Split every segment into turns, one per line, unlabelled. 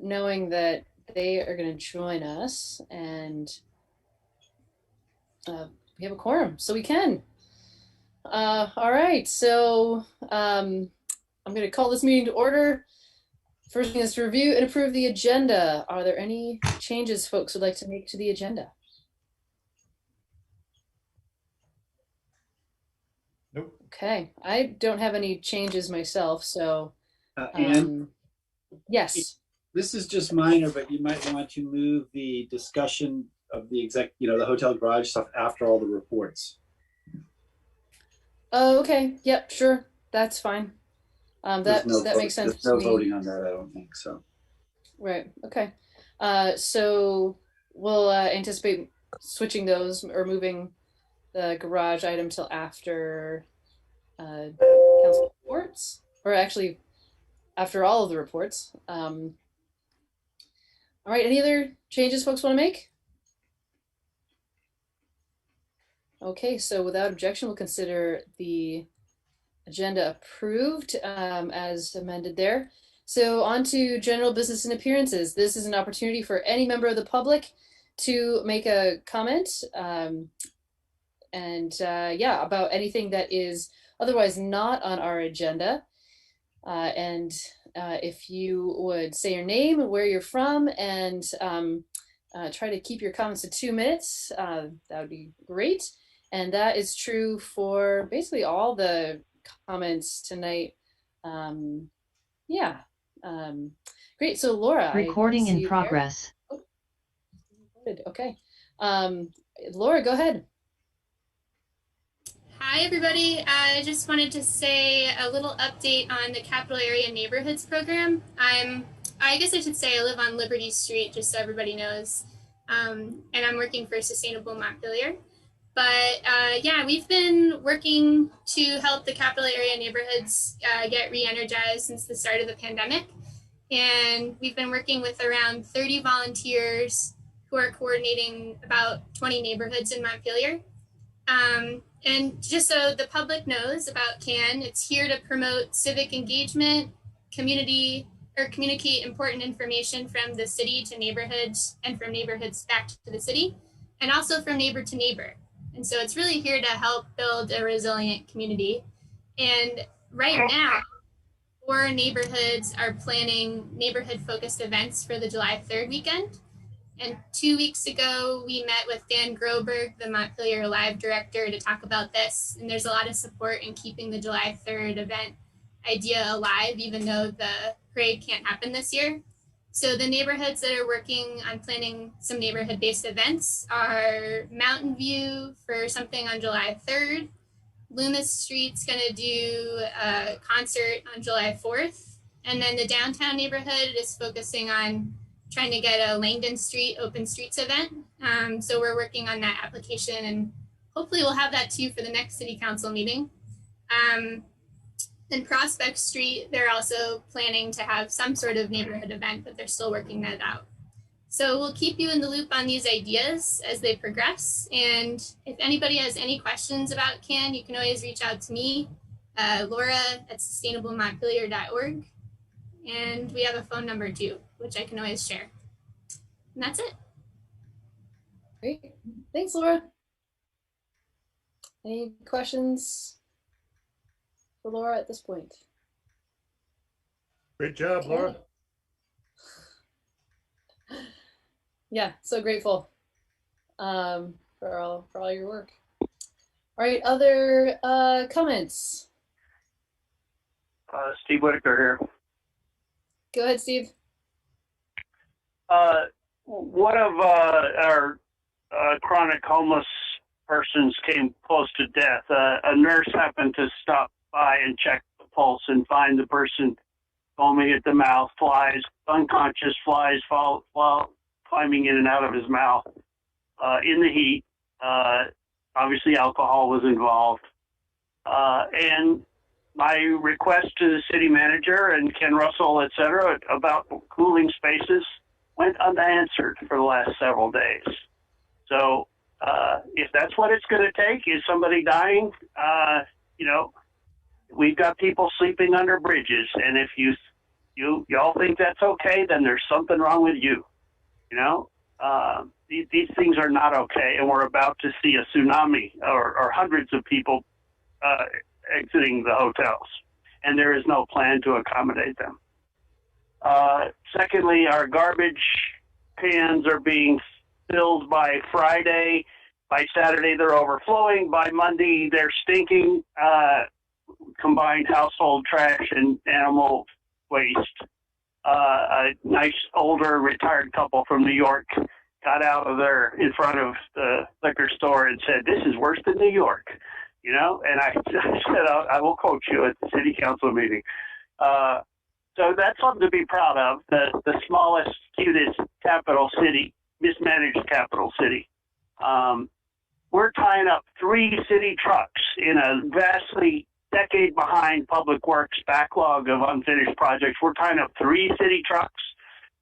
knowing that they are going to join us, and we have a quorum, so we can. All right, so I'm going to call this meeting to order. First thing is to review and approve the agenda. Are there any changes folks would like to make to the agenda?
Nope.
Okay, I don't have any changes myself, so
And
yes.
This is just minor, but you might want to move the discussion of the the hotel garage stuff after all the reports.
Oh, okay. Yep, sure. That's fine. That makes sense.
There's no voting on that, I don't think so.
Right. Okay. So we'll anticipate switching those or moving the garage item till after council reports, or actually after all of the reports. All right. Any other changes folks want to make? Okay. So without objection, we'll consider the agenda approved as amended there. So on to general business and appearances. This is an opportunity for any member of the public to make a comment about anything that is otherwise not on our agenda. If you would say your name and where you're from, and try to keep your comments to 2 minutes, that would be great. And that is true for basically all the comments tonight. Great. So Laura,
recording in progress.
Oh, good. Okay. Laura, go ahead.
Hi, everybody. I just wanted to say a little update on the Capital Area Neighborhoods program. I guess I should say I live on Liberty Street, just so everybody knows. And I'm working for Sustainable Montpelier. But we've been working to help the Capital Area neighborhoods get re-energized since the start of the pandemic. And we've been working with around 30 volunteers who are coordinating about 20 neighborhoods in Montpelier. And just so the public knows about CAN, it's here to promote civic engagement, community, or communicate important information from the city to neighborhoods and from neighborhoods back to the city, and also from neighbor to neighbor. And so it's really here to help build a resilient community. And right now, 4 neighborhoods are planning neighborhood-focused events for the July 3rd weekend. And 2 weeks ago, we met with Dan Groberg, the Montpelier Live director, to talk about this. And there's a lot of support in keeping the July 3rd event idea alive, even though the parade can't happen this year. So the neighborhoods that are working on planning some neighborhood-based events are Mountain View for something on July 3rd. Loomis Street's going to do a concert on July 4th. And then the downtown neighborhood is focusing on trying to get a Langdon Street Open Streets event. So we're working on that application, and hopefully we'll have that too for the next city council meeting. In Prospect Street, they're also planning to have some sort of neighborhood event, but they're still working that out. So we'll keep you in the loop on these ideas as they progress. And if anybody has any questions about CAN, you can always reach out to me, Laura at sustainablemontpelier.org. And we have a phone number too, which I can always share. And that's it.
Great. Thanks, Laura. Any questions for Laura at this point?
Great job, Laura.
Yeah, so grateful for all your work. All right, other comments?
Steve Whitaker here.
Go ahead, Steve.
One of our chronic homeless persons came close to death. A nurse happened to stop by and check the pulse and find the person foaming at the mouth, unconscious flies climbing in and out of his mouth in the heat. Obviously, alcohol was involved. And my request to the city manager and Ken Russell, et cetera, about cooling spaces went unanswered for the last several days. So if that's what it's going to take, is somebody dying? We've got people sleeping under bridges. And if you y'all think that's okay, then there's something wrong with you. You know, these things are not okay, and we're about to see a tsunami or hundreds of people exiting the hotels, and there is no plan to accommodate them. Secondly, our garbage cans are being filled by Friday. By Saturday, they're overflowing. By Monday, they're stinking. Combined household trash and animal waste. A nice older retired couple from New York got out of there in front of the liquor store and said, "This is worse than New York," you know. And I said, "I will coach you at the city council meeting." So that's something to be proud of. The smallest, cutest capital city, mismanaged capital city. We're tying up 3 city trucks in a vastly decade behind public works backlog of unfinished projects. We're tying up 3 city trucks,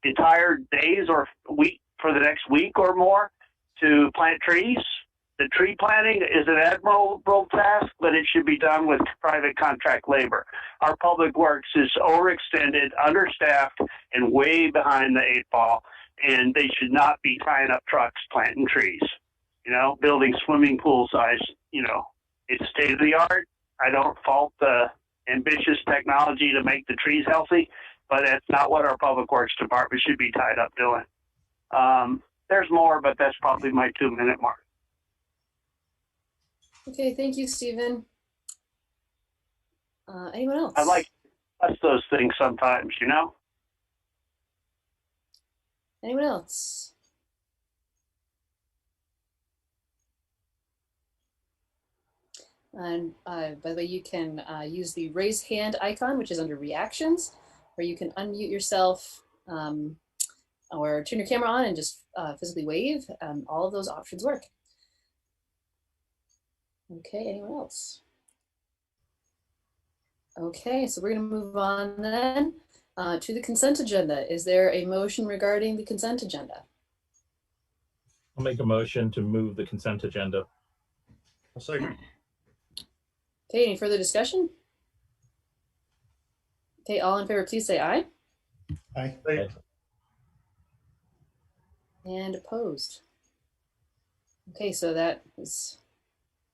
entire days or week for the next week or more to plant trees. The tree planting is an admirable task, but it should be done with private contract labor. Our public works is overextended, understaffed, and way behind the 8 ball, and they should not be tying up trucks planting trees. You know, building swimming pool size, you know, it's state of the art. I don't fault the ambitious technology to make the trees healthy, but that's not what our public works department should be tied up doing. There's more, but that's probably my 2-minute mark.
Okay, thank you, Stephen. Anyone else?
I like those things sometimes, you know?
Anyone else? And by the way, you can use the raise hand icon, which is under reactions, or you can unmute yourself or turn your camera on and just physically wave. All of those options work. Okay, anyone else? Okay, so we're going to move on then to the consent agenda. Is there a motion regarding the consent agenda?
I'll make a motion to move the consent agenda.
I'll second.
Okay, any further discussion? Okay, all in favor, please say aye.
Aye.
And opposed. Okay, so that is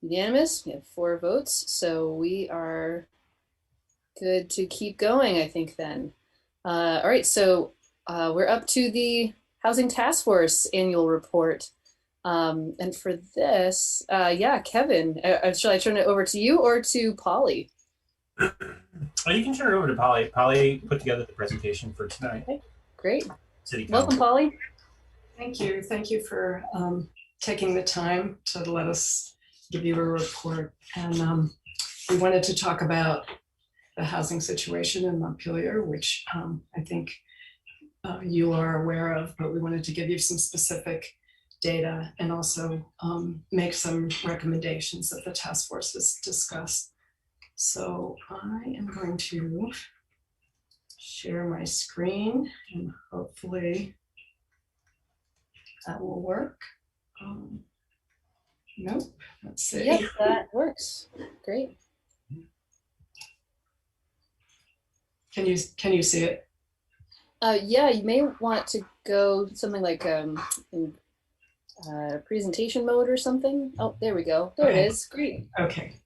unanimous. We have 4 votes, so we are good to keep going, I think, then. All right, so we're up to the Housing Task Force annual report. And for this, yeah, Kevin, shall I turn it over to you or to Polly?
You can turn it over to Polly. Polly put together the presentation for tonight.
Okay, great.
City Council.
Welcome, Polly.
Thank you. Thank you for taking the time to let us give you a report. And we wanted to talk about the housing situation in Montpelier, which I think you are aware of, but we wanted to give you some specific data and also make some recommendations that the task force has discussed. So I am going to share my screen and hopefully that will work. Nope, let's see.
Yep, that works. Great.
Can you see it?
Yeah, you may want to go something like in presentation mode or something. Oh, there we go. There
Okay.
it is. Great.
Okay.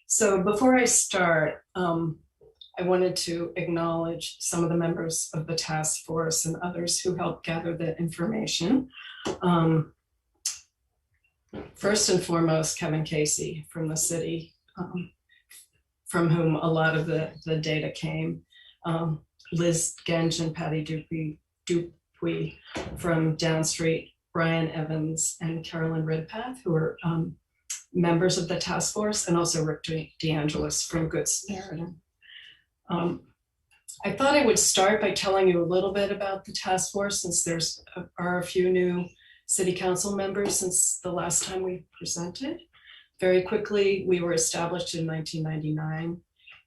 So before I start, I wanted to acknowledge some of the members of the task force and others who helped gather the information. First and foremost, Kevin Casey from the city, from whom a lot of the data came. Liz Genge and Patty Dupuy from Downstreet, Brian Evans and Carolyn Redpath, who are members of the task force, and also Rick DeAngelis from Good Samaritan. I thought I would start by telling you a little bit about the task force, since there's are a few new city council members since the last time we presented. Very quickly, we were established in 1999,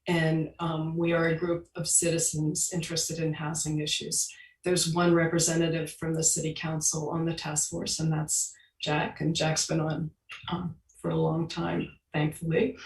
and we are a group of citizens interested in housing issues. There's one representative from the city council on the task force, and that's Jack, and Jack's been on for a long time, thankfully.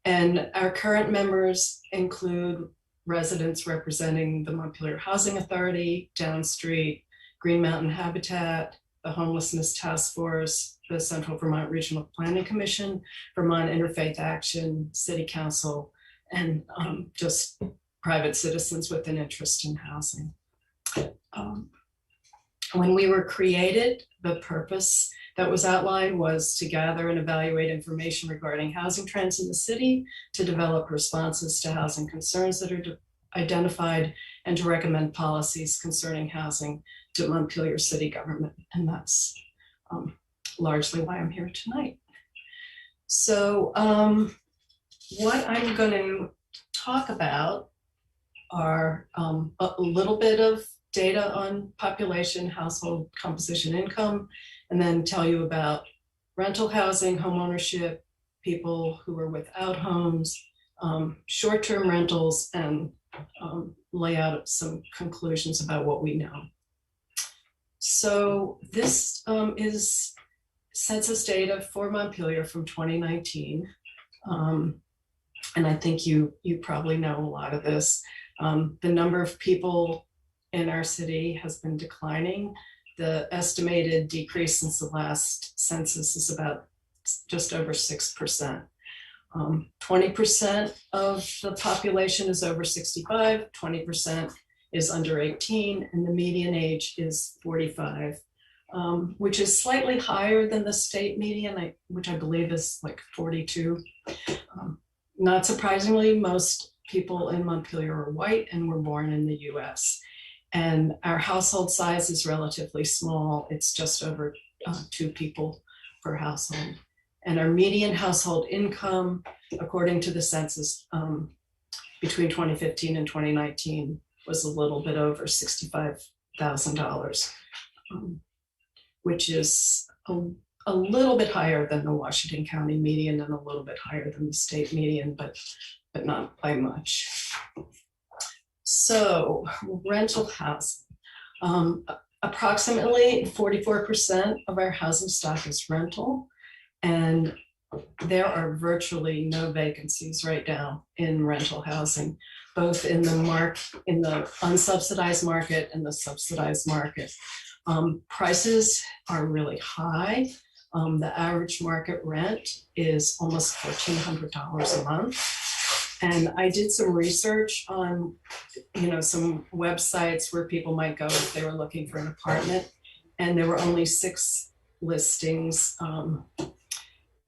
And our current members include residents representing the Montpelier Housing Authority, Downstreet, Green Mountain Habitat, the Homelessness Task Force, the Central Vermont Regional Planning Commission, Vermont Interfaith Action, City Council, and just private citizens with an interest in housing. When we were created, the purpose that was outlined was to gather and evaluate information regarding housing trends in the city, to develop responses to housing concerns that are identified, and to recommend policies concerning housing to Montpelier city government. And that's largely why I'm here tonight. So what I'm going to talk about are a little bit of data on population, household composition, income, and then tell you about rental housing, homeownership, people who are without homes, short-term rentals, and lay out some conclusions about what we know. So this is census data for Montpelier from 2019. And I think you probably know a lot of this. The number of people in our city has been declining. The estimated decrease since the last census is about just over 6%. 20% of the population is over 65, 20% is under 18, and the median age is 45, which is slightly higher than the state median, which I believe is like 42. Not surprisingly, most people in Montpelier are white and were born in the US. And our household size is relatively small. It's just over 2 people per household. And our median household income, according to the census, between 2015 and 2019 was a little bit over $65,000, which is a little bit higher than the Washington County median and a little bit higher than the state median, but not by much. So rental housing. Approximately 44% of our housing stock is rental, and there are virtually no vacancies right now in rental housing, both in the unsubsidized market and the subsidized market. Prices are really high. The average market rent is almost $1,400 a month. And I did some research on, some websites where people might go if they were looking for an apartment, and there were only 6 listings,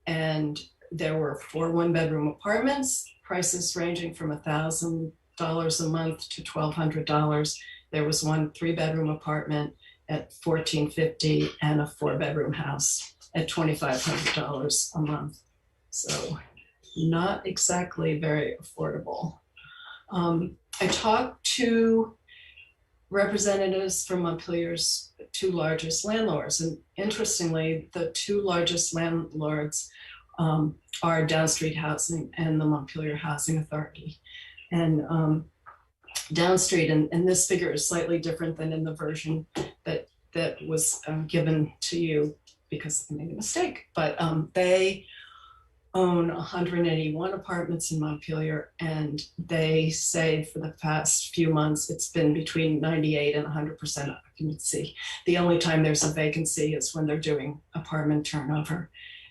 and there were 4 one-bedroom apartments, prices ranging from $1,000 a month to $1,200. There was 1 3-bedroom apartment at $1,450 and a 4-bedroom house at $2,500 a month. So not exactly very affordable. I talked to representatives from Montpelier's 2 largest landlords, and interestingly, the 2 largest landlords are Downstreet Housing and the Montpelier Housing Authority. And Downstreet, and this figure is slightly different than in the version that was given to you because I made a mistake, but they own 181 apartments in Montpelier, and they say for the past few months it's been between 98 and 100% occupancy. The only time there's a vacancy is when they're doing apartment turnover.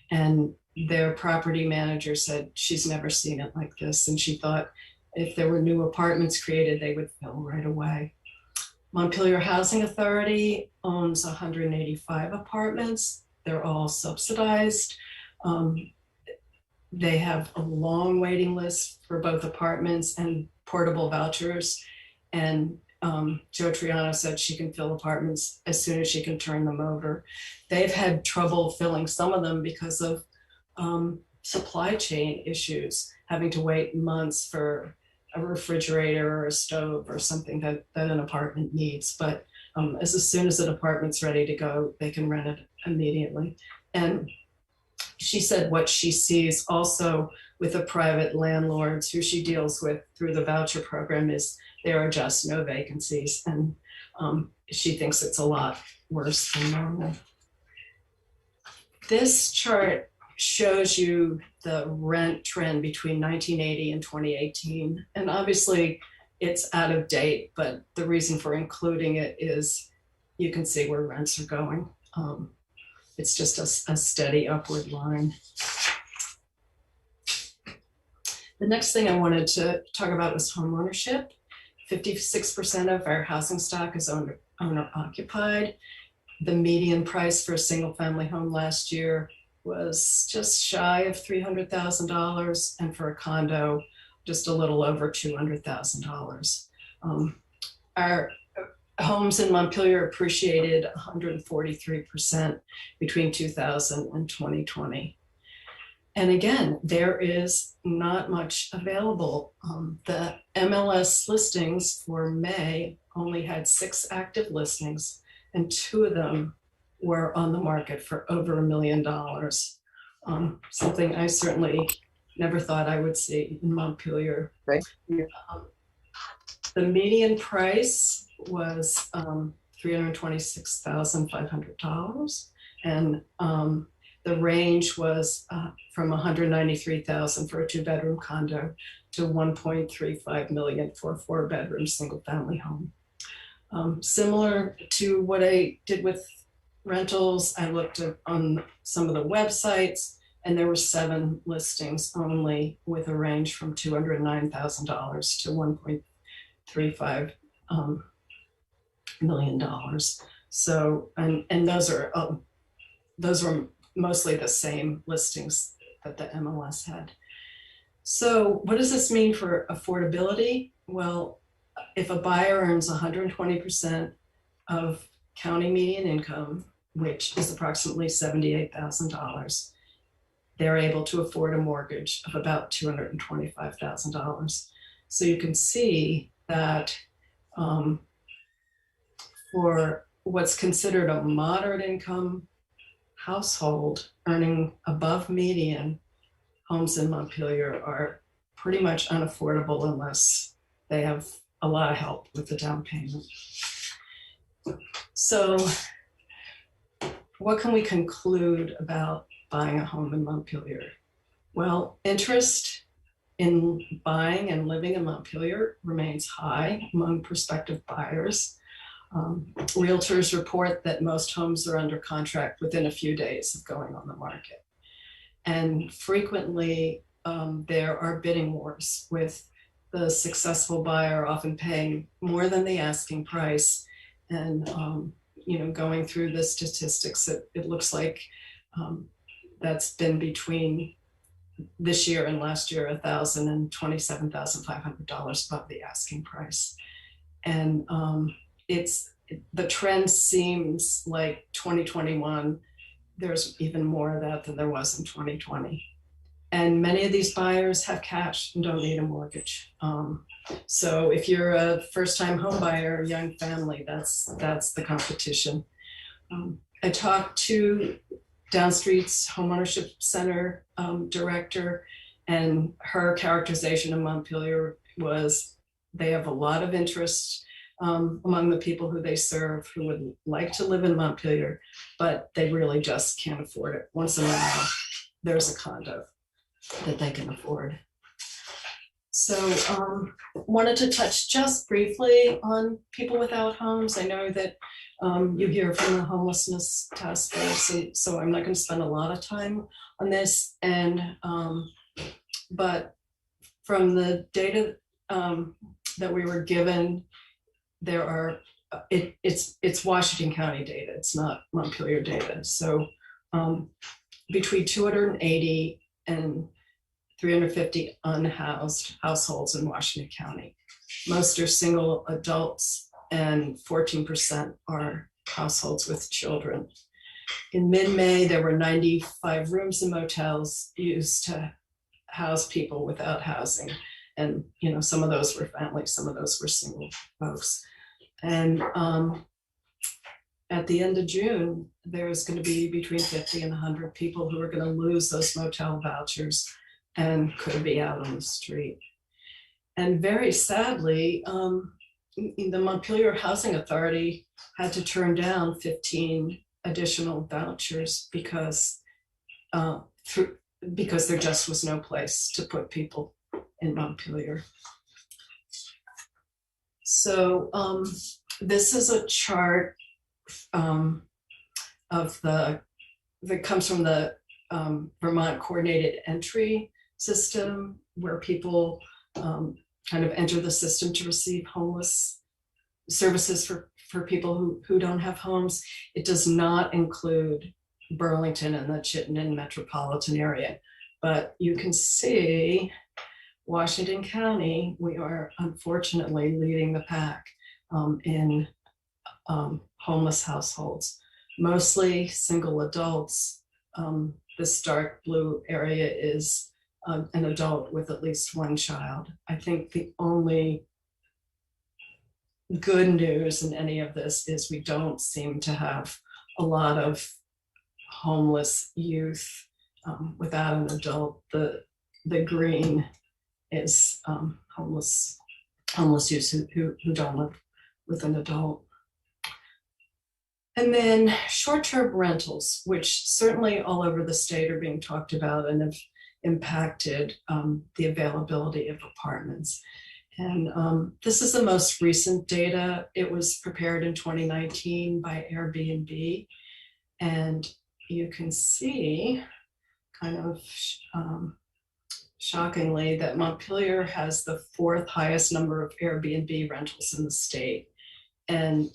And their property manager said she's never seen it like this, and she thought if there were new apartments created, they would fill right away. Montpelier Housing Authority owns 185 apartments. They're all subsidized. They have a long waiting list for both apartments and portable vouchers. And Joe Triano said she can fill apartments as soon as she can turn them over. They've had trouble filling some of them because of supply chain issues, having to wait months for a refrigerator or a stove or something that an apartment needs. But as soon as an apartment's ready to go, they can rent it immediately. And she said what she sees also with the private landlords who she deals with through the voucher program is there are just no vacancies. And she thinks it's a lot worse than normal. This chart shows you the rent trend between 1980 and 2018. And obviously it's out of date, but the reason for including it is you can see where rents are going. It's just a steady upward line. The next thing I wanted to talk about was homeownership. 56% of our housing stock is owner occupied. The median price for a single family home last year was just shy of $300,000, and for a condo, just a little over $200,000. Our homes in Montpelier appreciated 143% between 2000 and 2020. And again, there is not much available. The MLS listings for May only had 6 active listings, and 2 of them were on the market for over $1 million. Something I certainly never thought I would see in Montpelier.
Right.
The median price was $326,500, and the range was from $193,000 for a 2-bedroom condo to $1.35 million for a 4-bedroom single-family home. Similar to what I did with rentals, I looked on some of the websites, and there were 7 listings only, with a range from $209,000 to $1.35 million. So, and those are mostly the same listings that the MLS had. So what does this mean for affordability? Well, if a buyer earns 120% of county median income, which is approximately $78,000, they're able to afford a mortgage of about $225,000. So you can see that for what's considered a moderate income household earning above median, homes in Montpelier are pretty much unaffordable unless they have a lot of help with the down payment. So what can we conclude about buying a home in Montpelier? Well, interest in buying and living in Montpelier remains high among prospective buyers. Realtors report that most homes are under contract within a few days of going on the market. And frequently there are bidding wars, with the successful buyer often paying more than the asking price. And going through the statistics, it looks like that's been between this year and last year $1,000 and $27,500 above the asking price. And the trend seems like 2021, there's even more of that than there was in 2020. And many of these buyers have cash and don't need a mortgage. So if you're a first-time home buyer, young family, that's the competition. I talked to Downstreet's Homeownership Center director, and her characterization of Montpelier was they have a lot of interest among the people who they serve who would like to live in Montpelier, but they really just can't afford it. Once in a while, there's a condo that they can afford. So wanted to touch just briefly on people without homes. I know that you hear from the Homelessness Task Force, and so I'm not going to spend a lot of time on this. And but from the data that we were given, there are it's Washington County data. It's not Montpelier data. So between 280 and 350 unhoused households in Washington County. Most are single adults, and 14% are households with children. In mid-May, there were 95 rooms in motels used to house people without housing. And some of those were families, some of those were single folks. And at the end of June, there's going to be between 50 and 100 people who are going to lose those motel vouchers and could be out on the street. And very sadly, the Montpelier Housing Authority had to turn down 15 additional vouchers because through, because there just was no place to put people in Montpelier. So this is a chart of that comes from the Vermont Coordinated Entry System, where people kind of enter the system to receive homeless services for people who don't have homes. It does not include Burlington and the Chittenden metropolitan area, but you can see Washington County, we are unfortunately leading the pack in homeless households, mostly single adults. This dark blue area is an adult with at least one child. I think the only good news in any of this is we don't seem to have a lot of homeless youth without an adult. The green is homeless youth who don't live with an adult. And then short-term rentals, which certainly all over the state are being talked about and have impacted the availability of apartments. And this is the most recent data. It was prepared in 2019 by Airbnb. And you can see kind of shockingly that Montpelier has the 4th highest number of Airbnb rentals in the state. And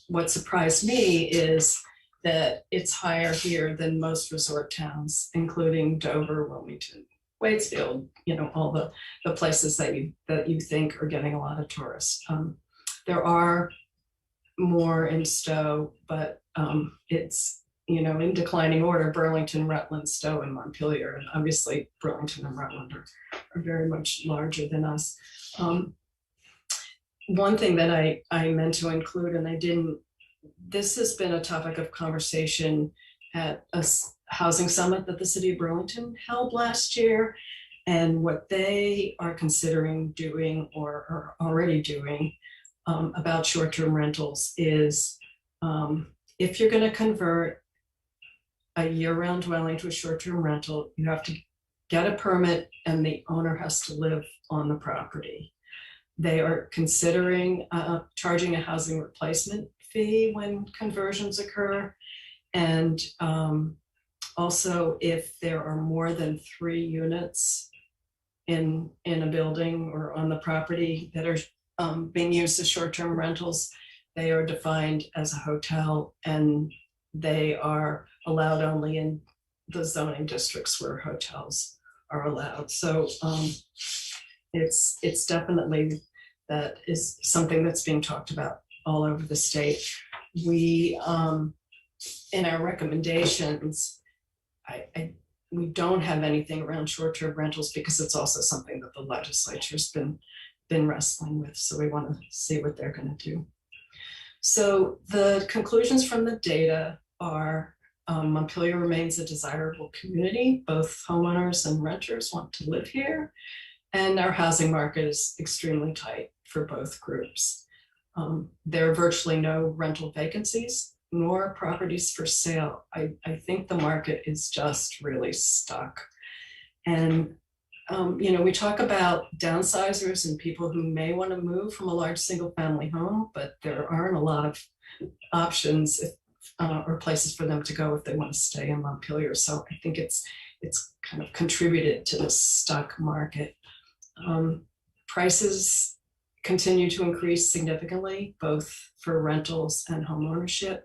what surprised me is that it's higher here than most resort towns, including Dover, Wilmington, Waitsfield, all the places that you think are getting a lot of tourists. There are more in Stowe, but it's, in declining order: Burlington, Rutland, Stowe, and Montpelier. And obviously Burlington and Rutland are very much larger than us. One thing that I meant to include, and I didn't, this has been a topic of conversation at a housing summit that the city of Burlington held last year. And what they are considering doing or are already doing about short-term rentals is if you're going to convert a year-round dwelling to a short-term rental, you have to get a permit and the owner has to live on the property. They are considering charging a housing replacement fee when conversions occur. And also, if there are more than 3 units in a building or on the property that are being used as short-term rentals, they are defined as a hotel, and they are allowed only in the zoning districts where hotels are allowed. So it's definitely, that is something that's being talked about all over the state. We, in our recommendations, we don't have anything around short-term rentals because it's also something that the legislature's been wrestling with. So we want to see what they're going to do. So the conclusions from the data are Montpelier remains a desirable community. Both homeowners and renters want to live here. And our housing market is extremely tight for both groups. There are virtually no rental vacancies nor properties for sale. I think the market is just really stuck. And, we talk about downsizers and people who may want to move from a large single family home, but there aren't a lot of options or places for them to go if they want to stay in Montpelier. So I think it's kind of contributed to the stuck market. Prices continue to increase significantly, both for rentals and homeownership,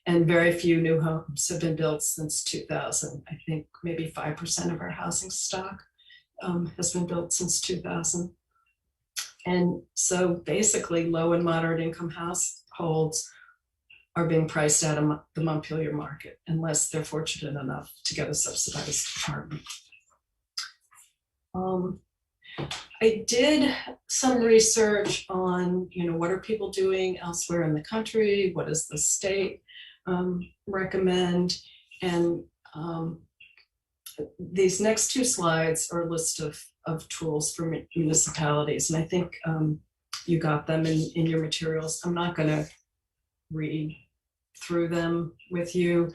and very few new homes have been built since 2000. I think maybe 5% of our housing stock has been built since 2000. And so basically low and moderate income households are being priced out of the Montpelier market unless they're fortunate enough to get a subsidized apartment. I did some research on, what are people doing elsewhere in the country? What does the state recommend? And these next 2 slides are a list of tools for municipalities. And I think you got them in your materials. I'm not going to read through them with you.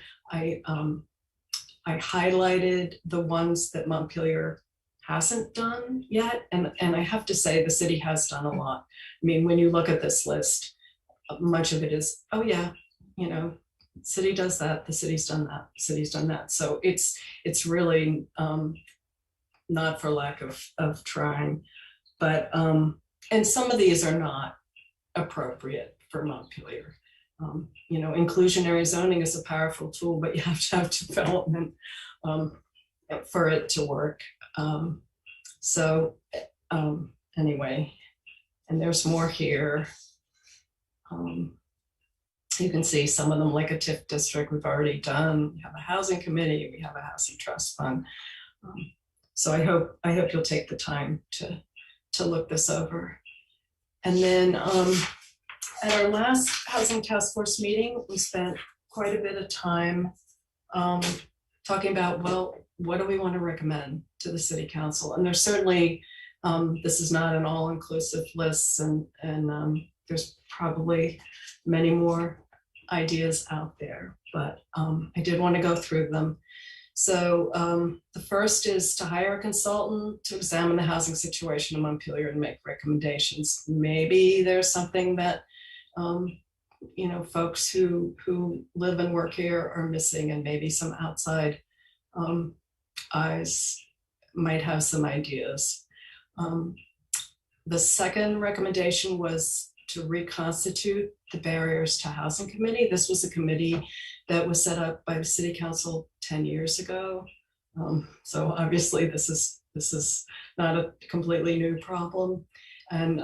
I highlighted the ones that Montpelier hasn't done yet. And I have to say the city has done a lot. I mean, when you look at this list, much of it is, oh yeah, city does that, the city's done that, the city's done that. So it's really not for lack of trying, but and some of these are not appropriate for Montpelier. Inclusionary zoning is a powerful tool, but you have to have development for it to work. Anyway, and there's more here. You can see some of them, like a TIF district we've already done. We have a housing committee, we have a housing trust fund. So I hope you'll take the time to look this over. And then at our last housing task force meeting, we spent quite a bit of time talking about, well, what do we want to recommend to the city council? And there's certainly, this is not an all-inclusive list, and there's probably many more ideas out there, but I did want to go through them. So the first is to hire a consultant to examine the housing situation in Montpelier and make recommendations. Maybe there's something that folks who live and work here are missing, and maybe some outside eyes might have some ideas. The second recommendation was to reconstitute the Barriers to Housing Committee. This was a committee that was set up by the City Council 10 years ago. So obviously this is not a completely new problem. And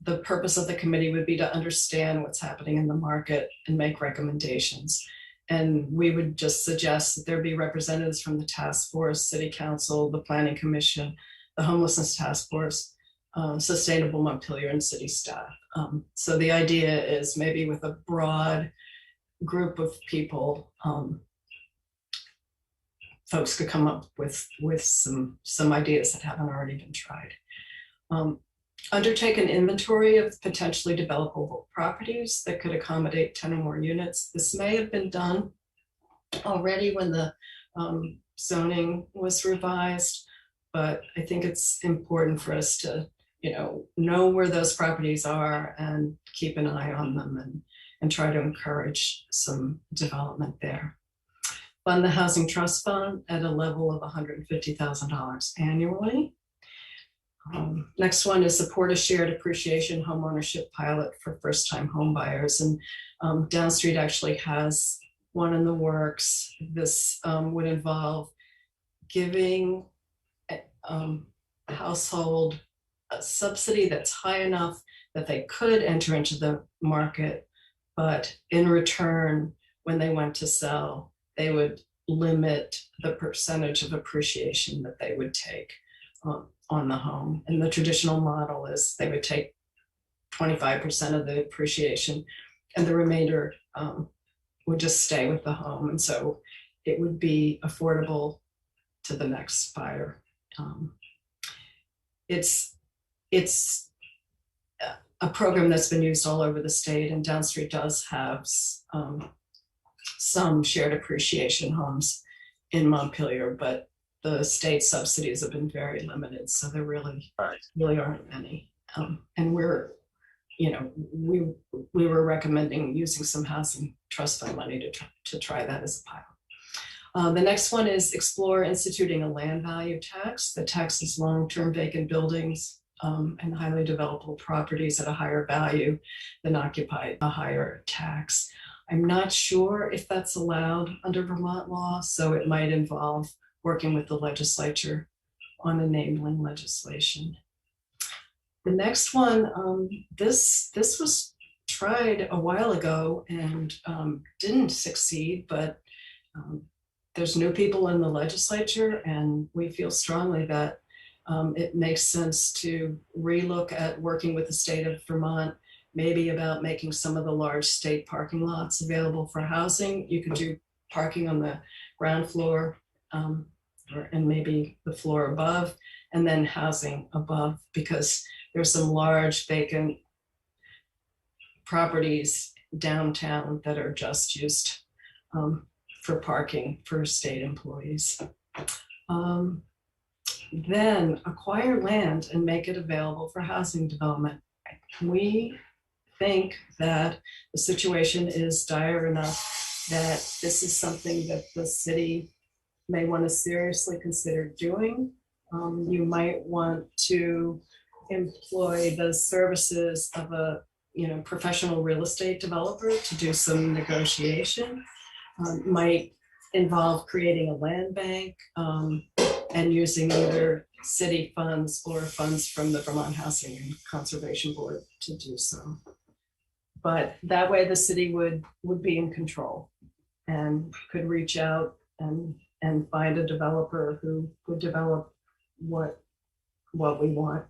the purpose of the committee would be to understand what's happening in the market and make recommendations. And we would just suggest that there be representatives from the task force, City Council, the Planning Commission, the Homelessness Task Force, Sustainable Montpelier, and city staff. So the idea is maybe with a broad group of people, folks could come up with some ideas that haven't already been tried. Undertake an inventory of potentially developable properties that could accommodate 10 or more units. This may have been done already when the zoning was revised, but I think it's important for us to know where those properties are and keep an eye on them and try to encourage some development there. Fund the Housing Trust Fund at a level of $150,000 annually. Next one is support a shared appreciation homeownership pilot for first-time home buyers. And Downstreet actually has one in the works. This would involve giving a household a subsidy that's high enough that they could enter into the market, but in return, when they went to sell, they would limit the percentage of appreciation that they would take on the home. And the traditional model is they would take 25% of the appreciation and the remainder would just stay with the home. And so it would be affordable to the next buyer. It's a program that's been used all over the state, and Downstreet does have some shared appreciation homes in Montpelier, but the state subsidies have been very limited, so there really aren't any. And we were recommending using some housing trust fund money to try that as a pilot. The next one is explore instituting a land value tax that taxes long-term vacant buildings and highly developable properties at a higher value than occupied, a higher tax. I'm not sure if that's allowed under Vermont law, so it might involve working with the legislature on enabling legislation. The next one, this was tried a while ago and didn't succeed, but there's new people in the legislature, and we feel strongly that it makes sense to relook at working with the state of Vermont, maybe about making some of the large state parking lots available for housing. You could do parking on the ground floor and maybe the floor above, and then housing above, because there's some large vacant properties downtown that are just used for parking for state employees. Then acquire land and make it available for housing development. We think that the situation is dire enough that this is something that the city may want to seriously consider doing. You might want to employ the services of a professional real estate developer to do some negotiation. Might involve creating a land bank and using either city funds or funds from the Vermont Housing and Conservation Board to do so. But that way the city would be in control and could reach out and find a developer who would develop what we want.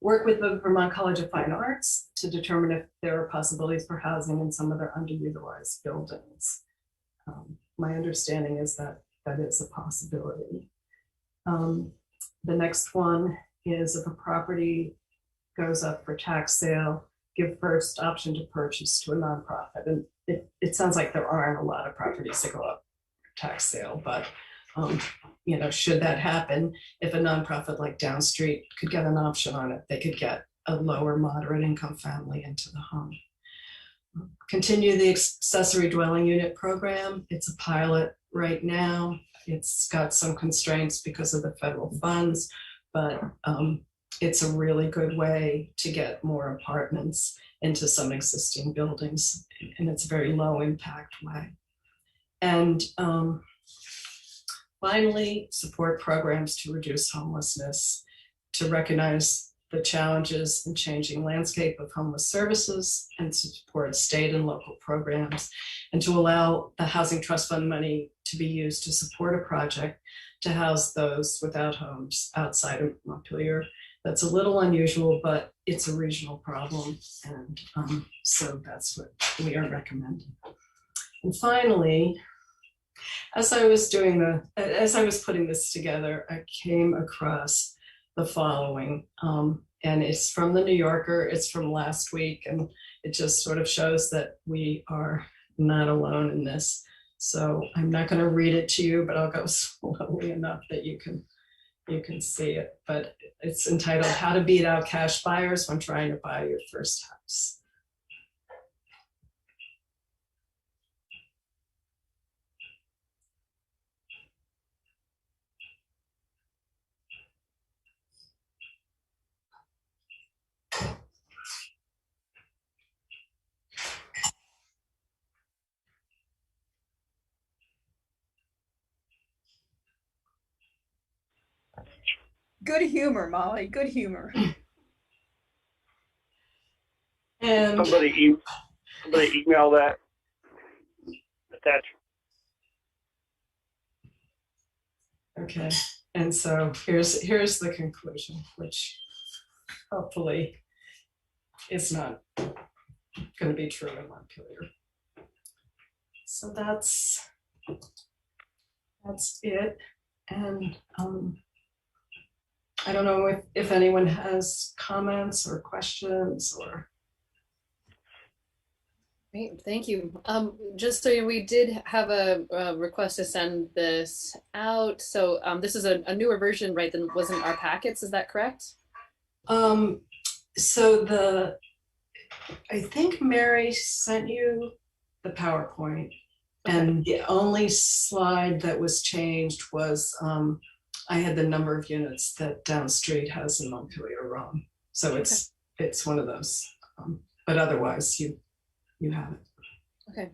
Work with the Vermont College of Fine Arts to determine if there are possibilities for housing in some of their underutilized buildings. My understanding is that that is a possibility. The next one is if a property goes up for tax sale, give first option to purchase to a nonprofit. And it sounds like there aren't a lot of properties that go up for tax sale, but should that happen, if a nonprofit like Downstreet could get an option on it, they could get a lower moderate income family into the home. Continue the accessory dwelling unit program. It's a pilot right now. It's got some constraints because of the federal funds, but it's a really good way to get more apartments into some existing buildings, and it's a very low impact way. And finally, support programs to reduce homelessness, to recognize the challenges and changing landscape of homeless services, and to support state and local programs, and to allow the Housing Trust Fund money to be used to support a project to house those without homes outside of Montpelier. That's a little unusual, but it's a regional problem, and so that's what we are recommending. And finally, as I was putting this together, I came across the following, and it's from the New Yorker. It's from last week, and it just sort of shows that we are not alone in this. So I'm not going to read it to you, but I'll go slowly enough that you can see it. But it's entitled "How to Beat Out Cash Buyers When Trying to Buy Your First House."
Good humor, Molly, good humor.
And
somebody email that attachment.
okay, and so here's the conclusion, which hopefully is not going to be true in Montpelier. So that's it, and I don't know if anyone has comments or questions or.
Great, thank you. Just so we did have a request to send this out. So this is a newer version, right, than was in our packets. Is that correct?
So I think Mary sent you the PowerPoint, okay. And the only slide that was changed was I had the number of units that Downstreet has in Montpelier wrong. So it's one of those, but otherwise you have it.
Okay,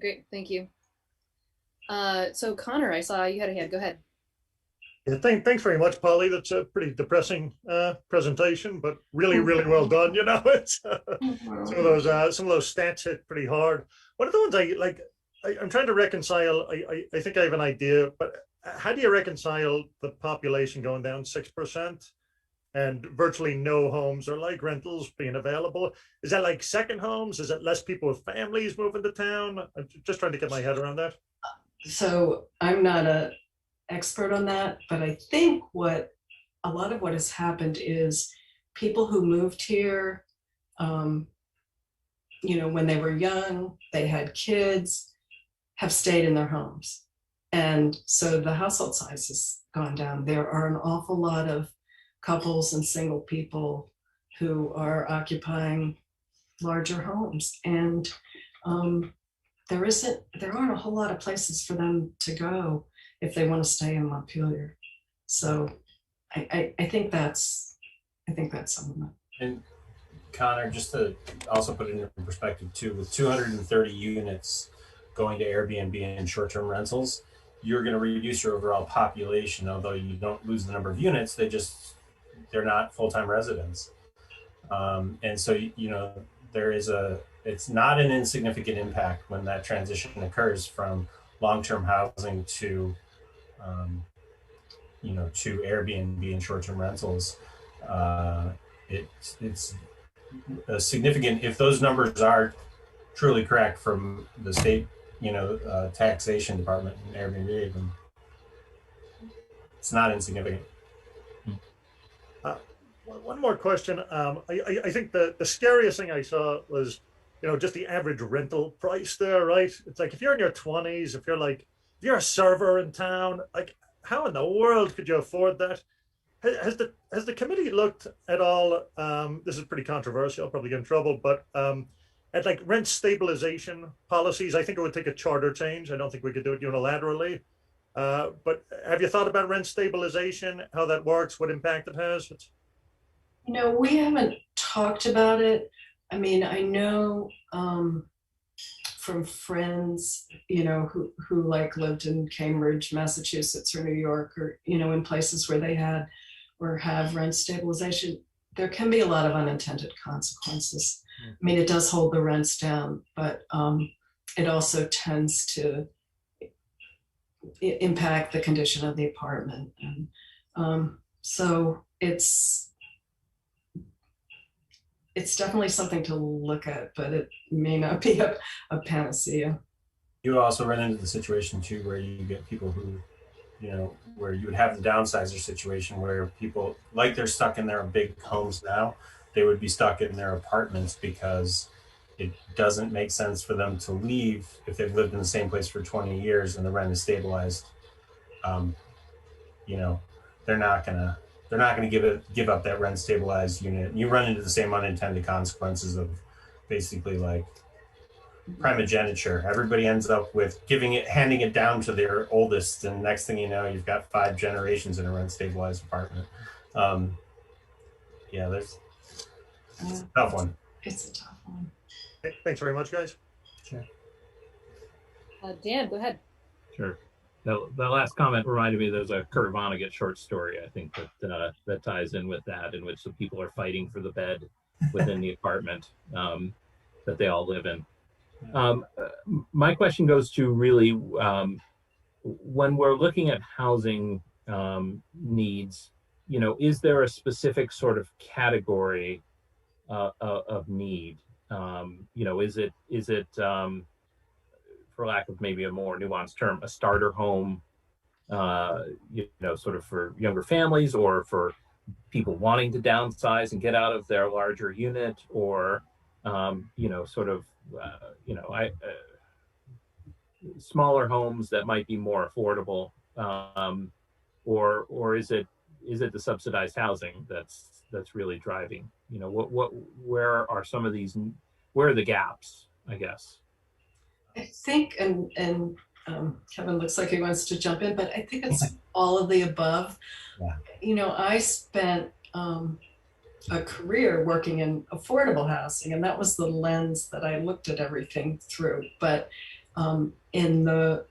great, thank you. So Connor, I saw you had a hand, go ahead.
Yeah, thanks very much, Polly. That's a pretty depressing presentation, but really, really well done. It's some of those stats hit pretty hard. One of the ones I'm trying to reconcile. I think I have an idea, but how do you reconcile the population going down 6% and virtually no homes or like rentals being available? Is that like second homes? Is it less people with families moving to town? I'm just trying to get my head around that.
So I'm not an expert on that, but I think a lot of what has happened is people who moved here, when they were young, they had kids, have stayed in their homes. And so the household size has gone down. There are an awful lot of couples and single people who are occupying larger homes. And there aren't a whole lot of places for them to go if they want to stay in Montpelier. So I think that's some of it.
And Connor, just to also put it into perspective too, with 230 units going to Airbnb and short-term rentals, you're going to reduce your overall population. Although you don't lose the number of units, they're not full-time residents. And so, it's not an insignificant impact when that transition occurs from long-term housing to Airbnb and short-term rentals. It's a significant, if those numbers are truly correct from the state, taxation department and Airbnb, then it's not insignificant.
One more question. I think the scariest thing I saw was, just the average rental price there, right? It's like if you're in your 20s, if you're a server in town, like how in the world could you afford that? Has the committee looked at all? This is pretty controversial, I'll probably get in trouble, but at like rent stabilization policies. I think it would take a charter change. I don't think we could do it unilaterally. But have you thought about rent stabilization, how that works, what impact it has?
We haven't talked about it. I mean, I know from friends, who like lived in Cambridge, Massachusetts, or New York, or, in places where they had or have rent stabilization, there can be a lot of unintended consequences. I mean, it does hold the rents down, but it also tends to impact the condition of the apartment. And so it's definitely something to look at, but it may not be a panacea.
You also run into the situation too, where you get people who, where you would have the downsizer situation where people, like they're stuck in their big homes now, they would be stuck in their apartments because it doesn't make sense for them to leave if they've lived in the same place for 20 years and the rent is stabilized. They're not gonna give up that rent stabilized unit. You run into the same unintended consequences of basically like primogeniture. Everybody ends up with handing it down to their oldest, and next thing you know, you've got 5 generations in a rent stabilized apartment. It's a tough one.
It's a tough one.
Thanks very much, guys.
Sure.
Dan, go ahead.
Sure. The last comment reminded me there's a Kurt Vonnegut short story, I think, that ties in with that, in which the people are fighting for the bed within the apartment that they all live in. My question goes to really when we're looking at housing needs, is there a specific sort of category of need? Is it for lack of maybe a more nuanced term, a starter home, sort of for younger families, or for people wanting to downsize and get out of their larger unit, or smaller homes that might be more affordable, or is it the subsidized housing that's really driving? Where are some of these? Where are the gaps, I guess?
I think, and Kevin looks like he wants to jump in, but I think it's all of the above. Yeah. I spent a career working in affordable housing, and that was the lens that I looked at everything through. But in the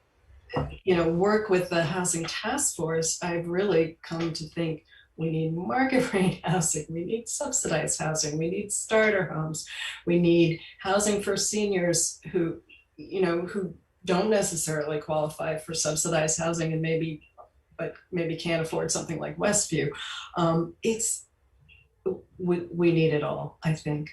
work with the housing task force, I've really come to think we need market rate housing, we need subsidized housing, we need starter homes, we need housing for seniors who don't necessarily qualify for subsidized housing and maybe can't afford something like Westview. We need it all, I think.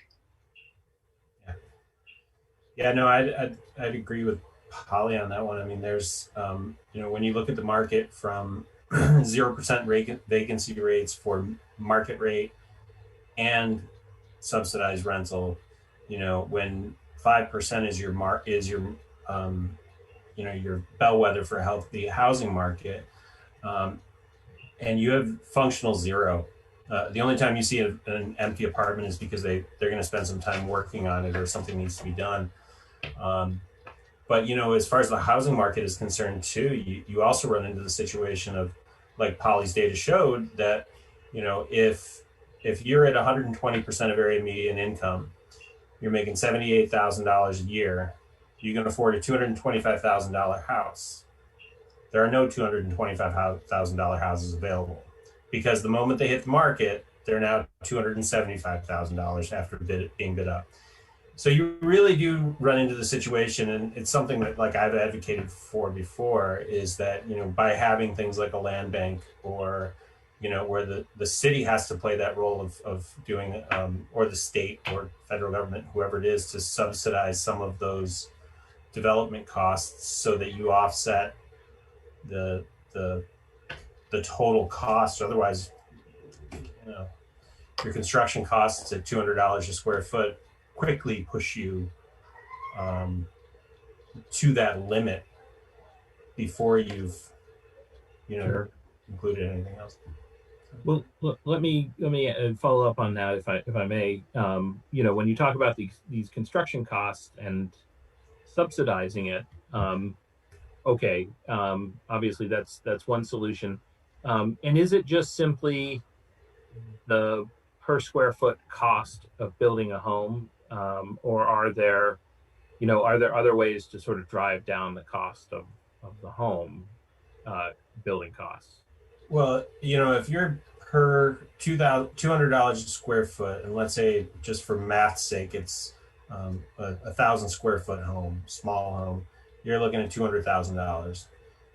Yeah, no, I'd agree with Polly on that one. I mean, there's, when you look at the market from 0% vacancy rates for market rate and subsidized rental, when 5% is your your bellwether for a healthy housing market, and you have functional zero. The only time you see an empty apartment is because they're going to spend some time working on it or something needs to be done. But as far as the housing market is concerned too, you also run into the situation of, like Polly's data showed, that if you're at 120% of area median income, you're making $78,000 a year, you can afford a $225,000 house. There are no $225,000 houses available, because the moment they hit the market, they're now $275,000 after being bid up. So you really do run into the situation, and it's something that, like, I've advocated for before, is that by having things like a land bank, or where the city has to play that role of doing, or the state or federal government, whoever it is, to subsidize some of those development costs so that you offset the total cost. Otherwise, your construction costs at $200 a square foot quickly push you to that limit before you've
Sure.
included anything else.
Well, let me follow up on that, if I may. When you talk about these construction costs and subsidizing it, okay, obviously that's one solution. And is it just simply the per square foot cost of building a home, or are there other ways to sort of drive down the cost of the home building costs?
Well, if you're per $200 a square foot, and let's say, just for math's sake, it's a 1,000 square foot home, small home, you're looking at $200,000.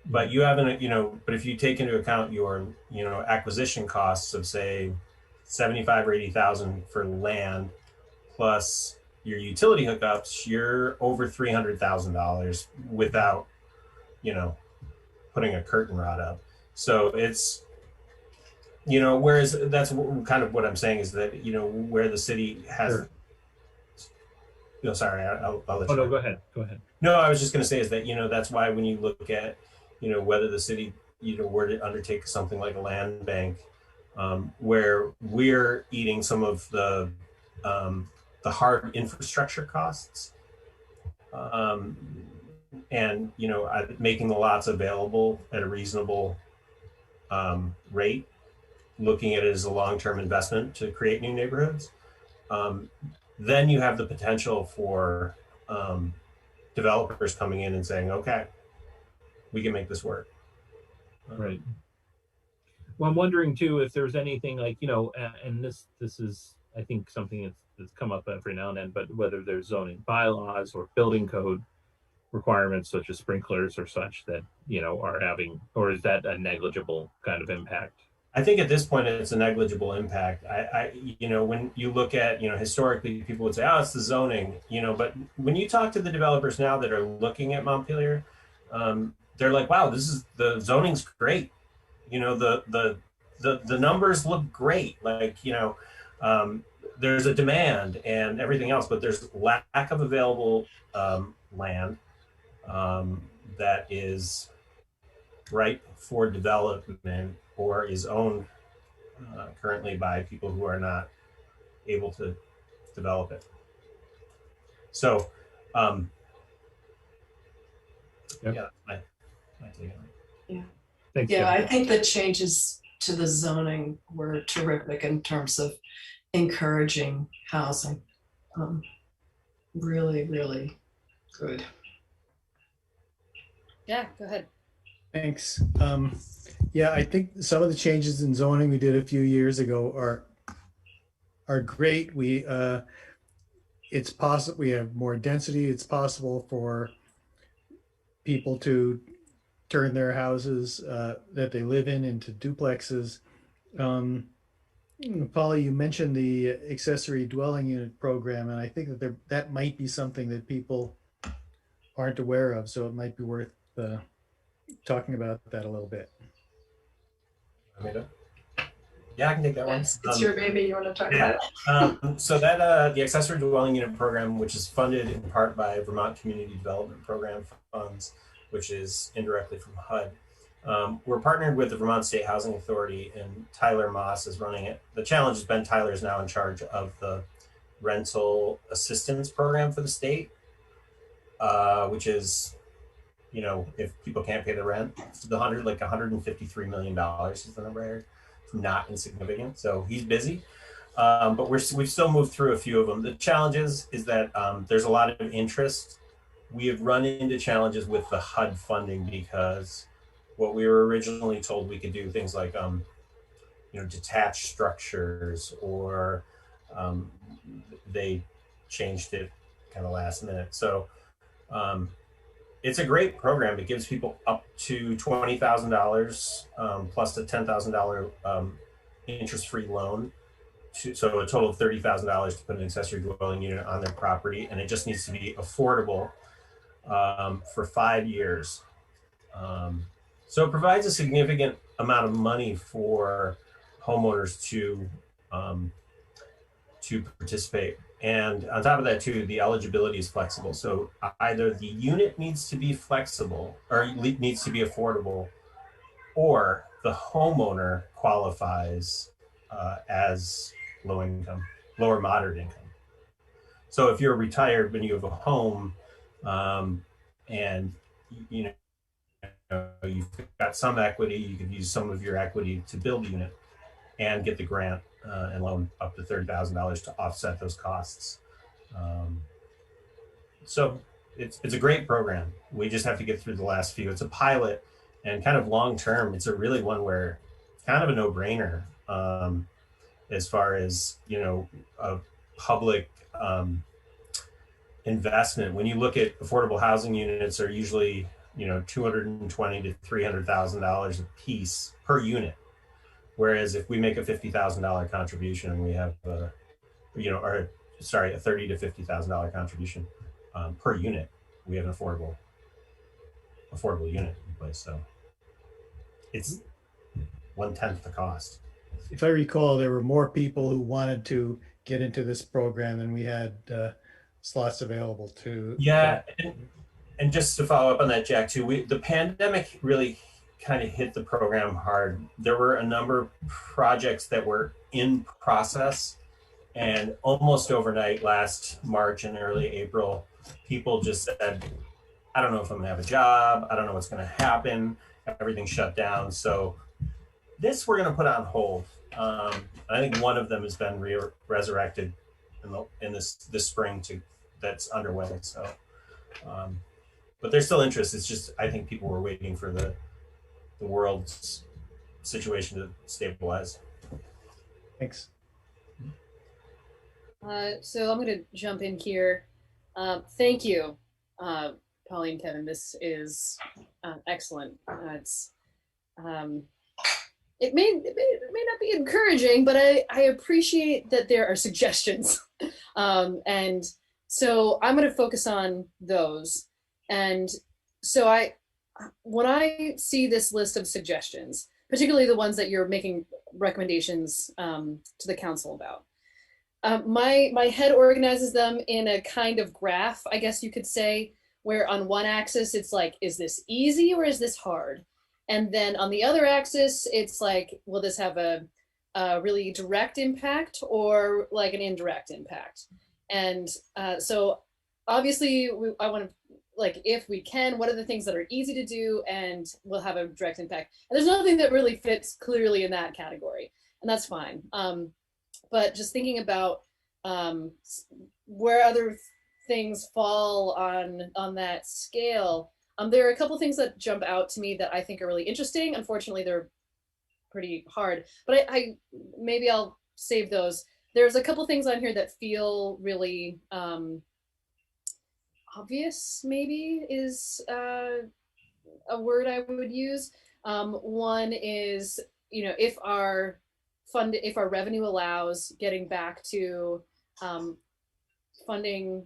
But you haven't, but if you take into account your, acquisition costs of, say, 75 or 80,000 for land, plus your utility hookups, you're over $300,000 without, putting a curtain rod up. So it's, whereas that's kind of what I'm saying, is that, where the city has,
Sure.
Sorry, I'll let
Oh,
you.
no, go ahead.
No, I was just going to say is that, that's why when you look at, whether the city, were to undertake something like a land bank, where we're eating some of the hard infrastructure costs, and, making the lots available at a reasonable rate, looking at it as a long-term investment to create new neighborhoods, then you have the potential for developers coming in and saying, okay, we can make this work.
Right. Well, I'm wondering too if there's anything like, and this is, I think, something that's come up every now and then, but whether there's zoning bylaws or building code requirements such as sprinklers or such that, are having, or is that a negligible kind of impact?
I think at this point it's a negligible impact. When you look at, historically people would say, oh, it's the zoning, but when you talk to the developers now that are looking at Montpelier, they're like, wow, the zoning's great. The numbers look great. Like, there's a demand and everything else, but there's lack of available land that is ripe for development or is owned currently by people who are not able to develop it. So,
Yep.
yeah, I take it.
Yeah.
Thanks,
Yeah,
Kevin.
I think the changes to the zoning were terrific in terms of encouraging housing. Really, really good.
Yeah, go ahead.
Thanks. Yeah, I think some of the changes in zoning we did a few years ago are great. It's possible we have more density. It's possible for people to turn their houses that they live in into duplexes. Polly, you mentioned the accessory dwelling unit program, and I think that that might be something that people aren't aware of. So it might be worth talking about that a little bit.
Yeah, I can take that one.
Yes, it's your baby. You want to talk about it?
So that the accessory dwelling unit program, which is funded in part by Vermont Community Development Program funds, which is indirectly from HUD. We're partnered with the Vermont State Housing Authority, and Tyler Moss is running it. The challenge has been Tyler is now in charge of the rental assistance program for the state, which is, you know, if people can't pay the rent, the $153 million is the number I heard. It's not insignificant. So he's busy, but we've still moved through a few of them. The challenges is that there's a lot of interest. We have run into challenges with the HUD funding because what we were originally told we could do things like, you know, detached structures, or they changed it kind of last minute. So it's a great program. It gives people up to $20,000 plus a $10,000 interest-free loan. So a total of $30,000 to put an accessory dwelling unit on their property. And it just needs to be affordable for 5 years. So it provides a significant amount of money for homeowners to participate. And on top of that too, the eligibility is flexible. So either the unit needs to be flexible or needs to be affordable, or the homeowner qualifies as low income, lower moderate income. So if you're retired but you have a home, and you know you've got some equity, you could use some of your equity to build a unit and get the grant and loan up to $30,000 to offset those costs. So it's a great program. We just have to get through the last few. It's a pilot, and kind of long term, it's a really one where it's kind of a no-brainer as far as, you know, a public investment. When you look at affordable housing units, are usually, you know, $220,000 to $300,000 a piece per unit. Whereas if we make a $50,000 contribution, we have, a $30,000 to $50,000 contribution per unit, we have an affordable unit in place. So it's 1/10 the cost.
If I recall, there were more people who wanted to get into this program than we had slots available to.
Yeah, and just to follow up on that, Jack, too, the pandemic really kind of hit the program hard. There were a number of projects that were in process, and almost overnight last March and early April, people just said, I don't know if I'm gonna have a job, I don't know what's gonna happen, everything shut down. So this we're gonna put on hold. I think one of them has been resurrected in this spring that's underway. So, but there's still interest. It's just, I think people were waiting for the world's situation to stabilize.
Thanks.
So I'm going to jump in here. Thank you, Polly and Kevin. This is excellent. It may not be encouraging, but I appreciate that there are suggestions. And so I'm going to focus on those. And so when I see this list of suggestions, particularly the ones that you're making recommendations to the council about, my head organizes them in a kind of graph, I guess you could say, where on one axis it's like, is this easy or is this hard? And then on the other axis, it's like, will this have a really direct impact or like an indirect impact? And so obviously I want to, like, if we can, what are the things that are easy to do and will have a direct impact? And there's nothing that really fits clearly in that category, and that's fine. But just thinking about where other things fall on that scale, there are a couple things that jump out to me that I think are really interesting. Unfortunately, they're pretty hard, but I maybe I'll save those. There's a couple things on here that feel really obvious, maybe is a word I would use. One is, you know, if our revenue allows, getting back to funding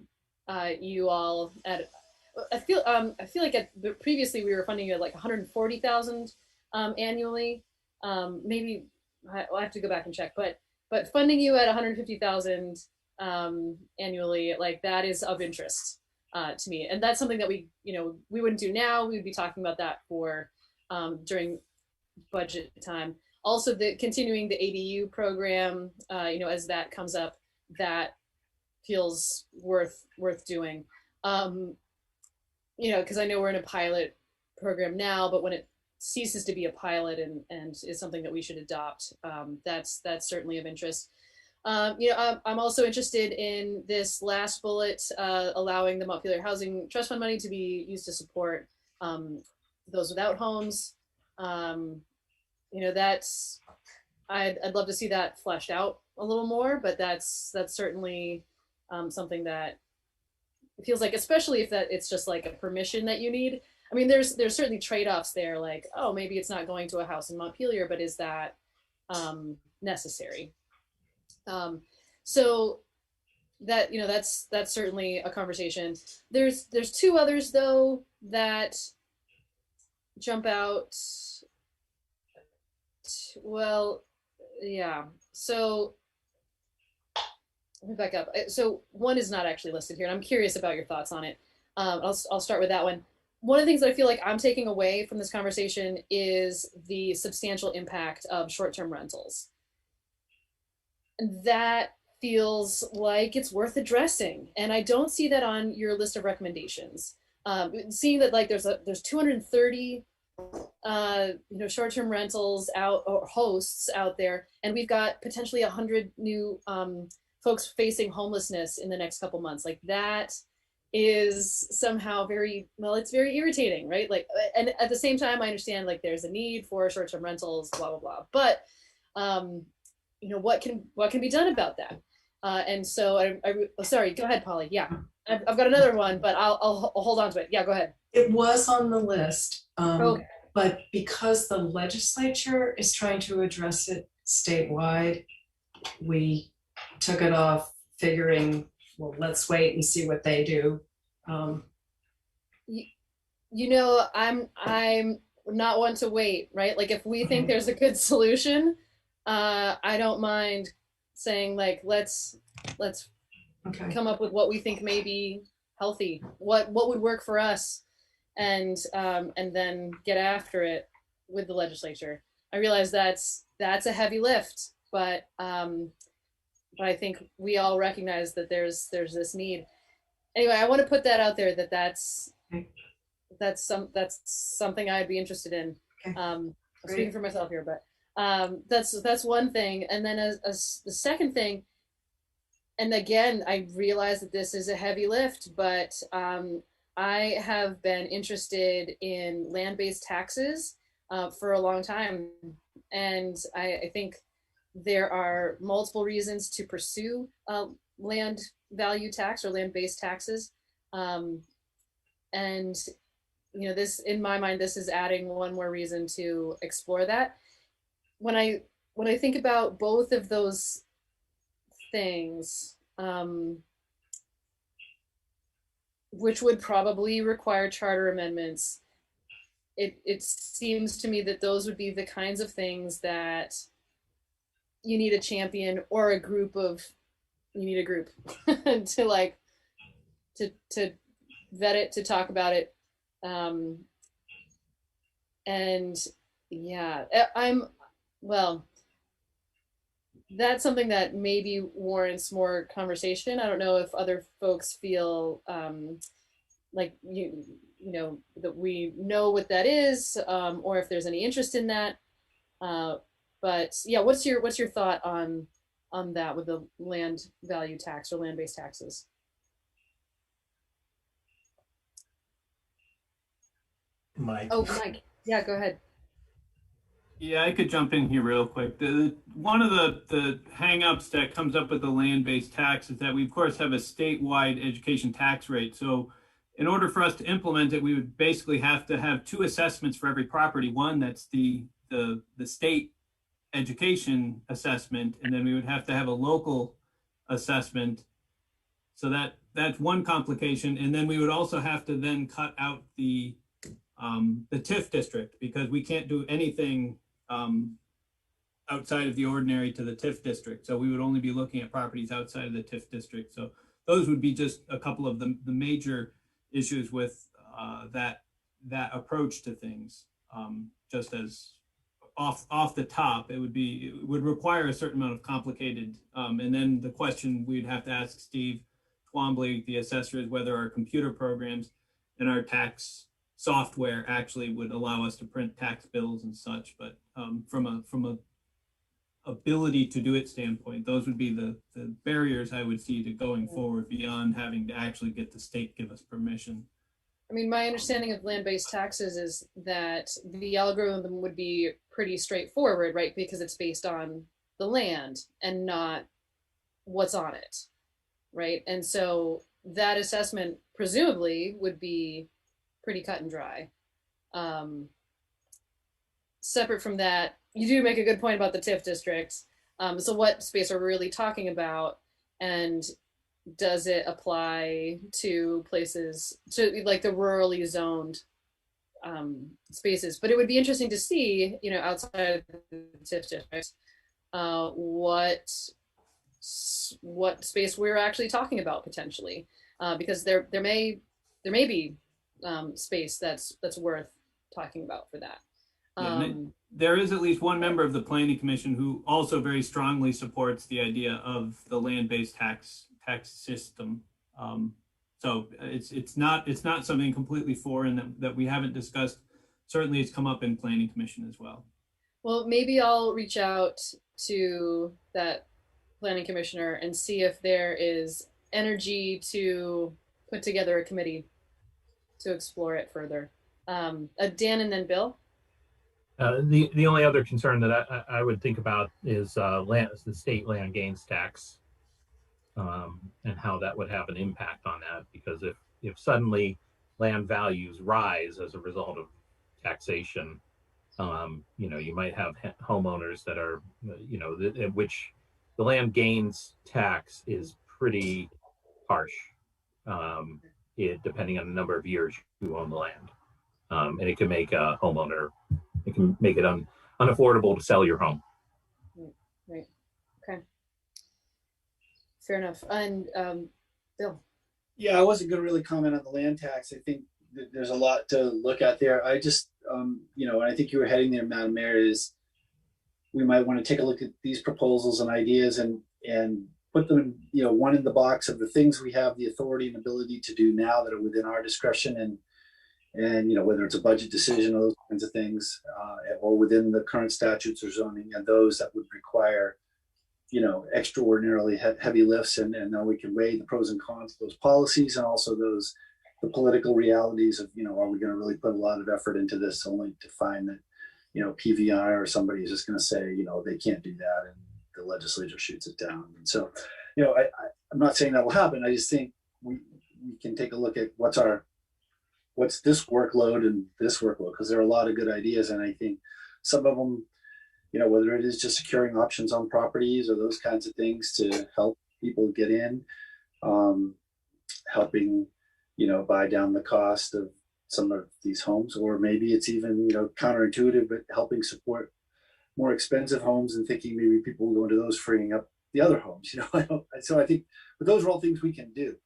you all at, I feel like previously we were funding you at like 140,000 annually. Maybe I'll have to go back and check, but funding you at 150,000 annually, like, that is of interest. to me. And that's something that we wouldn't do now. We would be talking about that for during budget time. Also, the continuing the ADU program, as that comes up, that feels worth doing. Because I know we're in a pilot program now, but when it ceases to be a pilot and is something that we should adopt, that's certainly of interest. I'm also interested in this last bullet, allowing the Montpelier Housing Trust Fund money to be used to support those without homes. That's I'd love to see that fleshed out a little more, but that's certainly something that it feels like, especially if it's just like a permission that you need. I mean, there's certainly trade-offs there, like, oh, maybe it's not going to a house in Montpelier, but is that necessary? So that that's certainly a conversation. There's two others though that jump out. Well, yeah. So let me back up. So one is not actually listed here, and I'm curious about your thoughts on it. I'll start with that one. One of the things that I feel like I'm taking away from this conversation is the substantial impact of short-term rentals. That feels like it's worth addressing, and I don't see that on your list of recommendations. Seeing that like there's 230 short-term rentals out, or hosts out there, and we've got potentially 100 new folks facing homelessness in the next couple months. Like that is somehow it's very irritating, right? Like, and at the same time, I understand like there's a need for short-term rentals, blah blah blah. But what can be done about that? And so sorry, go ahead, Polly. Yeah, I've got another one, but I'll hold on to it. Yeah, go ahead.
It was on the list,
Okay.
but because the legislature is trying to address it statewide, we took it off, figuring, well, let's wait and see what they do.
I'm not one to wait, right? Like if we think there's a good solution, I don't mind saying like let's come up with what we think may be healthy, what would work for us, and then get after it with the legislature. I realize that's a heavy lift, but I think we all recognize that there's this need. Anyway, I want to put that out there that's something I'd be interested in.
Okay.
I'm speaking for myself here, but that's one thing. And then as the second thing, and again, I realize that this is a heavy lift, but I have been interested in land-based taxes for a long time, and I think there are multiple reasons to pursue land value tax or land-based taxes, and this, in my mind, this is adding one more reason to explore that. When I think about both of those things, which would probably require charter amendments, it seems to me that those would be the kinds of things that you need a champion or a group to vet it, to talk about it. And yeah, that's something that maybe warrants more conversation. I don't know if other folks feel like that we know what that is, or if there's any interest in that. But yeah, what's your thought on that with the land value tax or land-based taxes?
Mike.
Oh, Mike. Yeah, go ahead.
Yeah, I could jump in here real quick. One of the hang-ups that comes up with the land-based tax is that we, of course, have a statewide education tax rate. So in order for us to implement it, we would basically have to have two assessments for every property. One that's the state education assessment, and then we would have to have a local assessment. So that's one complication. And then we would also have to then cut out the TIF district, because we can't do anything outside of the ordinary to the TIF district. So we would only be looking at properties outside of the TIF district. So those would be just a couple of the major issues with that approach to things. Just as off the top, it would require a certain amount of complicated, and then the question we'd have to ask Steve Twombly, the assessor, is whether our computer programs and our tax software actually would allow us to print tax bills and such. But from a ability to do it standpoint, those would be the barriers I would see to going forward beyond having to actually get the state give us permission.
I mean, my understanding of land-based taxes is that the algorithm would be pretty straightforward, right? Because it's based on the land and not what's on it, right? And so that assessment presumably would be pretty cut and dry. Separate from that, you do make a good point about the TIF districts. So what space are we really talking about? And does it apply to places, to like the rurally zoned spaces? But it would be interesting to see, you know, outside of the TIF districts, what space we're actually talking about potentially, because there may be space that's worth talking about for that.
There is at least one member of the Planning Commission who also very strongly supports the idea of the land-based tax system. So it's not something completely foreign that we haven't discussed. Certainly, it's come up in Planning Commission as well.
Well, maybe I'll reach out to that Planning Commissioner and see if there is energy to put together a committee to explore it further. Dan and then Bill.
The only other concern that I would think about is the state land gains tax, and how that would have an impact on that. Because if suddenly land values rise as a result of taxation, you know, you might have homeowners that are, you know, which the land gains tax is pretty harsh, depending on the number of years you own the land, and it can make a homeowner. It can make it unaffordable to sell your home.
Right. Okay. Fair enough. And Bill.
Yeah, I wasn't going to really comment on the land tax. I think that there's a lot to look at there. I just, you know, I think you were heading there, Madam Mayor, is we might want to take a look at these proposals and ideas and put them in, you know, one in the box of the things we have the authority and ability to do now that are within our discretion, and you know, whether it's a budget decision or those kinds of things, or within the current statutes or zoning, and those that would require, you know, extraordinarily heavy lifts, and then we can weigh the pros and cons of those policies, and also the political realities of, you know, are we going to really put a lot of effort into this only to find that, you know, PVI or somebody is just going to say, you know, they can't do that, and the legislature shoots it down. And so, you know, I'm not saying that will happen. I just think we can take a look at what's this workload and this workload, because there are a lot of good ideas, and I think some of them, you know, whether it is just securing options on properties or those kinds of things to help people get in, helping, you know, buy down the cost of some of these homes, or maybe it's even, you know, counterintuitive, but helping support more expensive homes and thinking maybe people will go into those, freeing up the other homes, you know. So I think, but those are all things we can do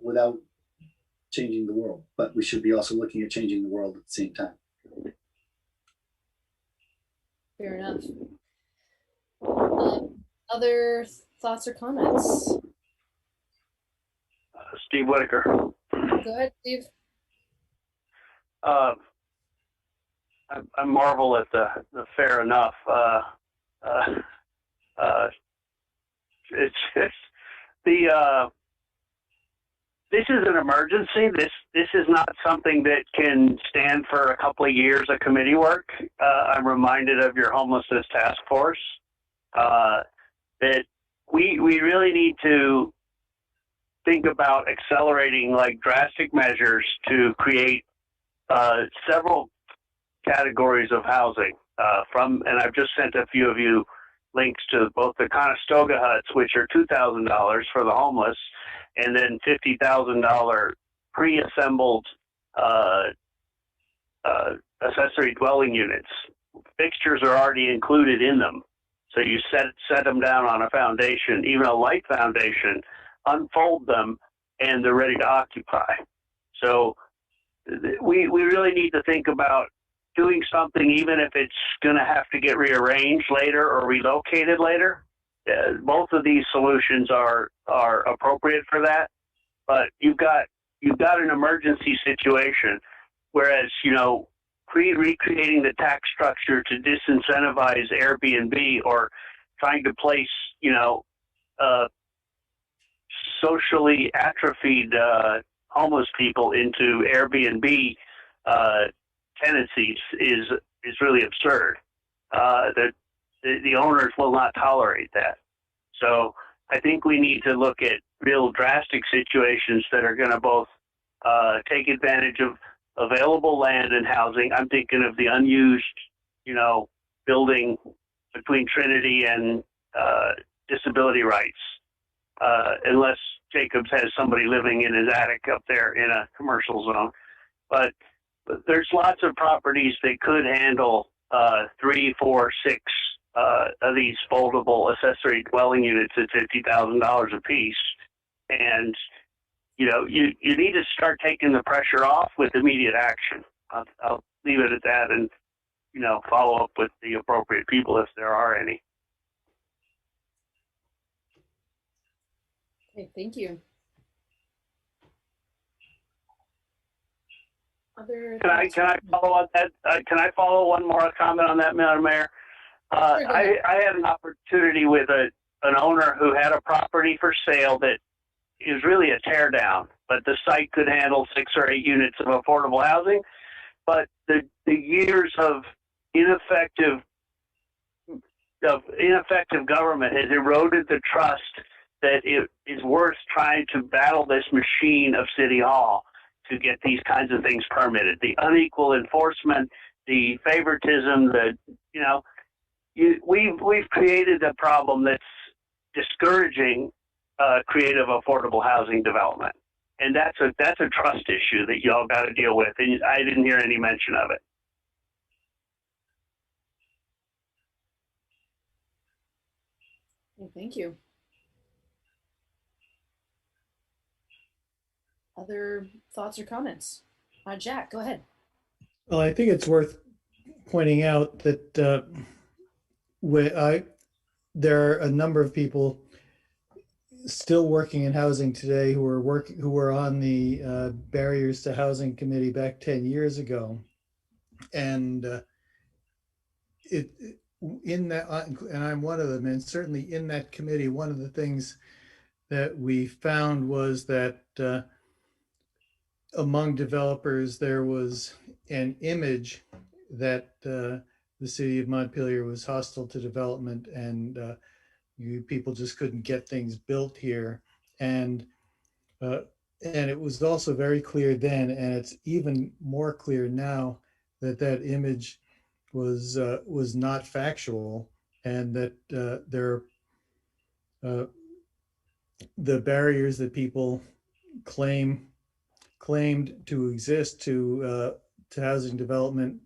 without changing the world, but we should be also looking at changing the world at the same time.
Fair enough. Other thoughts or comments?
Steve Whitaker.
Go ahead, Steve.
I marvel at the fair enough. It's the this is an emergency. This is not something that can stand for a couple of years of committee work. I'm reminded of your homelessness task force. That we really need to think about accelerating like drastic measures to create several categories of housing. And I've just sent a few of you links to both the Conestoga huts, which are $2,000 for the homeless, and then $50,000 pre-assembled accessory dwelling units. Fixtures are already included in them. So you set them down on a foundation, even a light foundation, unfold them, and they're ready to occupy. So we really need to think about doing something, even if it's going to have to get rearranged later or relocated later. Both of these solutions are appropriate for that, but you've got an emergency situation, whereas recreating the tax structure to disincentivize Airbnb or trying to place socially atrophied homeless people into Airbnb tenancies is really absurd. The owners will not tolerate that. So I think we need to look at real drastic situations that are going to both take advantage of available land and housing. I'm thinking of the unused, building between Trinity and disability rights, unless Jacobs has somebody living in his attic up there in a commercial zone. But there's lots of properties that could handle 3, 4, 6 of these foldable accessory dwelling units at $50,000 a piece. And you need to start taking the pressure off with immediate action. I'll leave it at that, and follow up with the appropriate people if there are any.
Okay, thank you.
Can I follow up that? Can I follow one more comment on that, Madam Mayor? I had an opportunity with an owner who had a property for sale that is really a tear down, but the site could handle 6 or 8 units of affordable housing. But the years of ineffective government has eroded the trust that it is worth trying to battle this machine of City Hall to get these kinds of things permitted. The unequal enforcement, the favoritism, we've created a problem that's discouraging creative affordable housing development, and that's a trust issue that y'all got to deal with. And I didn't hear any mention of it.
Well, thank you. Other thoughts or comments? Jack, go ahead.
Well, I think it's worth pointing out that there are a number of people still working in housing today who were on the barriers to housing committee back 10 years ago, and and I'm one of them, and certainly in that committee, one of the things that we found was that among developers there was an image that the city of Montpelier was hostile to development, and people just couldn't get things built here. And it was also very clear then, and it's even more clear now, that image was not factual, and that the barriers that people claimed to exist to housing development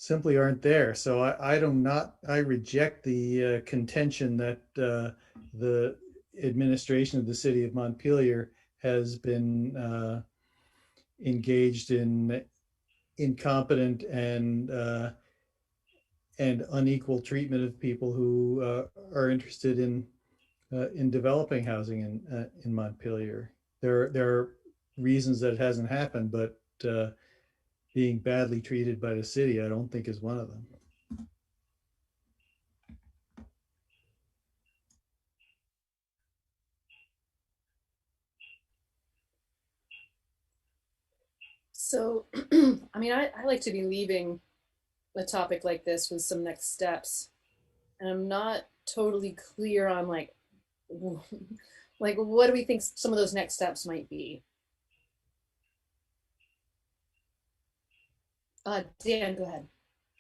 simply aren't there. So I reject the contention that the administration of the city of Montpelier has been engaged in incompetent and unequal treatment of people who are interested in developing housing in Montpelier. There are reasons that it hasn't happened, but being badly treated by the city, I don't think is one of them.
So, I mean, I like to be leaving a topic like this with some next steps, and I'm not totally clear on like what do we think some of those next steps might be? Dan, go ahead.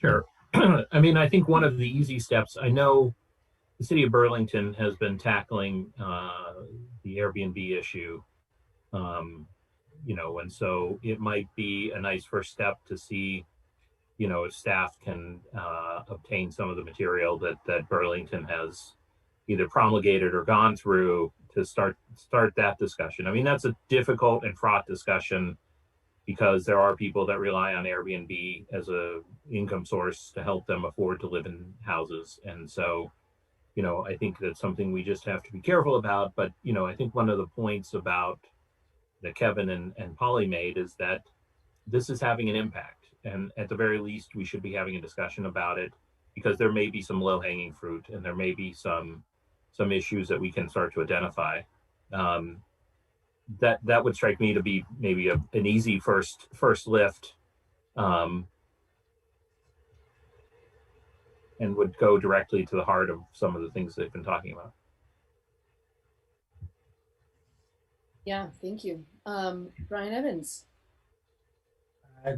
Sure. I mean, I think one of the easy steps, I know the city of Burlington has been tackling the Airbnb issue, and so it might be a nice first step to see, if staff can obtain some of the material that Burlington has either promulgated or gone through to start that discussion. I mean, that's a difficult and fraught discussion because there are people that rely on Airbnb as a income source to help them afford to live in houses. And so, you know, I think that's something we just have to be careful about. But, you know, I think one of the points about that Kevin and Polly made is that this is having an impact. And at the very least, we should be having a discussion about it, because there may be some low-hanging fruit and there may be some issues that we can start to identify. That would strike me to be maybe an easy first lift, and would go directly to the heart of some of the things they've been talking about.
Yeah, thank you. Brian Evans.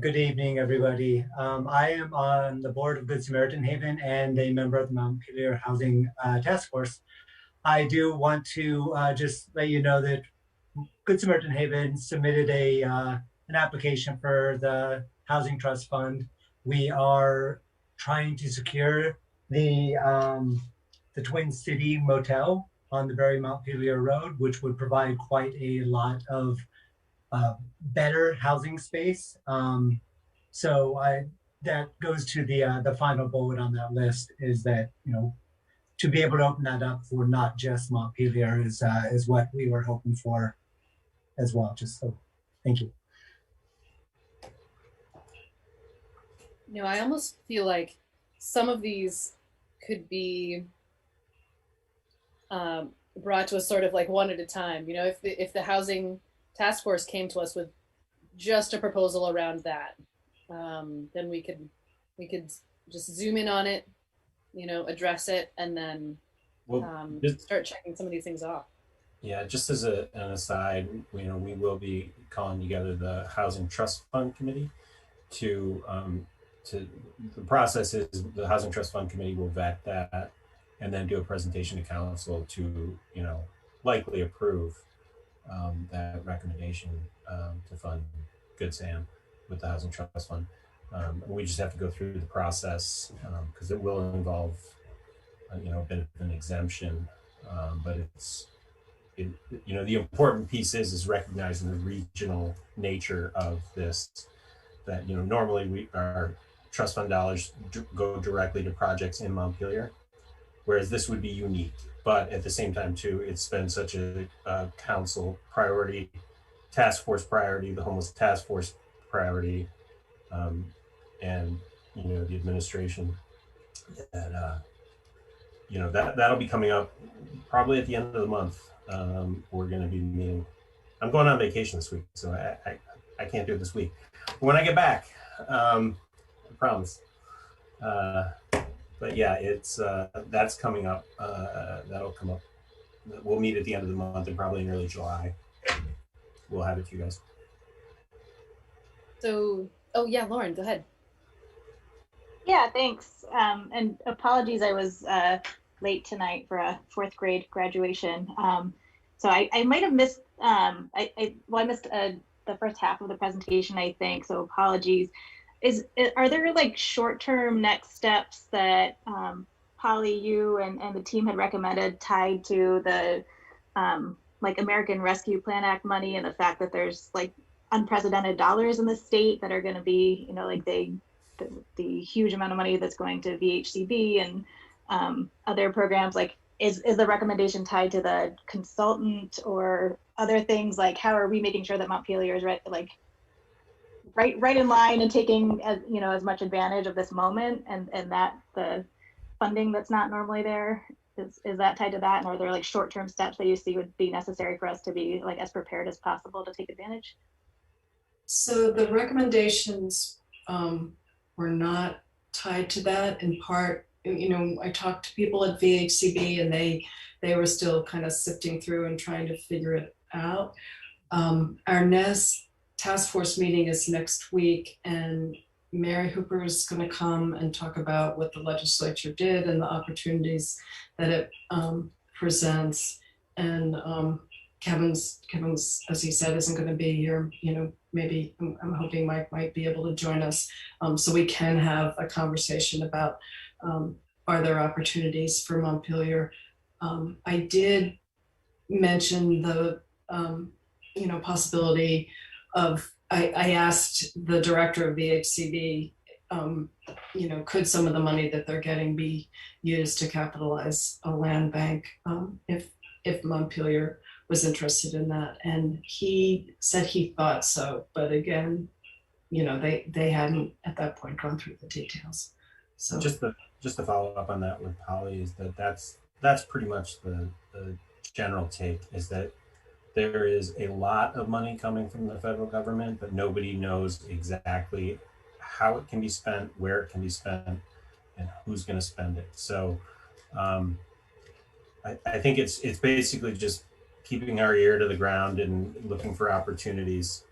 Good evening, everybody. I am on the board of Good Samaritan Haven and a member of the Montpelier Housing Task Force. I do want to just let you know that Good Samaritan Haven submitted an application for the Housing Trust Fund. We are trying to secure the Twin City Motel on the very Montpelier Road, which would provide quite a lot of better housing space. So that goes to the final bullet on that list, is that, you know, to be able to open that up for not just Montpelier is what we were hoping for as well. Just so, thank you.
You know, I almost feel like some of these could be brought to us sort of like one at a time. You know, if the housing task force came to us with just a proposal around that, then we could just zoom in on it, you know, address it, and then start checking some of these things off.
Yeah, just as an aside, you know, we will be calling together the Housing Trust Fund Committee to the process is the Housing Trust Fund Committee will vet that and then do a presentation to council to, you know, likely approve that recommendation to fund Good Sam with the Housing Trust Fund. We just have to go through the process because it will involve, you know, a bit of an exemption, but you know, the important piece is recognizing the regional nature of this. That, you know, normally our trust fund dollars go directly to projects in Montpelier, whereas this would be unique. But at the same time, too, it's been such a council priority, task force priority, the homeless task force priority, and, you know, the administration that, you know, that'll be coming up probably at the end of the month. We're going to be meeting. I'm going on vacation this week, so I can't do it this week. But when I get back, I promise. But yeah, it's that's coming up. That'll come up. We'll meet at the end of the month and probably in early July. We'll have it to you guys.
So, oh yeah, Lauren, go ahead.
Yeah, thanks. And apologies, I was late tonight for a 4th grade graduation. So I might have missed, I missed the first half of the presentation, I think, so apologies. Are there like short-term next steps that Polly, you and the team had recommended tied to the like American Rescue Plan Act money and the fact that there's like unprecedented dollars in the state that are going to be, you know, like the huge amount of money that's going to VHCB and other programs? Like, is the recommendation tied to the consultant or other things? Like, how are we making sure that Montpelier is right in line and taking as much advantage of this moment, and that the funding that's not normally there is that tied to that? And are there like short-term steps that you see would be necessary for us to be like as prepared as possible to take advantage?
So the recommendations were not tied to that. In part, you know, I talked to people at VHCB and they were still kind of sifting through and trying to figure it out. Our next task force meeting is next week, and Mary Hooper is going to come and talk about what the legislature did and the opportunities that it presents. And Kevin's, as he said, isn't going to be here. You know, maybe I'm hoping Mike might be able to join us, so we can have a conversation about are there opportunities for Montpelier I did mention the possibility of, I asked the director of the HCB, could some of the money that they're getting be used to capitalize a land bank, if Montpelier was interested in that. And he said he thought so, but again, they hadn't at that point gone through the details. So
just to follow up on that with Polly is that's pretty much the general take, is that there is a lot of money coming from the federal government, but nobody knows exactly how it can be spent, where it can be spent, and who's going to spend it. So I think it's basically just keeping our ear to the ground and looking for opportunities.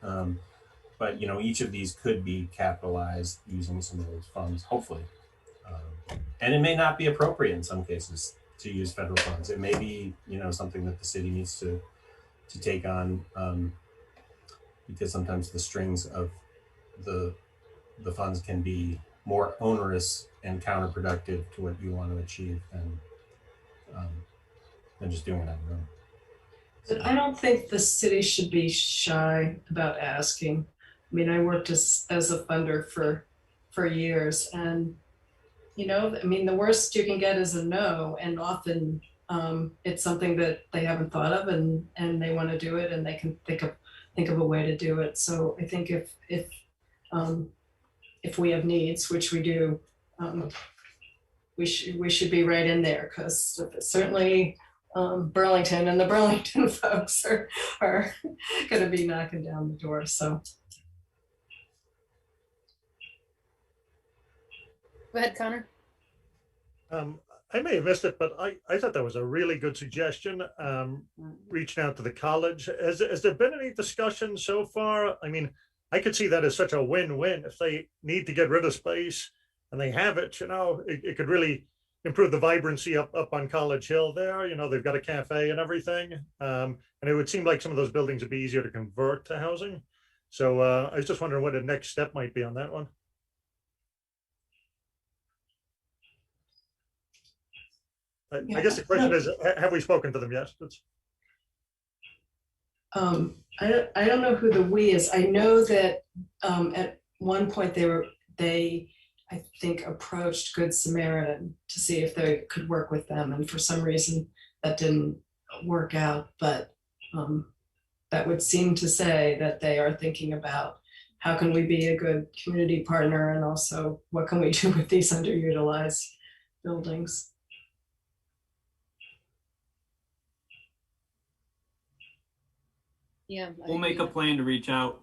But each of these could be capitalized using some of those funds, hopefully. And it may not be appropriate in some cases to use federal funds. It may be something that the city needs to take on, because sometimes the strings of the funds can be more onerous and counterproductive to what you want to achieve than just doing it on your own.
But I don't think the city should be shy about asking. I mean, I worked as a funder for years, and the worst you can get is a no, and often it's something that they haven't thought of, and they want to do it, and they can think of a way to do it. So I think if we have needs, which we do, we should be right in there, because certainly Burlington and the Burlington folks are going to be knocking down the door. So
go ahead, Connor.
I may have missed it, but I thought that was a really good suggestion, reaching out to the college. Has there been any discussion so far? I mean, I could see that as such a win-win. If they need to get rid of space and they have it, it could really improve the vibrancy up on College Hill there. They've got a cafe and everything. And it would seem like some of those buildings would be easier to convert to housing. So I was just wondering what the next step might be on that one. I guess the question is, have we spoken to them yet?
I don't know who the we is. I know that at one point they I think approached Good Samaritan to see if they could work with them, and for some reason that didn't work out. But that would seem to say that they are thinking about how can we be a good community partner, and also what can we do with these underutilized buildings.
Yeah,
we'll make a plan to reach out.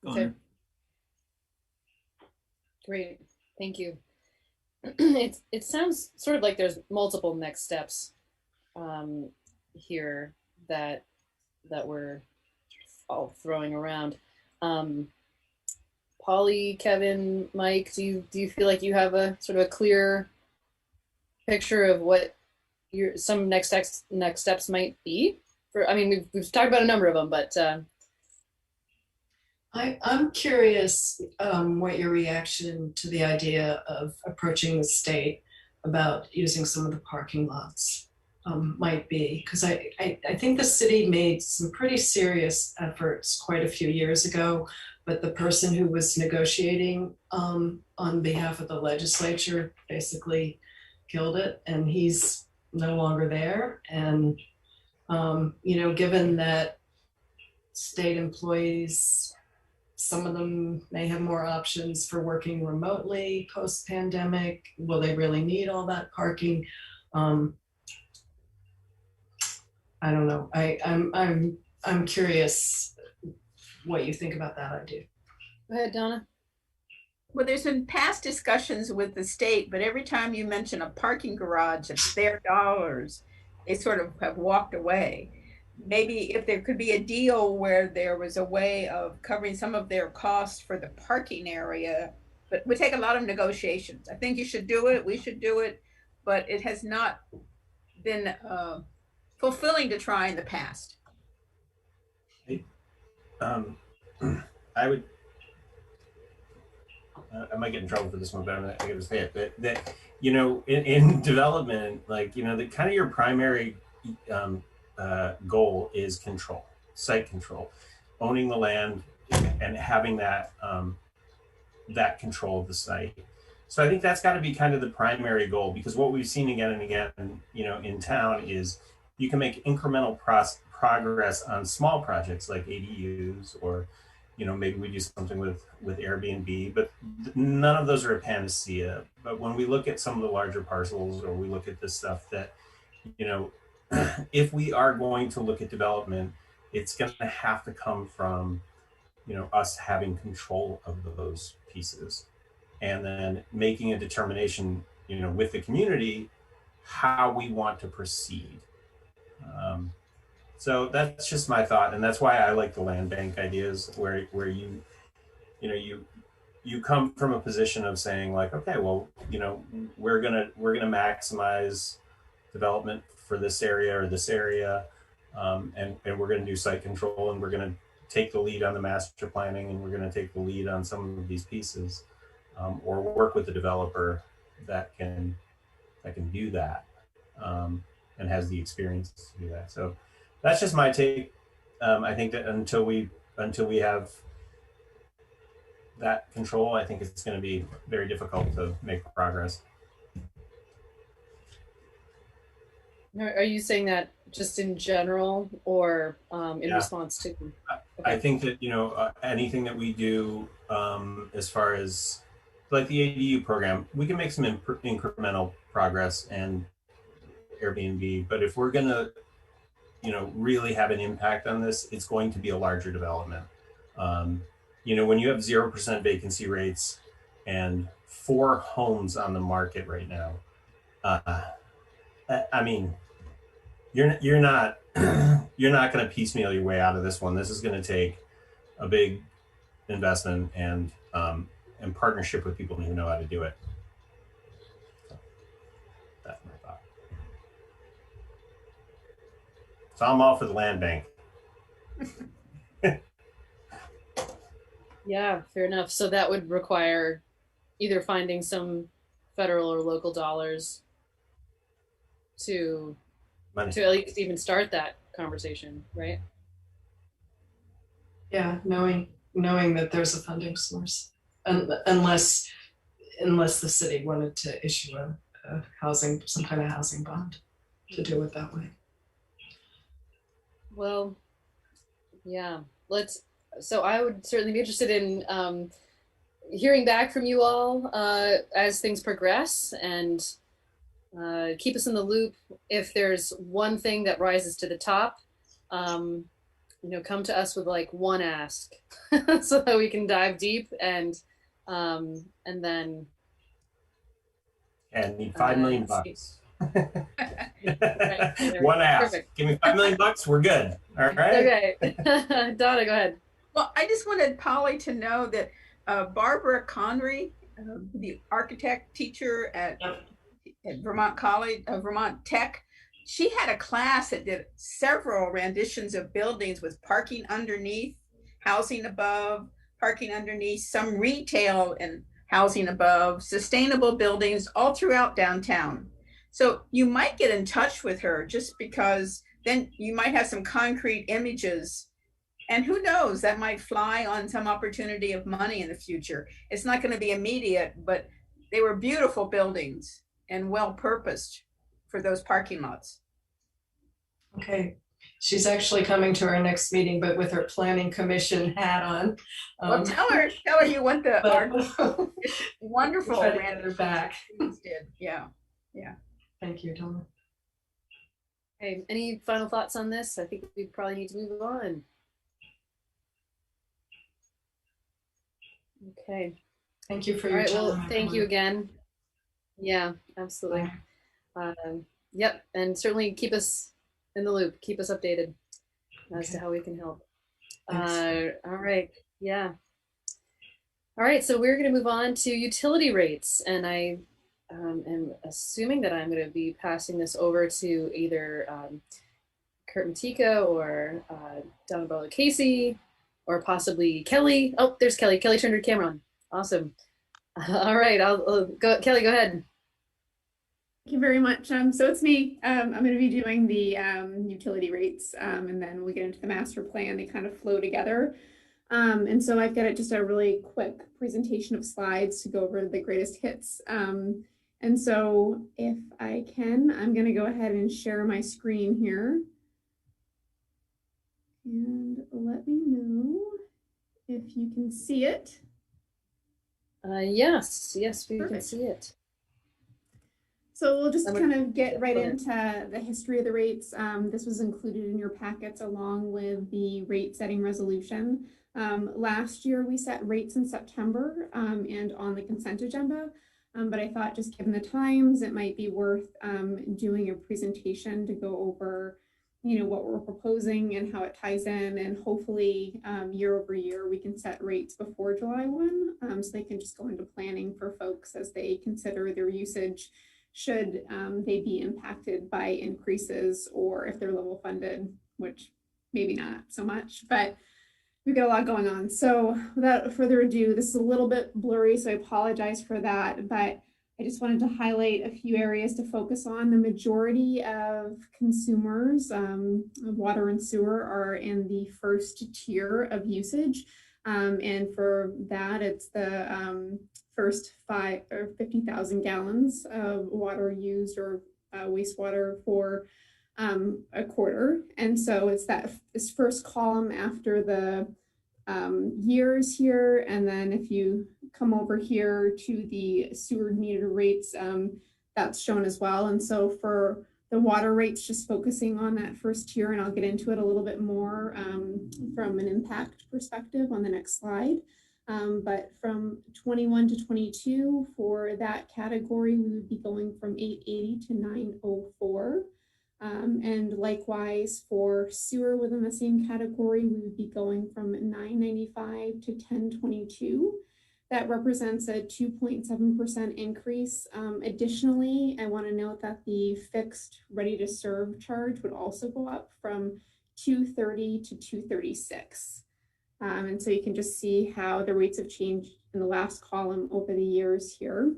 Okay. Great, thank you. It sounds sort of like there's multiple next steps here that we're all throwing around. Polly, Kevin, Mike, do you feel like you have a sort of a clear picture of what some next steps might be? We've talked about a number of them, but
I'm curious what your reaction to the idea of approaching the state about using some of the parking lots might be, because I think the city made some pretty serious efforts quite a few years ago, but the person who was negotiating on behalf of the legislature basically killed it, and he's no longer there. And given that state employees, some of them may have more options for working remotely post-pandemic, will they really need all that parking? I don't know. I'm curious what you think about that idea.
Go ahead, Donna.
Well, there's been past discussions with the state, but every time you mention a parking garage, it's their dollars. They sort of have walked away. Maybe if there could be a deal where there was a way of covering some of their costs for the parking area, but it would take a lot of negotiations. I think you should do it, we should do it, but it has not been fulfilling to try in the past.
I would I might get in trouble for this one, but I'm going to say it. That you know, in development, like, you know, the kind of your primary goal is control, site control, owning the land and having that that control of the site. So I think that's got to be kind of the primary goal, because what we've seen again and again, you know, in town is you can make incremental progress on small projects like ADUs, or, you know, maybe we do something with Airbnb, but none of those are a panacea. But when we look at some of the larger parcels, or we look at the stuff that, you know, if we are going to look at development, it's going to have to come from, you know, us having control of those pieces, and then making a determination, you know, with the community, how we want to proceed. So that's just my thought, and that's why I like the land bank ideas, where you know, you come from a position of saying, like, okay, well, you know, we're gonna maximize development for this area or this area, and we're gonna do site control, and we're gonna take the lead on the master planning, and we're gonna take the lead on some of these pieces, or work with the developer that can do that, and has the experience to do that. So that's just my take. I think that until we have that control, I think it's going to be very difficult to make progress.
Are you saying that just in general, or in response to? Okay.
I think that, you know, anything that we do, as far as like the ADU program, we can make some incremental progress, and Airbnb, but if we're going to, you know, really have an impact on this, it's going to be a larger development. You know, when you have 0% vacancy rates and 4 homes on the market right now, I mean, you're not you're not going to piecemeal your way out of this one. This is going to take a big investment and partnership with people who know how to do it. So that's my thought. So I'm all for the land bank.
Yeah, fair enough. So that would require either finding some federal or local dollars to at least even start that conversation, right?
Yeah, knowing that there's a funding source, unless the city wanted to issue a some kind of housing bond to do it that way.
Well, yeah, so I would certainly be interested in hearing back from you all as things progress, and keep us in the loop if there's one thing that rises to the top. You know, come to us with like one ask so that we can dive deep, and then
need $5 million bucks.
Right.
One ask.
Perfect.
Give me $5 million bucks. We're good. All right.
Okay. Donna, go ahead.
Well, I just wanted Polly to know that Barbara Conry, the architect teacher at Vermont College, Vermont Tech, she had a class that did several renditions of buildings with parking underneath, housing above, parking underneath, some retail and housing above, sustainable buildings all throughout downtown. So you might get in touch with her, just because then you might have some concrete images, and who knows, that might fly on some opportunity of money in the future. It's not going to be immediate, but they were beautiful buildings and well-purposed for those parking lots.
Okay, she's actually coming to our next meeting, but with her planning commission hat on.
Well, tell her you want the wonderful.
Try to get her back.
Did. Yeah.
Thank you, Donna.
Hey, any final thoughts on this? I think we probably need to move on. Okay.
Thank you for
your
time.
Well, thank you again. Yeah, absolutely. Yep, and certainly keep us in the loop. Keep us updated as to how we can help. All right. Yeah. All right. So we're going to move on to utility rates, and I am assuming that I'm going to be passing this over to either Kurt Matika or Donna Barlow Casey, or possibly Kelly. Oh, there's Kelly. Kelly turned her camera on. Awesome. All right, I'll go. Kelly, go ahead.
Thank you very much. So it's me. I'm going to be doing the utility rates, and then when we get into the master plan, they kind of flow together. And so I've got just a really quick presentation of slides to go over the greatest hits. And so if I can, I'm going to go ahead and share my screen here. And let me know if you can see it.
Yes, we
Perfect.
can see it.
So we'll just kind of get right into the history of the rates. This was included in your packets along with the rate setting resolution. Last year we set rates in September and on the consent agenda, but I thought just given the times, it might be worth doing a presentation to go over, what we're proposing and how it ties in, and hopefully year over year we can set rates before July 1, so they can just go into planning for folks as they consider their usage should they be impacted by increases, or if they're level funded, which maybe not so much, but we've got a lot going on. So without further ado, this is a little bit blurry, so I apologize for that, but I just wanted to highlight a few areas to focus on. The majority of consumers, water and sewer, are in the first tier of usage. And for that, it's the first 50,000 gallons of water used, or wastewater for a quarter. And so it's this first column after the years here. And then if you come over here to the sewer meter rates, that's shown as well. And so for the water rates, just focusing on that first tier, and I'll get into it a little bit more from an impact perspective on the next slide. But from 21 to 22, for that category, we would be going from 880 to 904. And likewise for sewer within the same category, we would be going from 995 to 1022. That represents a 2.7% increase. Additionally, I want to note that the fixed ready to serve charge would also go up from 230 to 236. And so you can just see how the rates have changed in the last column over the years here.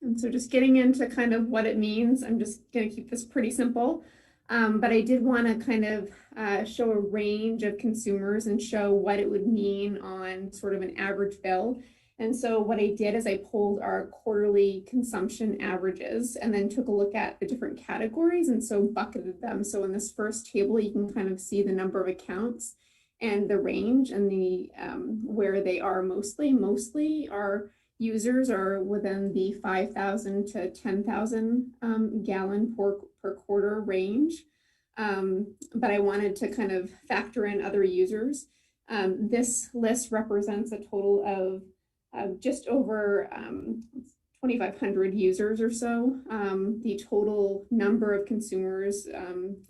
And so just getting into kind of what it means, I'm just going to keep this pretty simple. But I did want to kind of show a range of consumers and show what it would mean on sort of an average bill. And so what I did is I pulled our quarterly consumption averages and then took a look at the different categories and so bucketed them. So in this first table, you can kind of see the number of accounts and the range and the where they are mostly our users are within the 5,000 to 10,000 gallon per quarter range. But I wanted to kind of factor in other users. This list represents a total of just over 2,500 users or so. The total number of consumers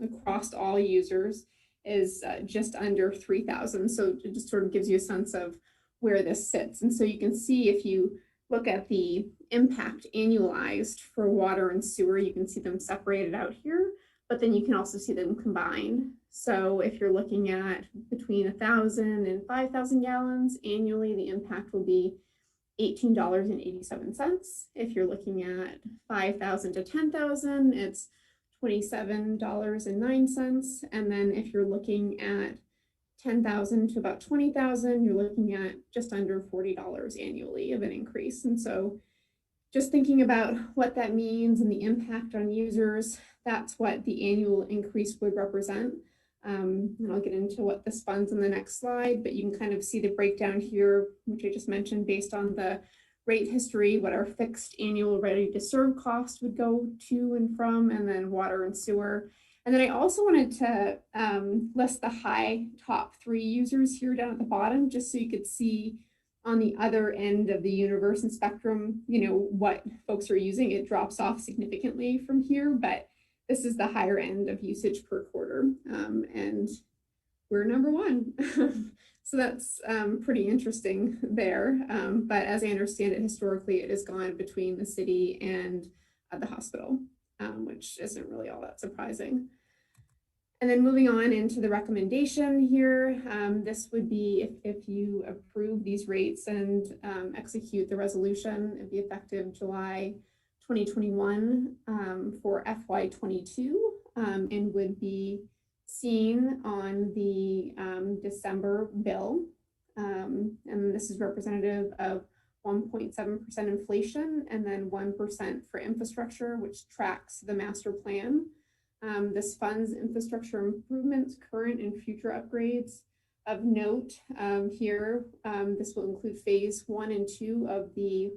across all users is just under 3,000. So it just sort of gives you a sense of where this sits. And so you can see if you look at the impact annualized for water and sewer, you can see them separated out here, but then you can also see them combined. So if you're looking at between 1,000 and 5,000 gallons annually, the impact will be $18.87. If you're looking at 5,000 to 10,000, it's $27.09. And then if you're looking at 10,000 to about 20,000, you're looking at just under $40 annually of an increase. And so just thinking about what that means and the impact on users, that's what the annual increase would represent. And I'll get into what this funds in the next slide, but you can kind of see the breakdown here, which I just mentioned based on the rate history, what our fixed annual ready to serve cost would go to and from, and then water and sewer. And then I also wanted to list the top 3 users here down at the bottom, just so you could see on the other end of the universe and spectrum, what folks are using. It drops off significantly from here, but this is the higher end of usage per quarter. And we're number 1. So that's pretty interesting there. But as I understand it, historically, it has gone between the city and the hospital, which isn't really all that surprising. And then moving on into the recommendation here, this would be if you approve these rates and execute the resolution, it'd be effective July 2021 for FY22 and would be seen on the December bill. And this is representative of 1.7% inflation and then 1% for infrastructure, which tracks the master plan. This funds infrastructure improvements, current and future upgrades. Of note here, this will include phase 1 and 2 of the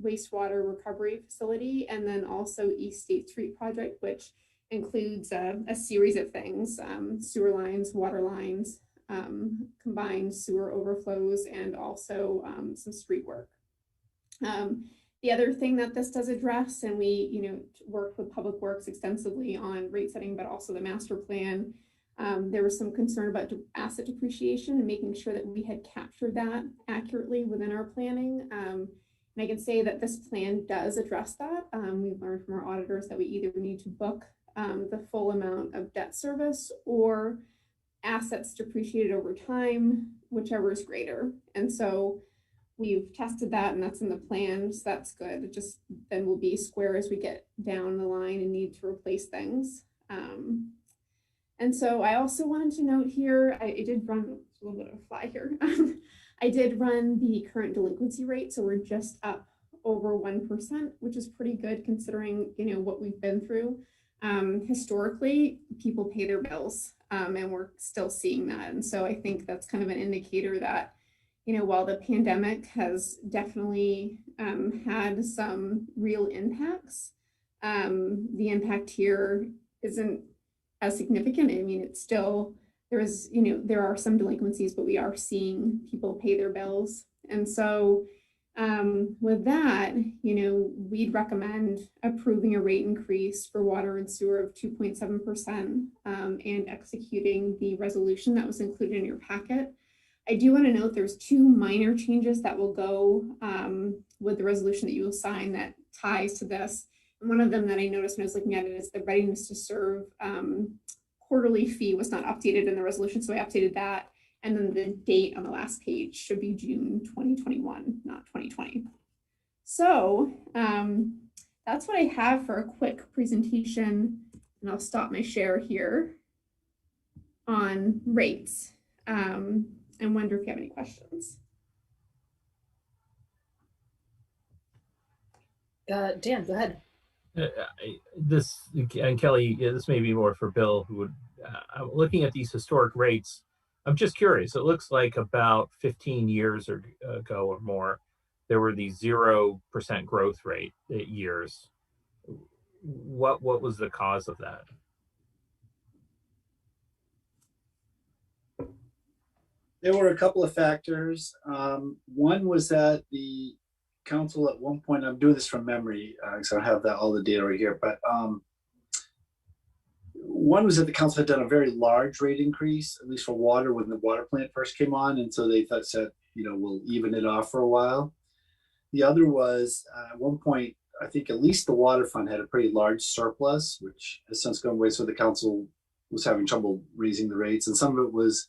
wastewater recovery facility, and then also East State Street project, which includes a series of things, sewer lines, water lines, combined sewer overflows, and also some street work. The other thing that this does address, and we worked with Public Works extensively on rate setting, but also the master plan, there was some concern about asset depreciation and making sure that we had captured that accurately within our planning. And I can say that this plan does address that. We've learned from our auditors that we either need to book the full amount of debt service or assets depreciated over time, whichever is greater. And so we've tested that, and that's in the plan, so that's good. It just then will be square as we get down the line and need to replace things. And so I also wanted to note here, I did run a little bit of a fly here. I did run the current delinquency rate, so we're just up over 1%, which is pretty good considering what we've been through. Historically, people pay their bills, and we're still seeing that. And so I think that's kind of an indicator that while the pandemic has definitely had some real impacts, the impact here isn't as significant. I mean, it's still, there are some delinquencies, but we are seeing people pay their bills. And so with that, we'd recommend approving a rate increase for water and sewer of 2.7% and executing the resolution that was included in your packet. I do want to note there's 2 minor changes that will go with the resolution that you will sign that ties to this. And one of them that I noticed when I was looking at it is the readiness to serve quarterly fee was not updated in the resolution, so I updated that. And then the date on the last page should be June 2021, not 2020. So that's what I have for a quick presentation, and I'll stop my share here on rates. And wonder if you have any questions.
Dan, go ahead.
This, and Kelly, this may be more for Bill, who would, looking at these historic rates, I'm just curious. It looks like about 15 years ago or more, there were these 0% growth rate years. What was the cause of that?
There were a couple of factors. One was that the council at one point, I'm doing this from memory, so I don't have all the data right here, but one was that the council had done a very large rate increase, at least for water, when the water plant first came on. And so they said, we'll even it off for a while. The other was at one point, I think at least the water fund had a pretty large surplus, which has since gone away. So the council was having trouble raising the rates. And some of it was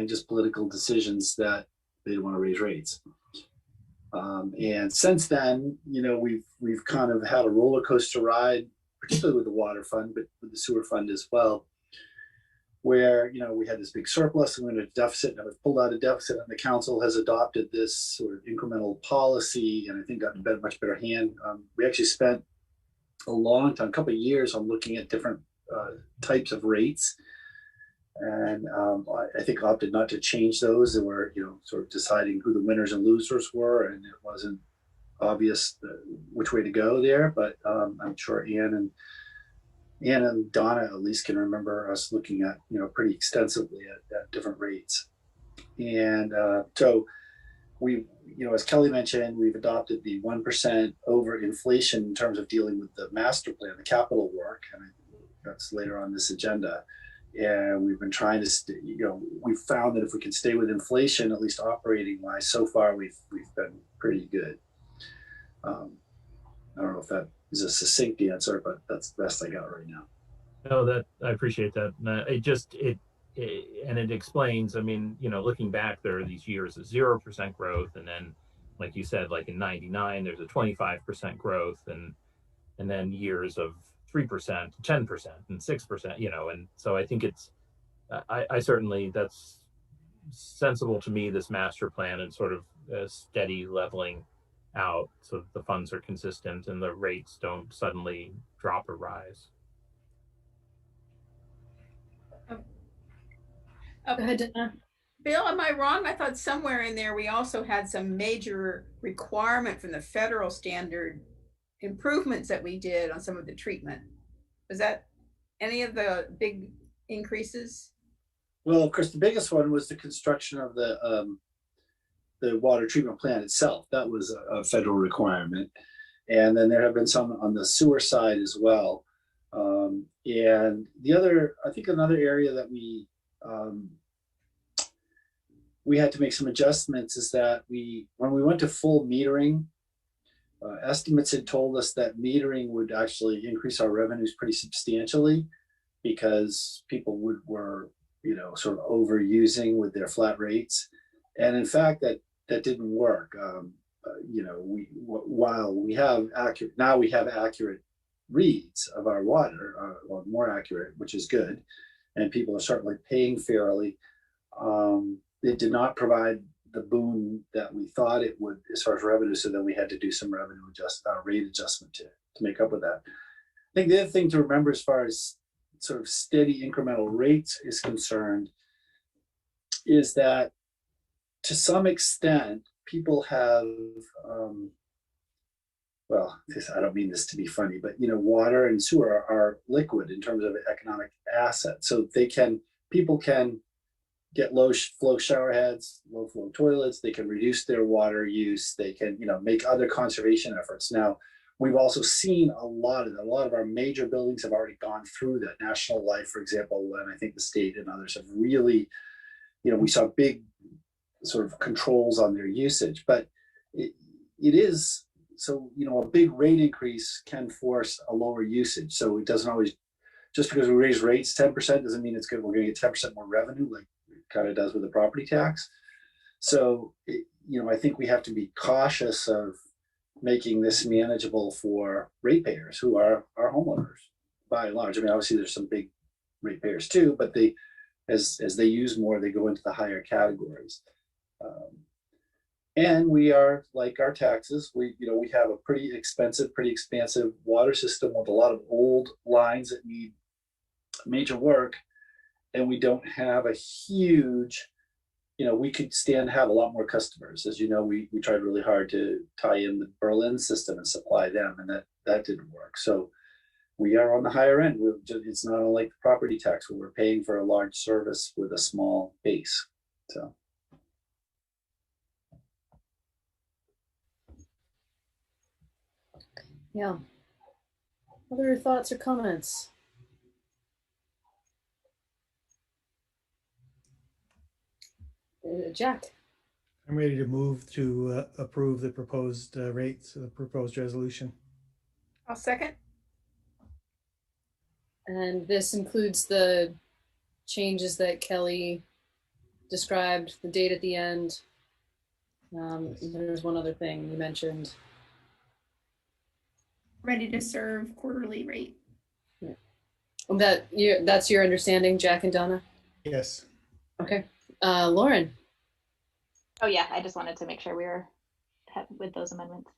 just political decisions that they didn't want to raise rates. And since then, we've kind of had a roller coaster ride, particularly with the water fund, but with the sewer fund as well, where, we had this big surplus and we went into deficit, and it was pulled out of deficit, and the council has adopted this sort of incremental policy, and I think got in a much better hand. We actually spent a long time, a couple of years, on looking at different types of rates. And I think opted not to change those. They were, sort of deciding who the winners and losers were, and it wasn't obvious which way to go there. But I'm sure Ann and Donna at least can remember us looking at, pretty extensively at different rates. And so we, as Kelly mentioned, we've adopted the 1% over inflation in terms of dealing with the master plan, the capital work, and that's later on this agenda. And we've been trying to, we've found that if we can stay with inflation, at least operating wise, so far we've been pretty good. I don't know if that is a succinct answer, but that's the best I got right now.
No, that I appreciate that. And it explains. I mean, looking back, there are these years of 0% growth, and then, like you said, like in '99, there's a 25% growth, and then years of 3%, 10%, and 6%. And so I think I certainly, that's sensible to me. This master plan and sort of steady leveling out, so that the funds are consistent and the rates don't suddenly drop or rise.
Go ahead, Dana.
Bill, am I wrong? I thought somewhere in there we also had some major requirement from the federal standard improvements that we did on some of the treatment. Was that any of the big increases?
Well, of course, the biggest one was the construction of the water treatment plant itself. That was a federal requirement. And then there have been some on the sewer side as well. And I think another area that we had to make some adjustments is that when we went to full metering, estimates had told us that metering would actually increase our revenues pretty substantially, because people were sort of overusing with their flat rates. And in fact, that didn't work. While we have accurate reads of our water, or more accurate, which is good, and people are certainly paying fairly, it did not provide the boon that we thought it would as far as revenue. So then we had to do some rate adjustment to make up with that. I think the other thing to remember as far as sort of steady incremental rates is concerned is that to some extent people have I don't mean this to be funny, but water and sewer are liquid in terms of economic assets. So people can get low flow shower heads, low flow toilets. They can reduce their water use. They can make other conservation efforts. Now, we've also seen a lot of our major buildings have already gone through that. National Life, for example, and I think the state and others have really, we saw big sort of controls on their usage. But it is so, a big rate increase can force a lower usage. So it doesn't always, just because we raise rates 10% doesn't mean it's good. We're going to get 10% more revenue, like it kind of does with the property tax. So, I think we have to be cautious of making this manageable for ratepayers who are homeowners by and large. I mean, obviously there's some big ratepayers too, but as they use more, they go into the higher categories. And we are, like our taxes, we have a pretty expensive, pretty expansive water system with a lot of old lines that need major work. And we don't have a huge, we could stand to have a lot more customers. As you know, we tried really hard to tie in the Berlin system and supply them, and that didn't work. So we are on the higher end. It's not unlike the property tax where we're paying for a large service with a small base. So.
Yeah. Other thoughts or comments? Jack.
I'm ready to move to approve the proposed rates, the proposed resolution.
I'll second.
And this includes the changes that Kelly described, the date at the end. There's one other thing you mentioned.
Ready to serve quarterly rate.
Yeah. That's your understanding, Jack and Donna?
Yes.
Okay. Lauren.
Oh yeah, I just wanted to make sure we were with those amendments.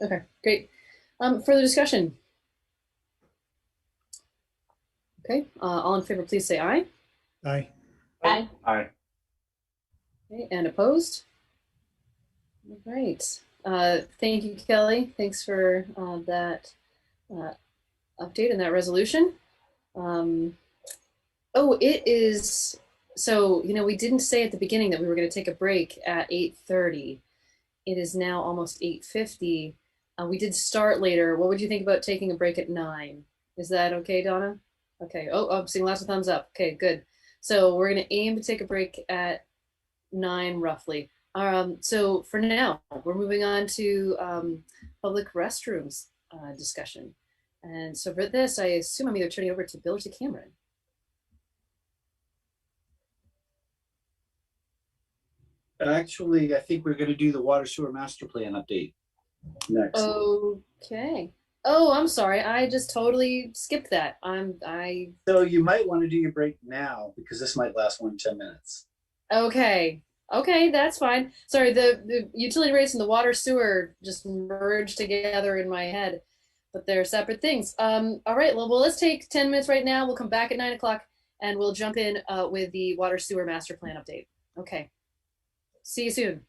Okay, great. Further discussion? Okay, all in favor, please say aye.
Aye.
Aye.
Aye.
Okay, and opposed? All right. Thank you, Kelly. Thanks for that update and that resolution. It is, so, we didn't say at the beginning that we were going to take a break at 8:30. It is now almost 8:50. We did start later. What would you think about taking a break at 9? Is that okay, Donna? Okay. Oh, I'm seeing lots of thumbs up. Okay, good. So we're going to aim to take a break at 9 roughly. So for now, we're moving on to public restrooms discussion. And so for this, I assume I'm either turning over to Bill or to Cameron.
Actually, I think we're going to do the water sewer master plan update next.
Okay. Oh, I'm sorry. I just totally skipped that.
So you might want to do your break now because this might last 10 minutes.
Okay. Okay, that's fine. Sorry, the utility rates and the water sewer just merged together in my head, but they're separate things. All right, well, let's take 10 minutes right now. We'll come back at 9 o'clock and we'll jump in with the water sewer master plan update. Okay. See you soon.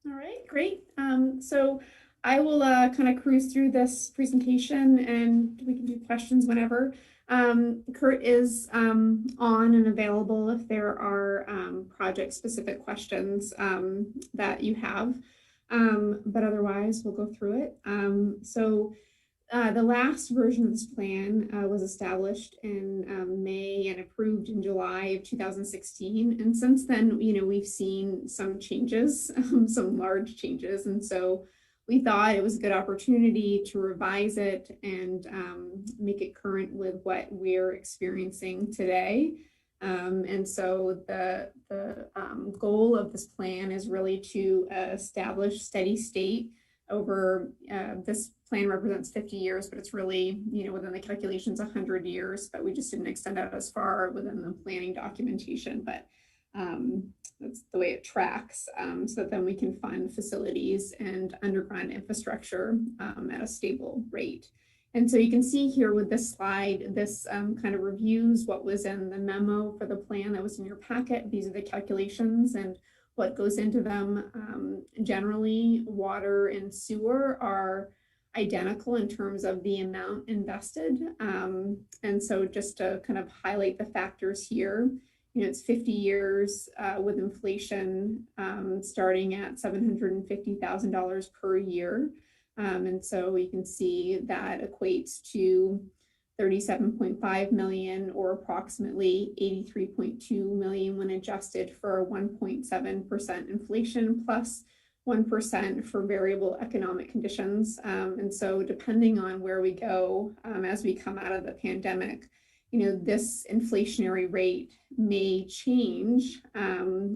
All right, great. So I will kind of cruise through this presentation and we can do questions whenever. Kurt is on and available if there are project-specific questions that you have. But otherwise, we'll go through it. The last version of this plan was established in May and approved in July of 2016. And since then, we've seen some changes, some large changes. And so we thought it was a good opportunity to revise it and make it current with what we're experiencing today. And so the goal of this plan is really to establish steady state over this plan represents 50 years, but it's really, within the calculations, 100 years, but we just didn't extend out as far within the planning documentation, but that's the way it tracks, so that then we can fund facilities and underground infrastructure at a stable rate. And so you can see here with this slide, this kind of reviews what was in the memo for the plan that was in your packet. These are the calculations and what goes into them. Generally, water and sewer are identical in terms of the amount invested. And so just to kind of highlight the factors here, it's 50 years with inflation starting at $750,000 per year. And so you can see that equates to 37.5 million or approximately 83.2 million when adjusted for 1.7% inflation plus 1% for variable economic conditions. And so depending on where we go as we come out of the pandemic, this inflationary rate may change.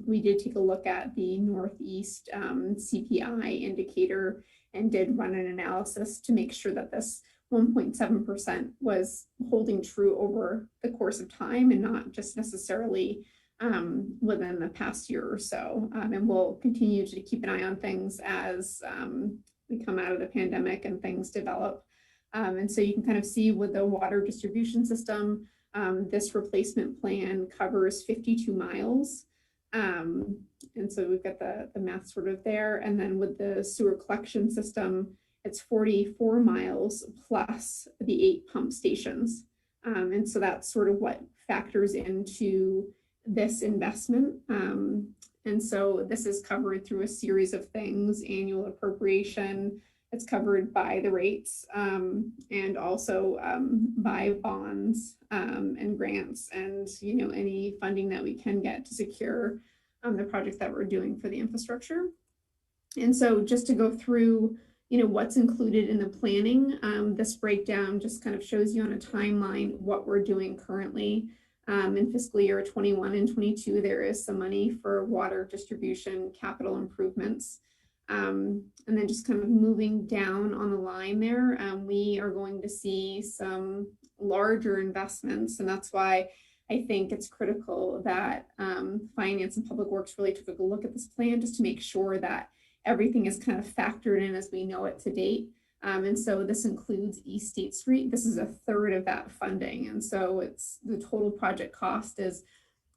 We did take a look at the Northeast CPI indicator and did run an analysis to make sure that this 1.7% was holding true over the course of time and not just necessarily within the past year or so. And we'll continue to keep an eye on things as we come out of the pandemic and things develop. And so you can kind of see with the water distribution system, this replacement plan covers 52 miles. And so we've got the math sort of there. And then with the sewer collection system, it's 44 miles plus the 8 pump stations. And so that's sort of what factors into this investment. And so this is covered through a series of things, annual appropriation, it's covered by the rates and also by bonds and grants and, any funding that we can get to secure the projects that we're doing for the infrastructure. And so just to go through, what's included in the planning, this breakdown just kind of shows you on a timeline what we're doing currently. In fiscal year 21 and 22, there is some money for water distribution, capital improvements. And then just kind of moving down on the line there, we are going to see some larger investments. And that's why I think it's critical that Finance and Public Works really took a look at this plan just to make sure that everything is kind of factored in as we know it to date. And so this includes East State Street. This is a third of that funding. And so it's the total project cost is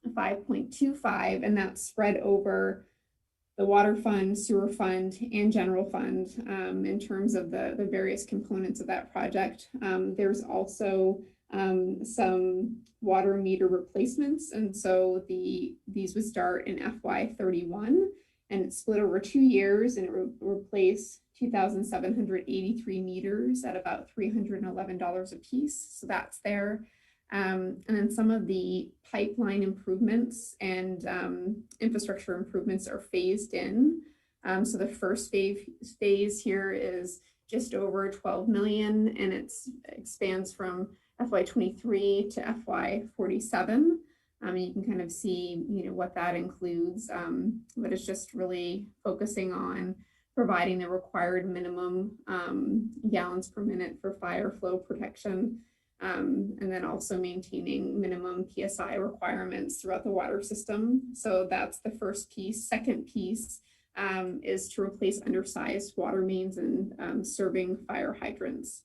5.25, and that's spread over the water fund, sewer fund, and general fund in terms of the various components of that project. There's also some water meter replacements. And so these would start in FY31 and it's split over 2 years, and it will replace 2,783 meters at about $311 a piece. So that's there. And then some of the pipeline improvements and infrastructure improvements are phased in. So the first phase here is just over 12 million, and it expands from FY23 to FY47. You can kind of see, what that includes, but it's just really focusing on providing the required minimum gallons per minute for fire flow protection. And then also maintaining minimum PSI requirements throughout the water system. So that's the first piece. Second piece is to replace undersized water mains and serving fire hydrants.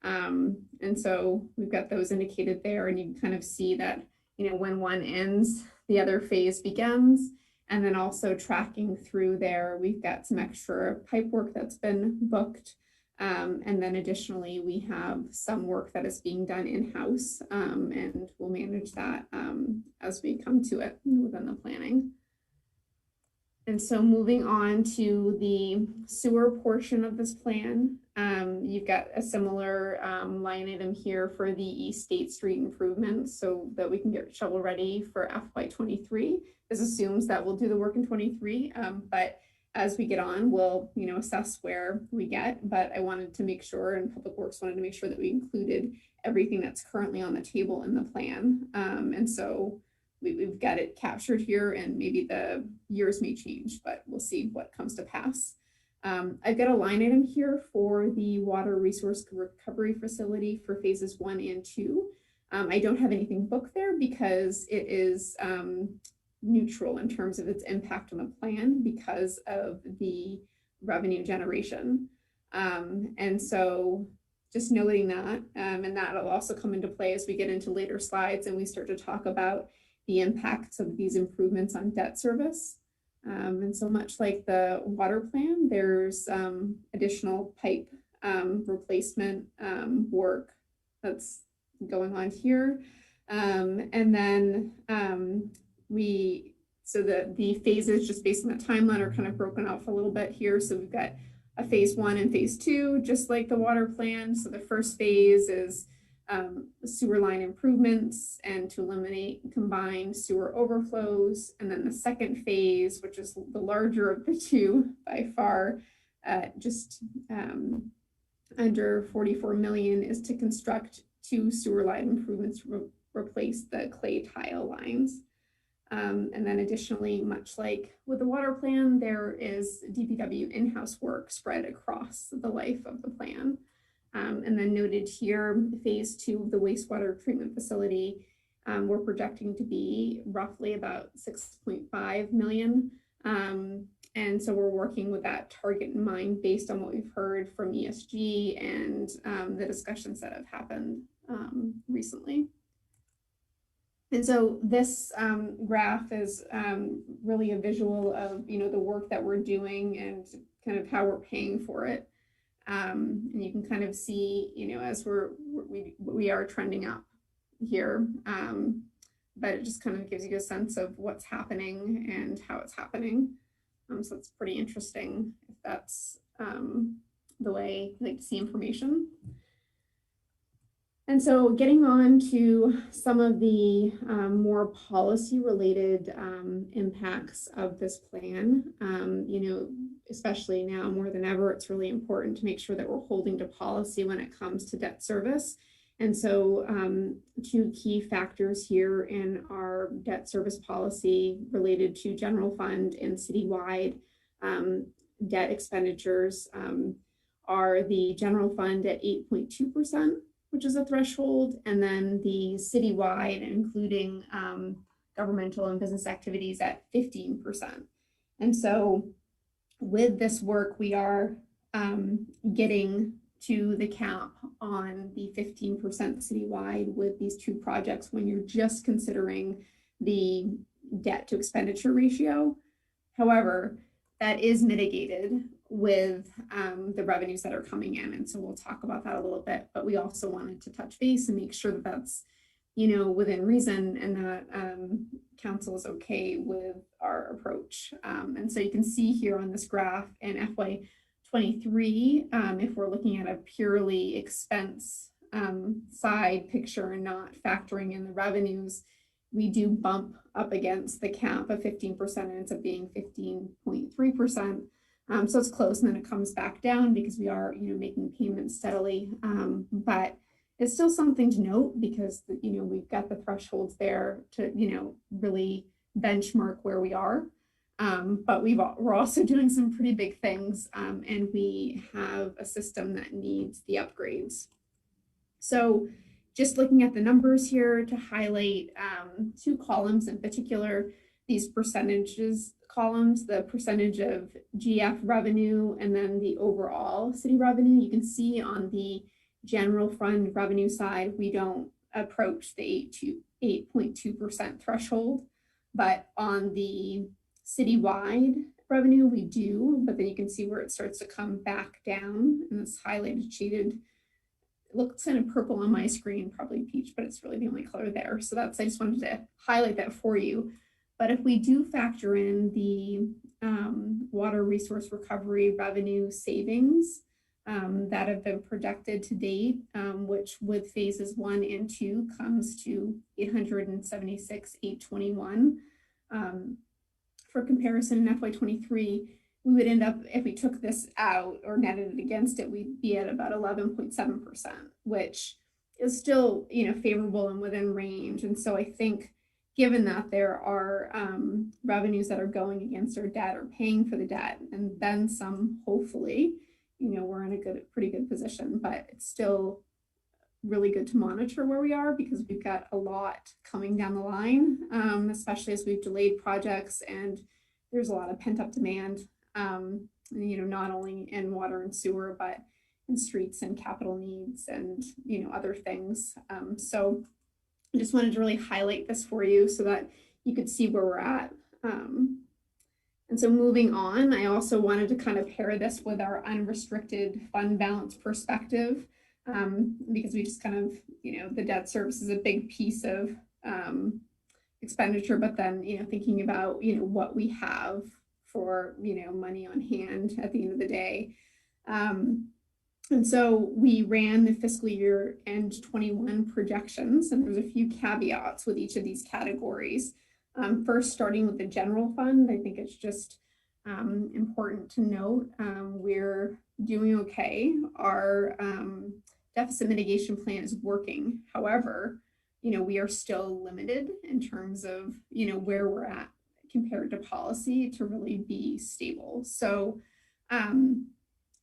And so we've got those indicated there, and you can kind of see that, when one ends, the other phase begins. And then also tracking through there, we've got some extra pipe work that's been booked. And then additionally, we have some work that is being done in-house, and we'll manage that as we come to it within the planning. And so moving on to the sewer portion of this plan, you've got a similar line item here for the East State Street improvements so that we can get shovel ready for FY23. This assumes that we'll do the work in 23, but as we get on, we'll assess where we get. But I wanted to make sure, and Public Works wanted to make sure that we included everything that's currently on the table in the plan. And so we've got it captured here, and maybe the years may change, but we'll see what comes to pass. I've got a line item here for the water resource recovery facility for phases 1 and 2. I don't have anything booked there because it is neutral in terms of its impact on the plan because of the revenue generation. And so just noting that, and that'll also come into play as we get into later slides and we start to talk about the impacts of these improvements on debt service. And so much like the water plan, there's additional pipe replacement work that's going on here. And then the phases just based on the timeline are kind of broken off a little bit here. So we've got a phase 1 and phase 2, just like the water plan. So the first phase is sewer line improvements and to eliminate combined sewer overflows. And then the second phase, which is the larger of the two by far, just under 44 million, is to construct 2 sewer line improvements to replace the clay tile lines. And then additionally, much like with the water plan, there is DPW in-house work spread across the life of the plan. And then noted here, phase 2 of the wastewater treatment facility, we're projecting to be roughly about 6.5 million. And so we're working with that target in mind based on what we've heard from ESG and the discussions that have happened recently. And so this graph is really a visual of the work that we're doing and kind of how we're paying for it. And you can kind of see, as we are trending up here, but it just kind of gives you a sense of what's happening and how it's happening. So it's pretty interesting if that's the way you like to see information. And so getting on to some of the more policy related impacts of this plan, especially now more than ever, it's really important to make sure that we're holding to policy when it comes to debt service. And so 2 key factors here in our debt service policy related to general fund and citywide debt expenditures are the general fund at 8.2%, which is a threshold, and then the citywide, including governmental and business activities, at 15%. And so with this work, we are getting to the cap on the 15% citywide with these 2 projects when you're just considering the debt to expenditure ratio. However, that is mitigated with the revenues that are coming in. And so we'll talk about that a little bit, but we also wanted to touch base and make sure that that's, within reason and that council is okay with our approach. And so you can see here on this graph in FY23, if we're looking at a purely expense side picture and not factoring in the revenues, we do bump up against the cap of 15% and ends up being 15.3%. So it's close, and then it comes back down because we are, making payments steadily. But it's still something to note because, we've got the thresholds there to, really benchmark where we are. But we're also doing some pretty big things, and we have a system that needs the upgrades. So just looking at the numbers here to highlight 2 columns in particular, these percentages columns, the percentage of GF revenue and then the overall city revenue. You can see on the general fund revenue side, we don't approach the 8.2% threshold, but on the citywide revenue, we do, but then you can see where it starts to come back down, and it's highlighted, shaded. It looks kind of purple on my screen, probably peach, but it's really the only color there. So that's, I just wanted to highlight that for you. But if we do factor in the water resource recovery revenue savings that have been projected to date, which with phases 1 and 2 comes to 876,821. For comparison, in FY23, we would end up, if we took this out or netted it against it, we'd be at about 11.7%, which is still, favorable and within range. And so I think, given that there are revenues that are going against our debt or paying for the debt, and then some, hopefully, we're in a pretty good position, but it's still really good to monitor where we are, because we've got a lot coming down the line, especially as we've delayed projects and there's a lot of pent up demand, not only in water and sewer, but in streets and capital needs and, other things. So I just wanted to really highlight this for you so that you could see where we're at. And so moving on, I also wanted to kind of pair this with our unrestricted fund balance perspective, because we just kind of, the debt service is a big piece of expenditure, but then, thinking about, what we have for, money on hand at the end of the day. And so we ran the fiscal year end 21 projections, and there's a few caveats with each of these categories. First, starting with the general fund, I think it's just important to note we're doing okay. Our deficit mitigation plan is working. However, we are still limited in terms of, where we're at compared to policy to really be stable. So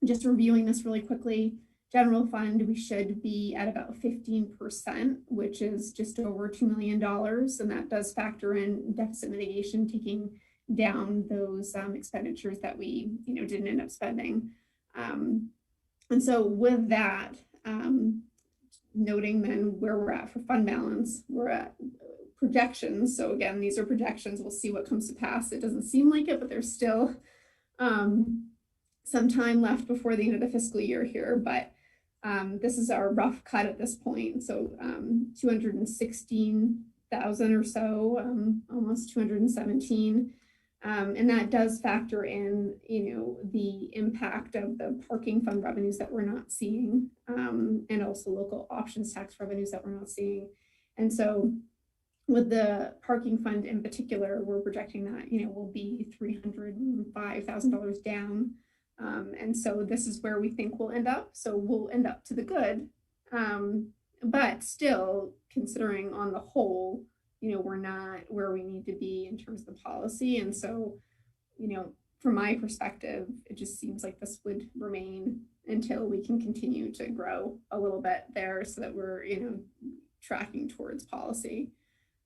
just reviewing this really quickly, general fund, we should be at about 15%, which is just over $2 million. And that does factor in deficit mitigation, taking down those expenditures that we, didn't end up spending. And so with that, noting then where we're at for fund balance, we're at projections. So again, these are projections. We'll see what comes to pass. It doesn't seem like it, but there's still some time left before the end of the fiscal year here. But this is our rough cut at this point. So 216,000 or so, almost 217. And that does factor in, the impact of the parking fund revenues that we're not seeing, and also local options tax revenues that we're not seeing. And so with the parking fund in particular, we're projecting that, will be $305,000 down. And so this is where we think we'll end up. So we'll end up to the good, but still considering on the whole, we're not where we need to be in terms of the policy. And so, from my perspective, it just seems like this would remain until we can continue to grow a little bit there so that we're, tracking towards policy.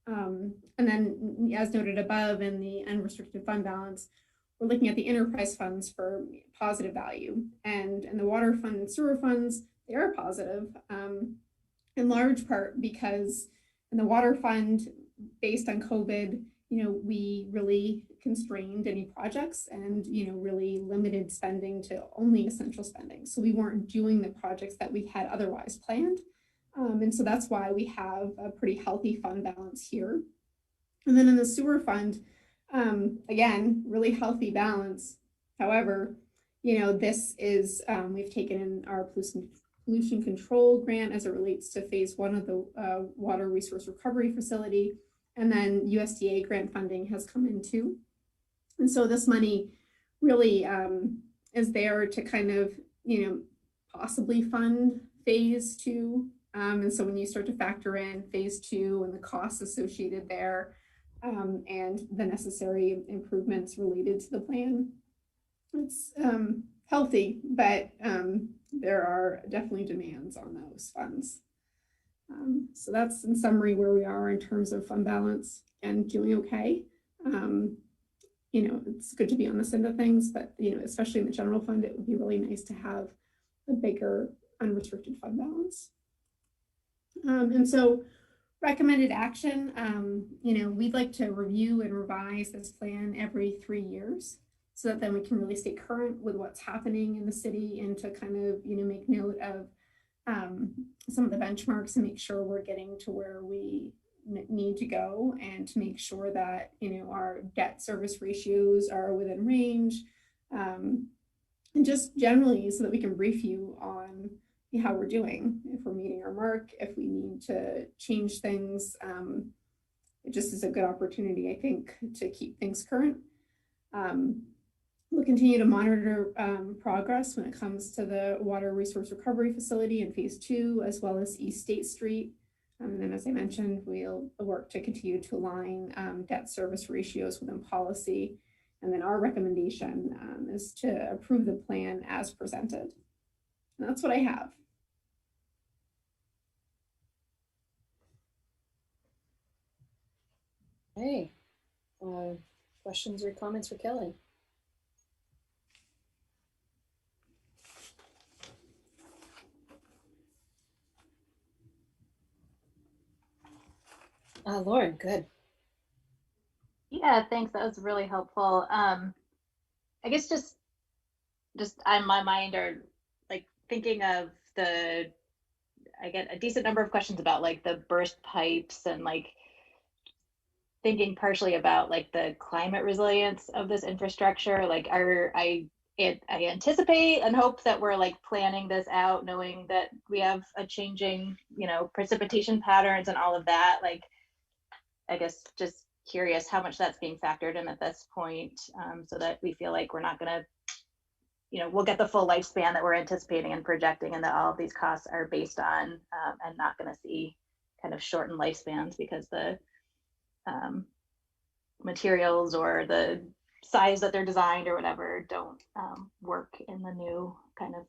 And then as noted above in the unrestricted fund balance, we're looking at the enterprise funds for positive value, and the water fund and sewer funds, they are positive, in large part because in the water fund, based on COVID, we really constrained any projects and, really limited spending to only essential spending. So we weren't doing the projects that we had otherwise planned. And so that's why we have a pretty healthy fund balance here. And then in the sewer fund, again, really healthy balance. However, this is, we've taken in our pollution control grant as it relates to phase 1 of the water resource recovery facility. And then USDA grant funding has come in too. And so this money really is there to kind of, possibly fund phase 2. And so when you start to factor in phase 2 and the costs associated there, and the necessary improvements related to the plan, it's healthy, but there are definitely demands on those funds. So that's in summary where we are in terms of fund balance and doing okay. It's good to be on this end of things, but especially in the general fund, it would be really nice to have a bigger unrestricted fund balance. And so recommended action, we'd like to review and revise this plan every 3 years so that then we can really stay current with what's happening in the city and to kind of, make note of some of the benchmarks and make sure we're getting to where we need to go, and to make sure that, our debt service ratios are within range, and just generally so that we can brief you on how we're doing, if we're meeting our mark, if we need to change things. It just is a good opportunity, I think, to keep things current. We'll continue to monitor progress when it comes to the water resource recovery facility in phase 2, as well as East State Street. And then, as I mentioned, we'll work to continue to align debt service ratios within policy. And then our recommendation is to approve the plan as presented. And that's what I have.
Hey, questions or comments for Kelly? Lauren, good.
Yeah, thanks. That was really helpful. I guess just on my mind are like thinking of I get a decent number of questions about like the burst pipes, and like thinking partially about like the climate resilience of this infrastructure. Like I anticipate and hope that we're like planning this out, knowing that we have a changing, precipitation patterns and all of that. Like, I guess just curious how much that's being factored in at this point, so that we feel like we're not going to, we'll get the full lifespan that we're anticipating and projecting, and that all of these costs are based on, and not going to see kind of shortened lifespans because the materials or the size that they're designed or whatever don't work in the new kind of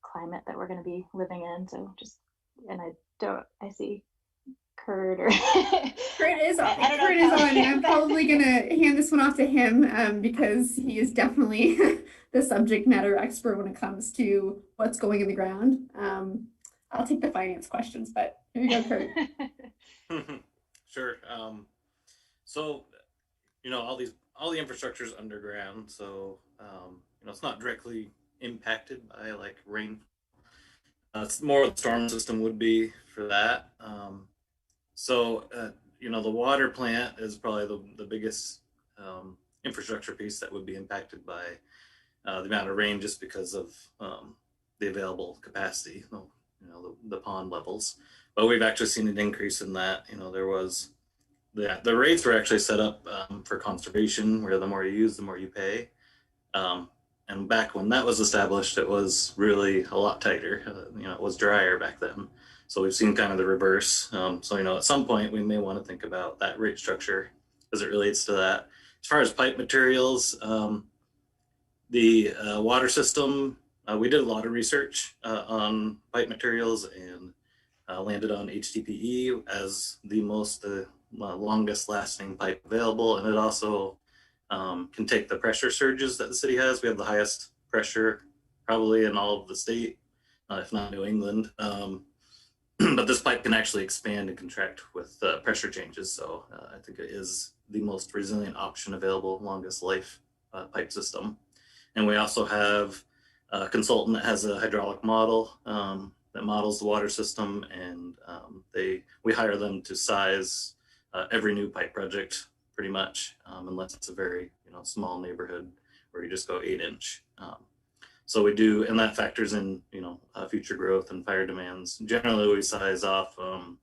climate that we're going to be living in. So I see Kurt or
Kurt is on. And I'm probably gonna hand this one off to him because he is definitely the subject matter expert when it comes to what's going in the ground. I'll take the finance questions, but here you go, Kurt.
Sure. So, all the infrastructure is underground, so it's not directly impacted by like rain. It's more the storm system would be for that. The water plant is probably the biggest infrastructure piece that would be impacted by the amount of rain, just because of the available capacity, the pond levels. But we've actually seen an increase in that. There was the rates were actually set up for conservation, where the more you use, the more you pay. And back when that was established, it was really a lot tighter. It was drier back then. So we've seen kind of the reverse. At some point we may want to think about that rate structure as it relates to that. As far as pipe materials, the water system, we did a lot of research on pipe materials, and landed on HDPE as the most longest lasting pipe available. And it also can take the pressure surges that the city has. We have the highest pressure probably in all of the state, if not New England. But this pipe can actually expand and contract with pressure changes. So I think it is the most resilient option available, longest life pipe system. And we also have a consultant that has a hydraulic model that models the water system, and we hire them to size every new pipe project pretty much, unless it's a very small neighborhood where you just go 8-inch. So we do, and that factors in, future growth and fire demands. Generally, we size off from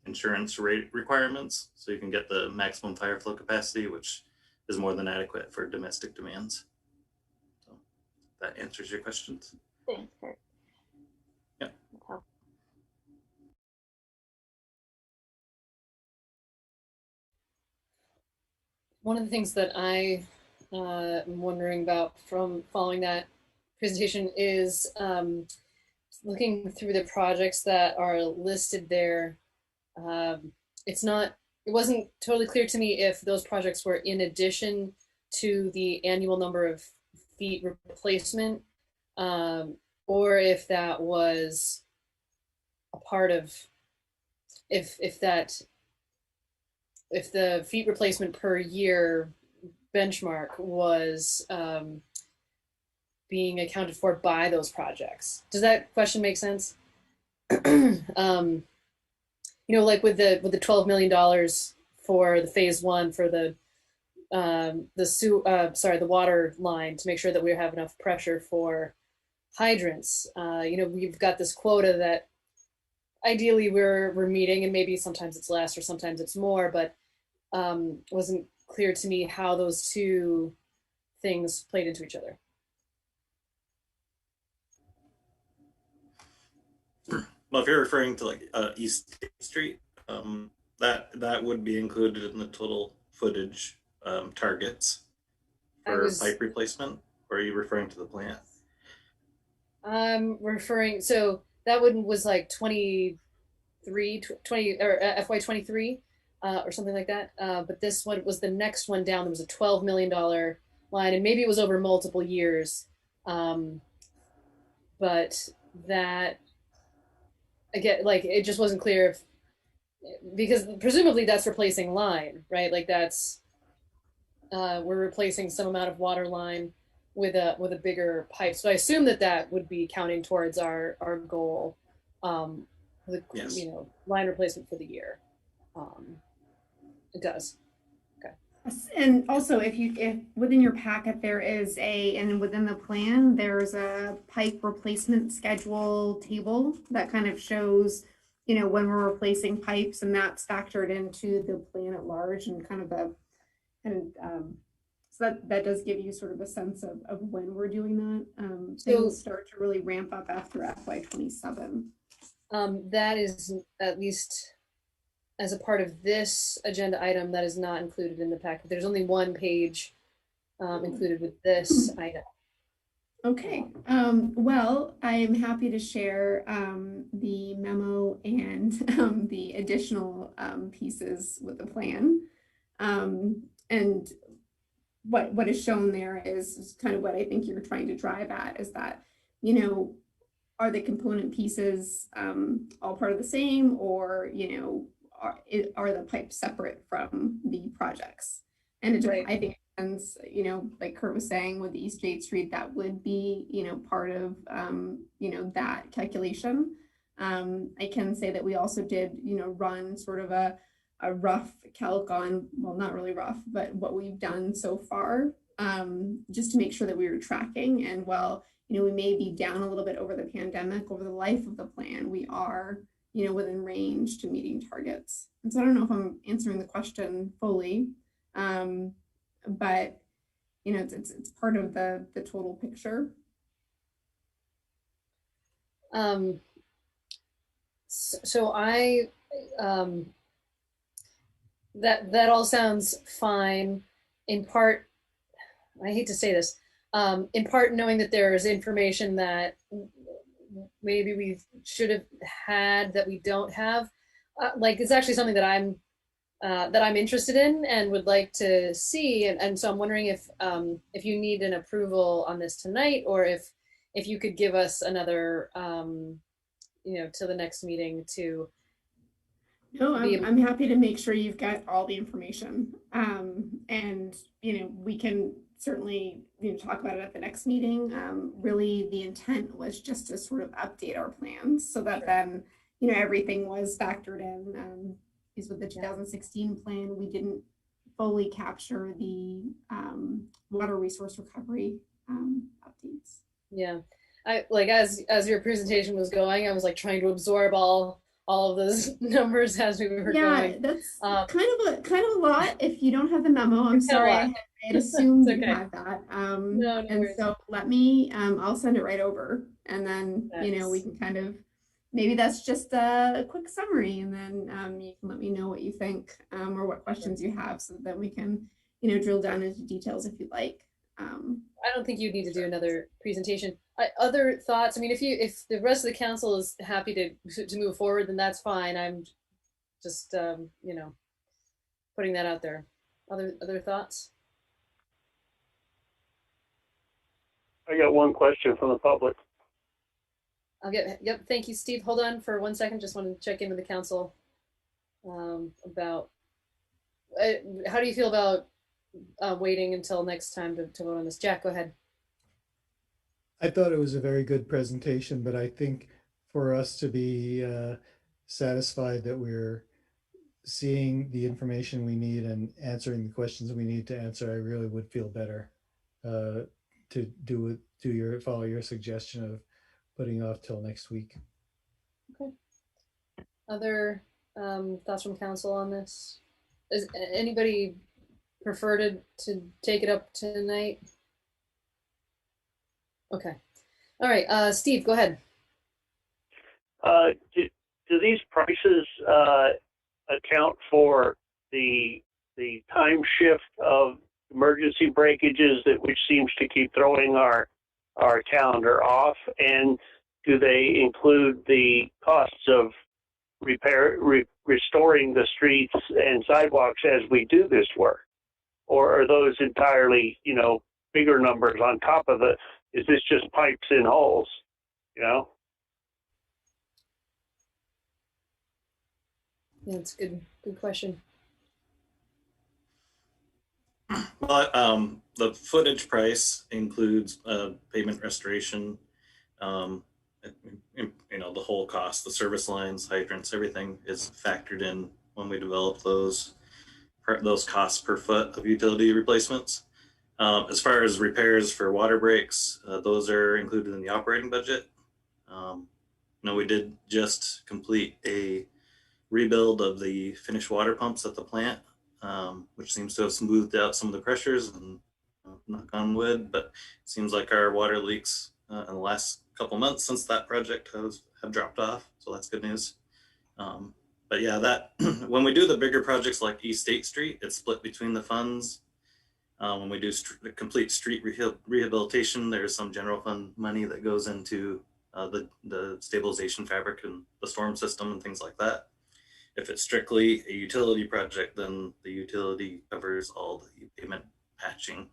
insurance rate requirements, so you can get the maximum fire flow capacity, which is more than adequate for domestic demands. So that answers your questions.
Thanks, Kurt.
Yeah.
One of the things that I am wondering about from following that presentation is looking through the projects that are listed there. It wasn't totally clear to me if those projects were in addition to the annual number of feet replacement, or if that was a part of if the feet replacement per year benchmark was being accounted for by those projects. Does that question make sense? You know, like with the $12 million for the phase one for the water line to make sure that we have enough pressure for hydrants. You know, we've got this quota that ideally we're meeting, and maybe sometimes it's less or sometimes it's more, but it wasn't clear to me how those two things played into each other.
Well, if you're referring to like East State Street, that would be included in the total footage targets for pipe replacement. Or are you referring to the plant?
I'm referring, so that one was like 23, 20 or FY23 or something like that. But this one was the next one down. There was a $12 million line, and maybe it was over multiple years. But that, again, like it just wasn't clear if, because presumably that's replacing line, right? Like that's we're replacing some amount of water line with a bigger pipe. So I assume that would be counting towards our goal,
yes.
You know, line replacement for the year. It does. Okay.
And also, if within your packet there is and within the plan there's a pipe replacement schedule table that kind of shows, you know, when we're replacing pipes, and that's factored into the plan at large, and kind of so that does give you sort of a sense of when we're doing that. Things start to really ramp up after FY27.
That is, at least as a part of this agenda item, that is not included in the packet. There's only one page included with this item.
Okay, well, I am happy to share the memo and the additional pieces with the plan. And what is shown there is kind of what I think you're trying to drive at, is that, you know, are the component pieces all part of the same, or, you know, are the pipes separate from the projects? And it, right. I think it depends, you know, like Kurt was saying with the East State Street, that would be, you know, part of, you know, that calculation. I can say that we also did, you know, run sort of a rough calc on, well, not really rough, but what we've done so far, just to make sure that we were tracking. And well, you know, we may be down a little bit over the pandemic. Over the life of the plan, we are, you know, within range to meeting targets. And so I don't know if I'm answering the question fully, but, you know, it's part of the total picture.
So I, that all sounds fine. In part, I hate to say this, in part knowing that there is information that maybe we should have had that we don't have. Like it's actually something that I'm interested in and would like to see. And so I'm wondering if you need an approval on this tonight, or if you could give us another, you know, to the next meeting to.
No, I'm happy to make sure you've got all the information. And, you know, we can certainly, you know, talk about it at the next meeting. Really, the intent was just to sort of update our plans so that then, you know, everything was factored in. Because with the 2016 plan, we didn't fully capture the water resource recovery updates.
Yeah, I like as your presentation was going, I was like trying to absorb all of those numbers as we were going.
Yeah, that's kind of a lot. If you don't have the memo, I'm sorry. I had assumed you had that. No and worries. So let me, I'll send it right over, and then you know, we can kind of, maybe that's just a quick summary, and then you can let me know what you think, or what questions you have, so that we can, you know, drill down into details if you'd like.
I don't think you need to do another presentation. Other thoughts? I mean, if the rest of the council is happy to move forward, then that's fine. I'm just you know, putting that out there. Other thoughts?
I got one question from the public.
Yep. Thank you, Steve. Hold on for 1 second. Just wanted to check in with the council about how do you feel about waiting until next time to vote on this? Jack, go ahead.
I thought it was a very good presentation, but I think for us to be satisfied that we're seeing the information we need and answering the questions we need to answer, I really would feel better to follow your suggestion of putting off till next week.
Okay. Other thoughts from council on this? Does anybody prefer to take it up tonight? Okay. All right. Steve, go ahead.
Do these prices account for the time shift of emergency breakages which seems to keep throwing our calendar off? And do they include the costs of restoring the streets and sidewalks as we do this work? Or are those entirely, bigger numbers on top of it? Is this just pipes in holes,
Yeah, that's a good question.
Well, the footage price includes pavement restoration, the whole cost, the service lines, hydrants, everything is factored in when we develop those costs per foot of utility replacements. As far as repairs for water breaks, those are included in the operating budget. We did just complete a rebuild of the finished water pumps at the plant, which seems to have smoothed out some of the pressures, and knock on wood, but it seems like our water leaks in the last couple months since that project have dropped off, so that's good news. But yeah, that when we do the bigger projects like East State Street, it's split between the funds. When we do complete street rehabilitation, there's some general fund money that goes into the stabilization fabric and the storm system and things like that. If it's strictly a utility project, then the utility covers all the pavement patching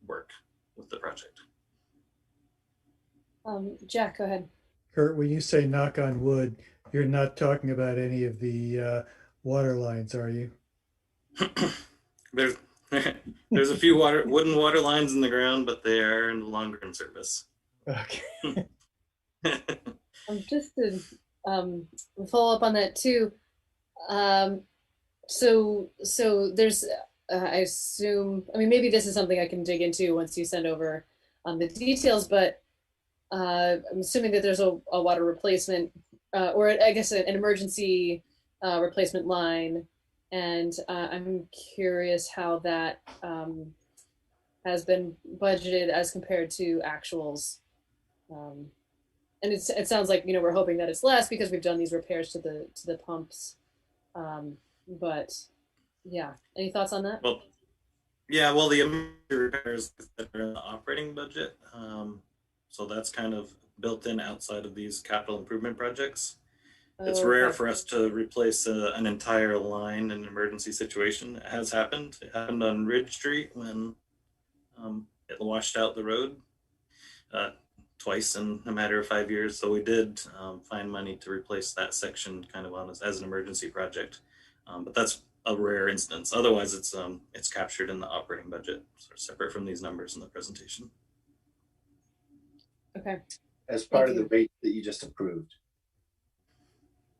work with the project.
Jack, go ahead.
Kurt, when you say knock on wood, you're not talking about any of the water lines, are you?
There's a few wooden water lines in the ground, but they are no longer in service.
Okay.
Just to follow up on that too. So there's, I assume, maybe this is something I can dig into once you send over the details, but I'm assuming that there's a water replacement, or I guess an emergency replacement line. And I'm curious how that has been budgeted as compared to actuals. And it sounds like, we're hoping that it's less because we've done these repairs to the pumps. But yeah, any thoughts on that?
Well, yeah, the emergency repairs that are in the operating budget, so that's kind of built in outside of these capital improvement projects. It's rare for us to replace an entire line in an emergency situation. It has happened. It happened on Ridge Street when it washed out the road twice in a matter of 5 years. So we did find money to replace that section kind of as an emergency project. But that's a rare instance. Otherwise, it's captured in the operating budget, sort of separate from these numbers in the presentation.
Okay.
As part of the rate that you just approved.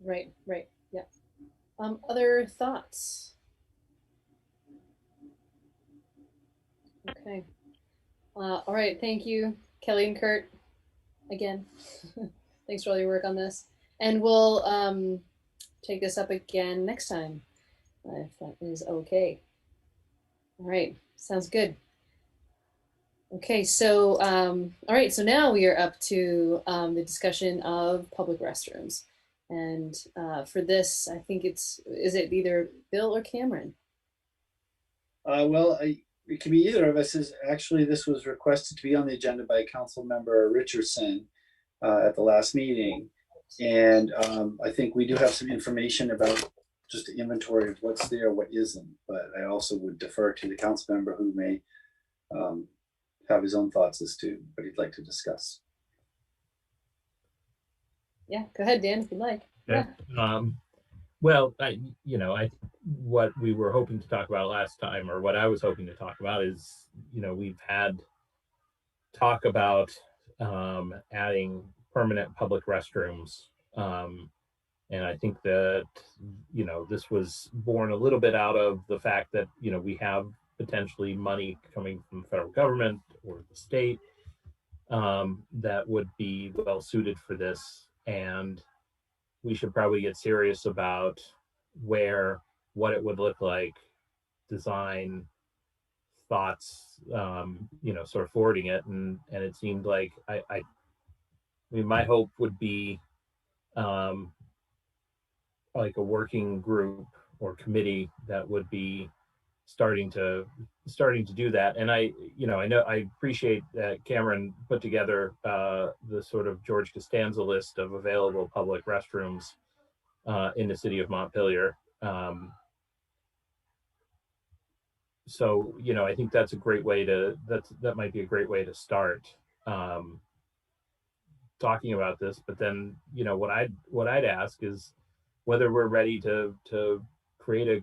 Right. Yeah. Other thoughts? Okay. All right. Thank you, Kelly and Kurt. Again, thanks for all your work on this. And we'll take this up again next time, if that is okay. All right. Sounds good. Okay. So, all right. So now we are up to the discussion of public restrooms. And for this, I think is it either Bill or Cameron?
It can be either of us. Actually, this was requested to be on the agenda by Council Member Richardson at the last meeting. And I think we do have some information about just the inventory of what's there, what isn't. But I also would defer to the council member who may have his own thoughts as to what he'd like to discuss.
Yeah, go ahead, Dan, if you'd like.
Okay.
Yeah.
Well, what we were hoping to talk about last time, or what I was hoping to talk about, is we've had talk about adding permanent public restrooms, and I think that this was born a little bit out of the fact that we have potentially money coming from the federal government or the state that would be well suited for this, and we should probably get serious about what it would look like, design, thoughts, sort of forwarding it, and it seemed like I mean, my hope would be um, like a working group or committee that would be starting to do that. And I know I appreciate that Cameron put together the sort of George Costanza list of available public restrooms in the city of Montpelier. So I think that's a great way to that might be a great way to start talking about this. But then what I'd ask is whether we're ready to create a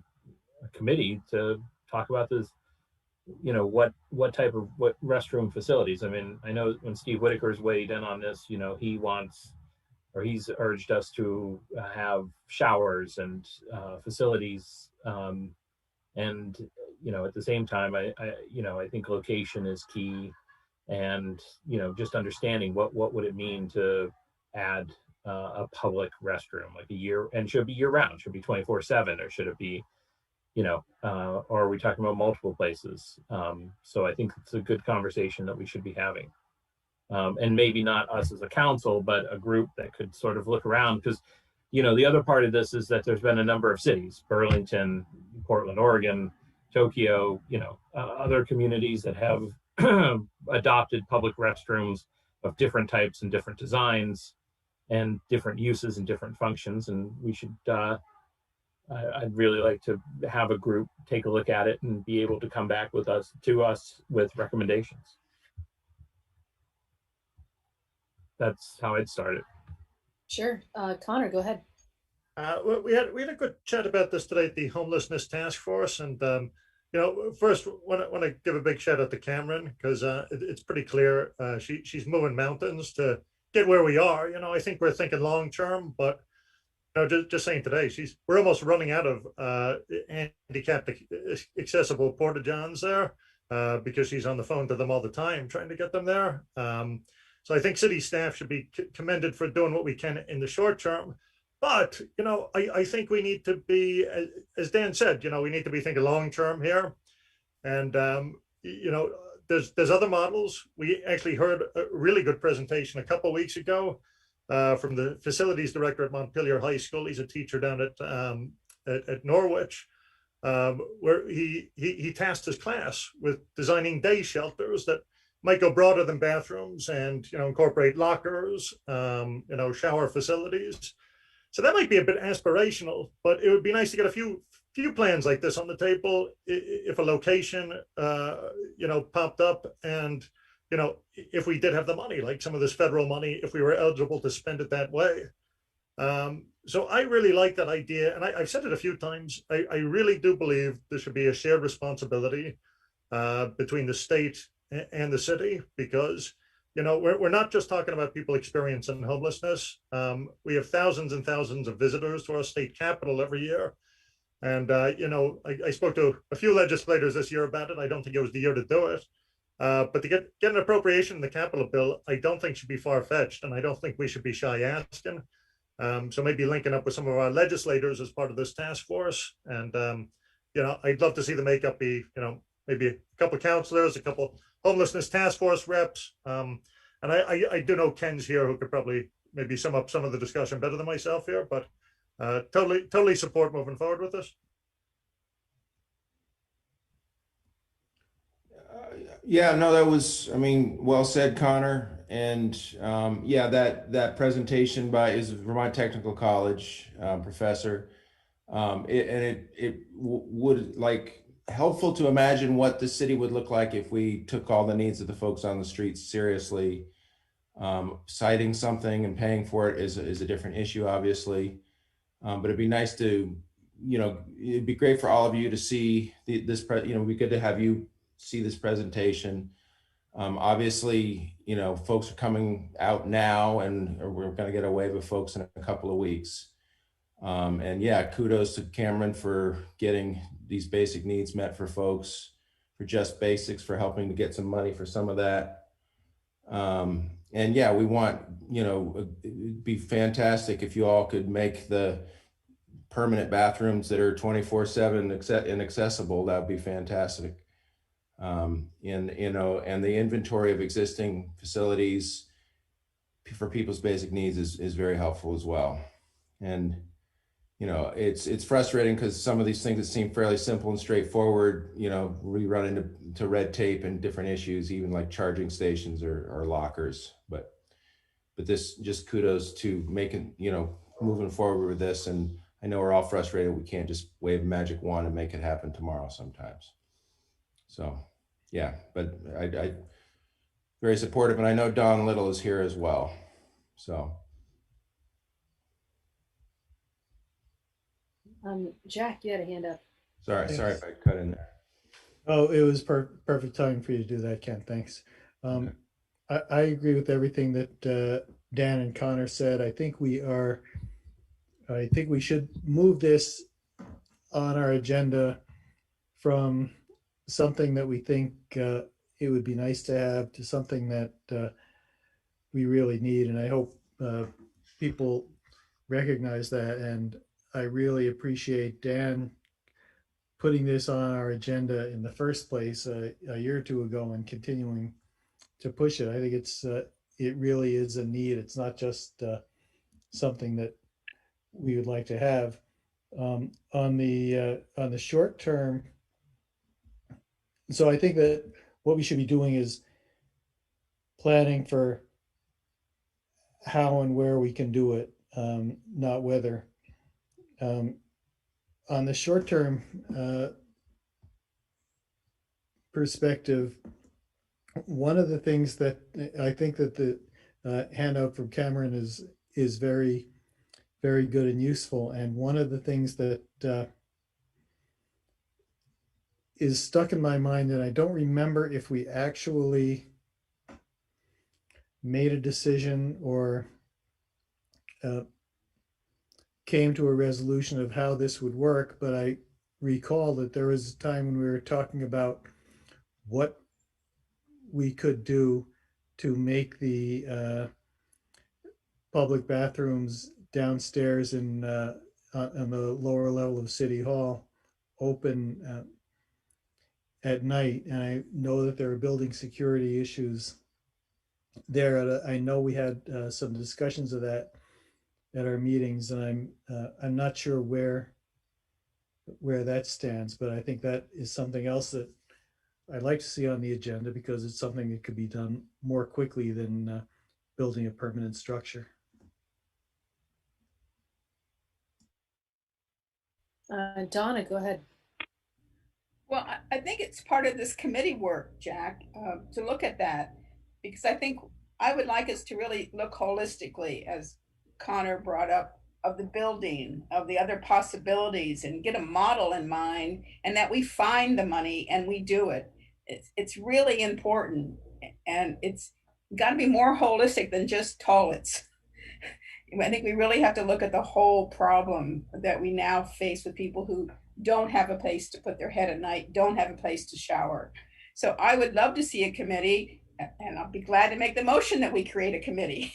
committee to talk about this. What type of what restroom facilities. I mean, I know when Steve Whitaker's weighed in on this, he wants, or he's urged us to have showers and facilities, and at the same time, I think location is key, and just understanding what would it mean to add a public restroom, like and should be year round, should be 24/7, or should it be or are we talking about multiple places? So I think it's a good conversation that we should be having. And maybe not us as a council, but a group that could sort of look around, because the other part of this is that there's been a number of cities, Burlington, Portland, Oregon, Tokyo, other communities that have adopted public restrooms of different types and different designs and different uses and different functions. And we should I'd really like to have a group take a look at it and be able to come back to us with recommendations. That's how I'd start it.
Sure. Connor, go ahead.
We had a good chat about this today at the Homelessness Task Force, and first want to give a big shout out to Cameron, because it's pretty clear she's moving mountains to get where we are. I think we're thinking long term, but just saying today, we're almost running out of handicapped accessible porta johns there because she's on the phone to them all the time trying to get them there. So I think city staff should be commended for doing what we can in the short term. But I think we need to be, as Dan said, we need to be thinking long term here. And there's other models. We actually heard a really good presentation a couple of weeks ago from the facilities director at Montpelier High School. He's a teacher down at Norwich, where he tasked his class with designing day shelters that might go broader than bathrooms and incorporate lockers, shower facilities. So that might be a bit aspirational, but it would be nice to get a few plans like this on the table if a location popped up, and if we did have the money, like some of this federal money, if we were eligible to spend it that way. So I really like that idea, and I've said it a few times. I really do believe there should be a shared responsibility between the state and the city, because we're not just talking about people experiencing homelessness. We have thousands and thousands of visitors to our state capital every year. And, I spoke to a few legislators this year about it. I don't think it was the year to do it. But to get an appropriation in the capital bill, I don't think should be far-fetched, and I don't think we should be shy asking. So maybe linking up with some of our legislators as part of this task force. And, I'd love to see the makeup be, maybe a couple of councilors, a couple homelessness task force reps. And I do know Ken's here, who could probably maybe sum up some of the discussion better than myself here, but totally support moving forward with this.
Yeah, no, that was, well said, Connor. And yeah, that presentation is Vermont Technical College professor. It would helpful to imagine what the city would look like if we took all the needs of the folks on the streets seriously. Citing something and paying for it is a different issue, obviously. But it'd be nice to, it'd be great for all of you to see it'd be good to have you see this presentation. Obviously, folks are coming out now, and we're going to get a wave of folks in a couple of weeks. And yeah, kudos to Cameron for getting these basic needs met for folks, for Just Basics for helping to get some money for some of that. And yeah, we want, it'd be fantastic if you all could make the permanent bathrooms that are 24/7 inaccessible. That would be fantastic. And the inventory of existing facilities for people's basic needs is very helpful as well. And it's frustrating because some of these things that seem fairly simple and straightforward, we run into red tape and different issues, even like charging stations or lockers. But this, just kudos to making, moving forward with this. And I know we're all frustrated. We can't just wave a magic wand and make it happen tomorrow sometimes. So yeah, but I very supportive, and I know Don Little is here as well. So.
Jack, you had a hand up.
Sorry if I cut in there.
Oh, it was perfect time for you to do that, Ken. Thanks. I agree with everything that Dan and Connor said. I think we should move this on our agenda from something that we think it would be nice to have to something that we really need. And I hope people recognize that. And I really appreciate Dan putting this on our agenda in the first place a year or two ago and continuing to push it. I think it really is a need. It's not just something that we would like to have. On the short term, so I think that what we should be doing is planning for how and where we can do it, not whether. On the short term perspective, one of the things that I think that the handout from Cameron is very, very good and useful. And one of the things that is stuck in my mind, and I don't remember if we actually made a decision or came to a resolution of how this would work, but I recall that there was a time when we were talking about what we could do to make the public bathrooms downstairs on the lower level of City Hall open at night. And I know that there are building security issues there. I know we had some discussions of that at our meetings, and I'm not sure where that stands, but I think that is something else that I'd like to see on the agenda because it's something that could be done more quickly than building a permanent structure.
Donna, go ahead.
Well, I think it's part of this committee work, Jack, to look at that, because I think I would like us to really look holistically, as Connor brought up, of the building, of the other possibilities, and get a model in mind, and that we find the money and we do it. It's really important, and it's got to be more holistic than just toilets. I think we really have to look at the whole problem that we now face with people who don't have a place to put their head at night, don't have a place to shower. So I would love to see a committee, and I'll be glad to make the motion that we create a committee.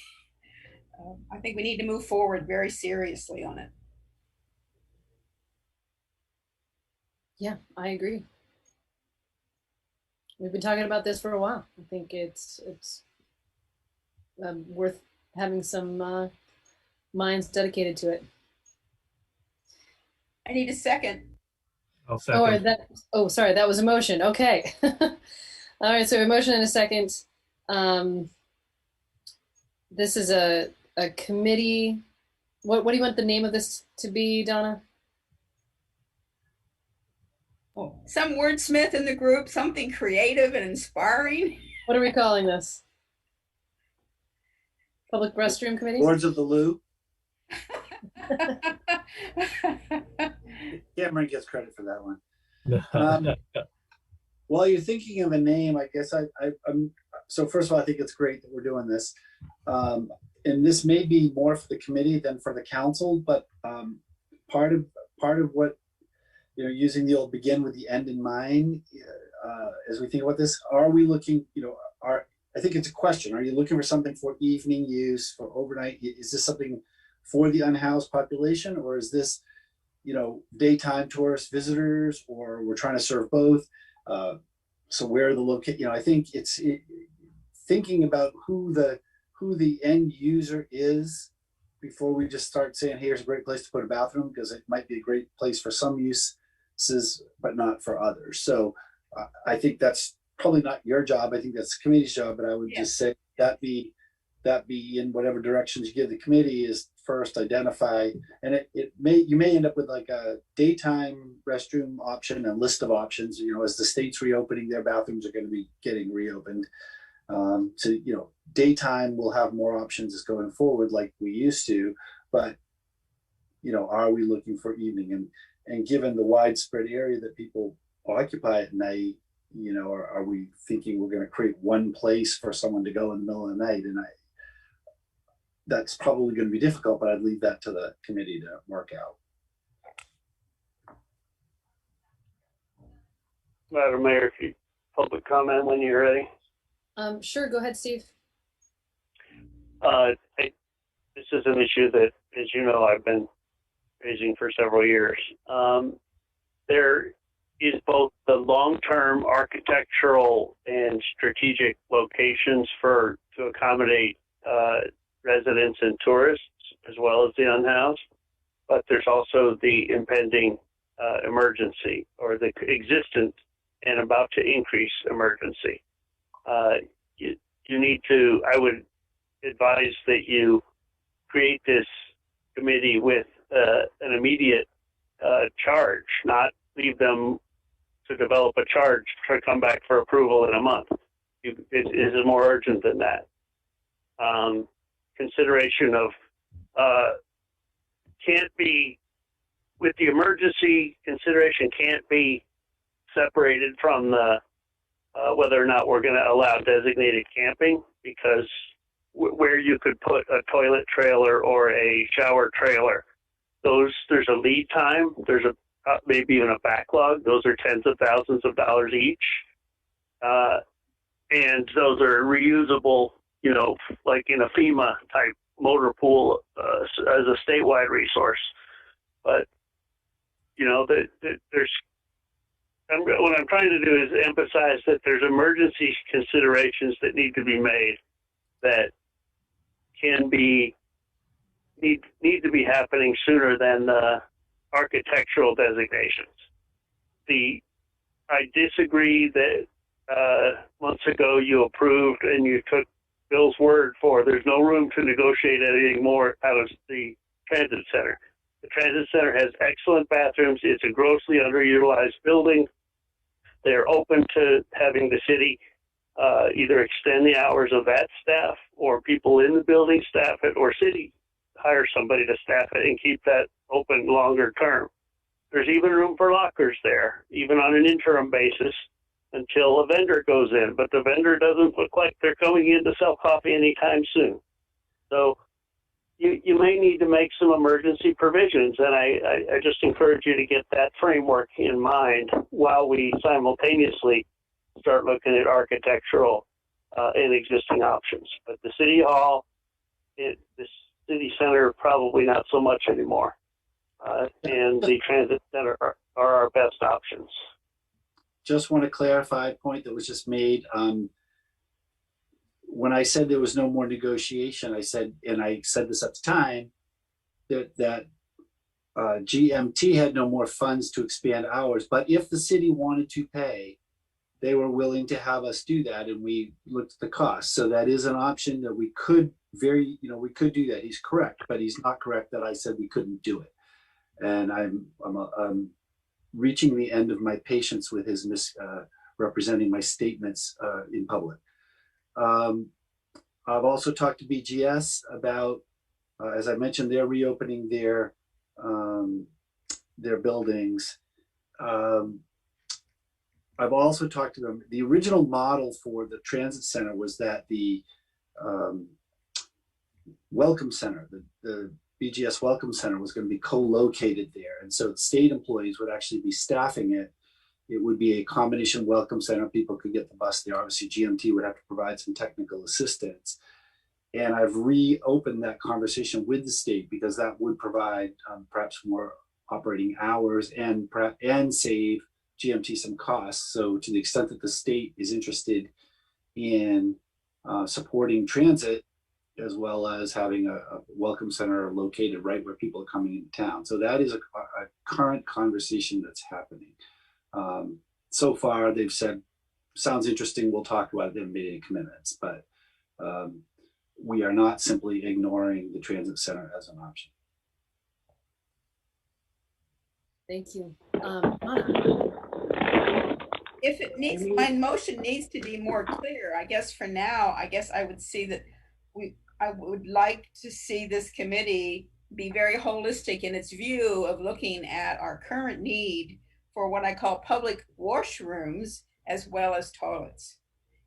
I think we need to move forward very seriously on it.
Yeah, I agree. We've been talking about this for a while. I think it's worth having some minds dedicated to it.
I need a second.
I'll second.
Sorry, that was a motion. Okay. All right, so a motion and a second. This is a committee. What do you want the name of this to be, Donna?
Oh, some wordsmith in the group, something creative and inspiring.
What are we calling this? Public restroom committees?
Boards of the Loo. Cameron gets credit for that one. While you're thinking of a name, I guess I'm so first of all, I think it's great that we're doing this. And this may be more for the committee than for the council, but part of what, you know, using the old begin with the end in mind, as we think about this, are we looking, you know, I think it's a question. Are you looking for something for evening use, for overnight? Is this something for the unhoused population, or is this, you know, daytime tourist visitors, or we're trying to serve both? So where the location, you know, I think it's thinking about who the end user is before we just start saying, here's a great place to put a bathroom, because it might be a great place for some uses, but not for others. So I think that's probably not your job. I think that's the committee's job, but I would just say that be in whatever directions you give the committee is first identify, and you may end up with like a daytime restroom option, a list of options, you know, as the state's reopening, their bathrooms are going to be getting reopened. So, you know, daytime will have more options as going forward like we used to, but, you know, are we looking for evening? And given the widespread area that people occupy at night, you know, are we thinking we're going to create one place for someone to go in the middle of the night? And that's probably going to be difficult, but I'd leave that to the committee to work out.
Madam Mayor, if you public comment when you're ready.
Sure, go ahead, Steve.
This is an issue that, as you know, I've been raising for several years. There is both the long-term architectural and strategic locations to accommodate residents and tourists, as well as the unhoused, but there's also the impending emergency, or the existent and about to increase emergency. You need to, I would advise that you create this committee with an immediate charge, not leave them to develop a charge to come back for approval in a month. It is more urgent than that. Consideration of can't be, with the emergency consideration, can't be separated from the whether or not we're going to allow designated camping, because where you could put a toilet trailer or a shower trailer, there's a lead time, there's maybe even a backlog. Those are tens of thousands of dollars each, and those are reusable, you know, like in a FEMA type motor pool as a statewide resource. But you know, what I'm trying to do is emphasize that there's emergency considerations that need to be made that can be need to be happening sooner than the architectural designations. I disagree that months ago you approved and you took Bill's word for there's no room to negotiate anything more out of the transit center. The transit center has excellent bathrooms. It's a grossly underutilized building. They're open to having the city either extend the hours of that staff, or people in the building staff it, or city hire somebody to staff it and keep that open longer term. There's even room for lockers there, even on an interim basis, until a vendor goes in. But the vendor doesn't look like they're coming in to sell coffee anytime soon. So you may need to make some emergency provisions, and I just encourage you to get that framework in mind while we simultaneously start looking at architectural and existing options. But the city hall, the city center, probably not so much anymore. And the transit center are our best options.
Just want to clarify a point that was just made. When I said there was no more negotiation, I said this at the time, that GMT had no more funds to expand hours. But if the city wanted to pay, they were willing to have us do that, and we looked at the cost. So that is an option that we could we could do that. He's correct, but he's not correct that I said we couldn't do it. And I'm reaching the end of my patience with his representing my statements in public. I've also talked to BGS about, as I mentioned, they're reopening their buildings. I've also talked to them. The original model for the transit center was that the Welcome Center, the BGS Welcome Center was going to be co-located there. And so the state employees would actually be staffing it. It would be a combination welcome center. People could get the bus there. Obviously, GMT would have to provide some technical assistance. And I've reopened that conversation with the state because that would provide perhaps more operating hours and save GMT some costs. So to the extent that the state is interested in supporting transit, as well as having a welcome center located right where people are coming into town. So that is a current conversation that's happening. So far, they've said, sounds interesting, we'll talk about it. They haven't made any commitments, but we are not simply ignoring the transit center as an option.
Thank you.
If it needs, my motion needs to be more clear. I guess for now, I would see that I would like to see this committee be very holistic in its view of looking at our current need for what I call public washrooms as well as toilets.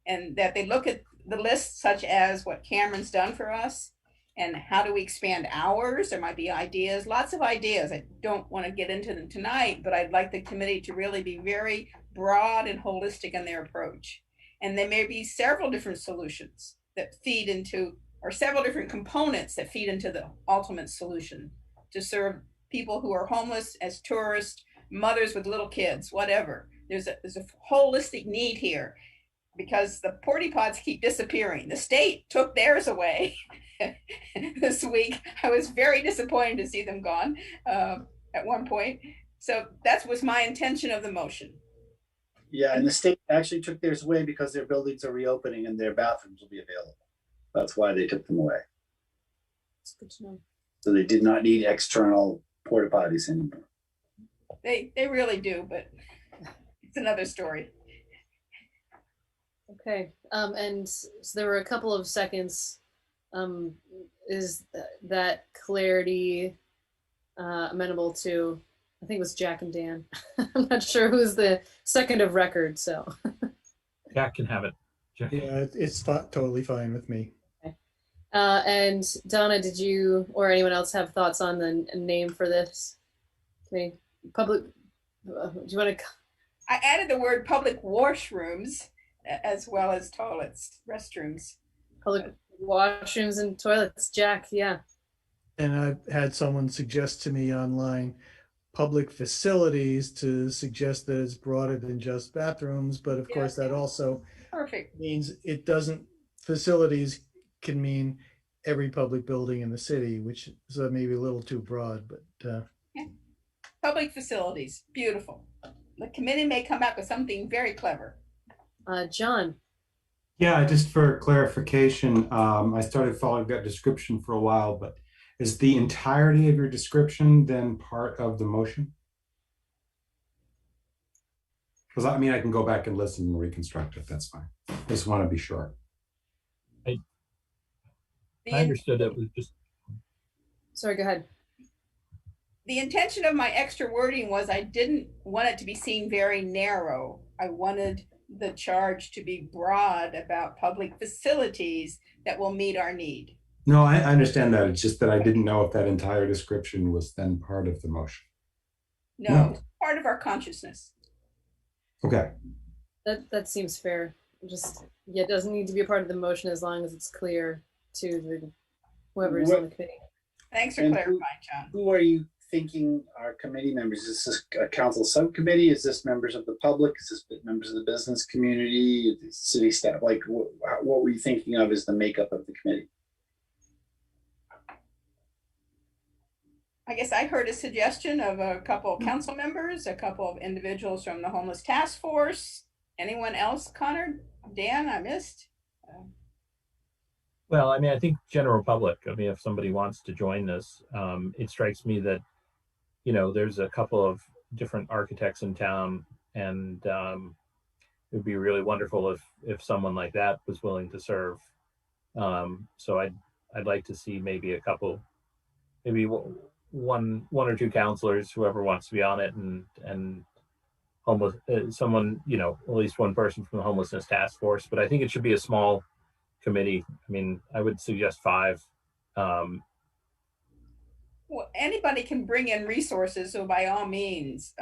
And that they look at the list such as what Cameron's done for us and how do we expand hours. There might be ideas, lots of ideas. I don't want to get into them tonight, but I'd like the committee to really be very broad and holistic in their approach. And there may be several different solutions that feed into, or several different components that feed into the ultimate solution to serve people who are homeless as tourists, mothers with little kids, whatever. There's a holistic need here because the porta pots keep disappearing. The state took theirs away this week. I was very disappointed to see them gone at one point. So that was my intention of the motion.
Yeah, and the state actually took theirs away because their buildings are reopening and their bathrooms will be available. That's why they took them away.
That's good to know.
So they did not need external porta potties anymore.
They really do, but it's another story.
Okay, and so there were a couple of seconds. Is that clarity amenable to, I think it was Jack and Dan. I'm not sure who's the second of record, so.
Jack can have it. Jack.
Yeah, it's totally fine with me.
Okay. And Donna, did you or anyone else have thoughts on the name for this? Okay, public, do you want to?
I added the word public washrooms as well as toilets, restrooms.
Public washrooms and toilets, Jack, yeah.
And I've had someone suggest to me online public facilities to suggest that it's broader than just bathrooms, but of course that also means it doesn't, facilities can mean every public building in the city, which is maybe a little too broad, but
yeah. Public facilities, beautiful. The committee may come up with something very clever.
John.
Yeah, just for clarification, I started following that description for a while, but is the entirety of your description then part of the motion? Because I mean, I can go back and listen and reconstruct it. That's fine. I just want to be sure.
I understood it was just.
Sorry, go ahead.
The intention of my extra wording was I didn't want it to be seen very narrow. I wanted the charge to be broad about public facilities that will meet our need.
No, I understand that. It's just that I didn't know if that entire description was then part of the motion.
No, it's part of our consciousness.
Okay.
That seems fair. Just, yeah, it doesn't need to be a part of the motion as long as it's clear to the whoever's on the committee.
Thanks for clarifying, John.
Who are you thinking are committee members? Is this a council subcommittee? Is this members of the public? Is this members of the business community, city staff? Like, what were you thinking of as the makeup of the committee?
I guess I heard a suggestion of a couple of council members, a couple of individuals from the homeless task force. Anyone else, Connor? Dan, I missed?
Well, I mean, I think general public. I mean, if somebody wants to join this, it strikes me that, you know, there's a couple of different architects in town, and it would be really wonderful if someone like that was willing to serve So I'd like to see maybe a couple, maybe one or two counselors, whoever wants to be on it, and homeless someone, at least one person from the homelessness task force. But I think it should be a small committee. I mean, I would suggest 5.
Well, anybody can bring in resources, so by all means,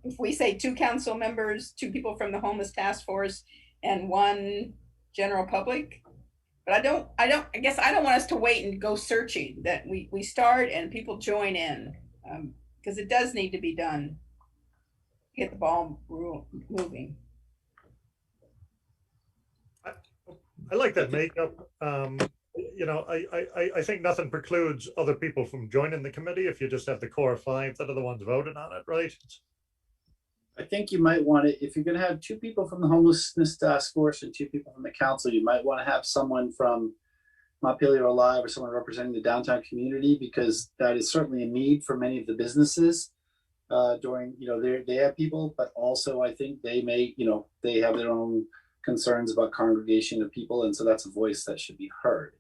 if we say 2 council members, 2 people from the homeless task force, and 1 general public. But I guess I don't want us to wait and go searching, that we start and people join in, because it does need to be done. Get the ball moving.
I like that makeup. I think nothing precludes other people from joining the committee if you just have the core 5 that are the ones voting on it, right?
I think you might want to, if you're going to have 2 people from the homelessness task force and 2 people from the council, you might want to have someone from Montpelier Alive or someone representing the downtown community, because that is certainly a need for many of the businesses during, they have people, but also I think they may, they have their own concerns about congregation of people. And so that's a voice that should be heard,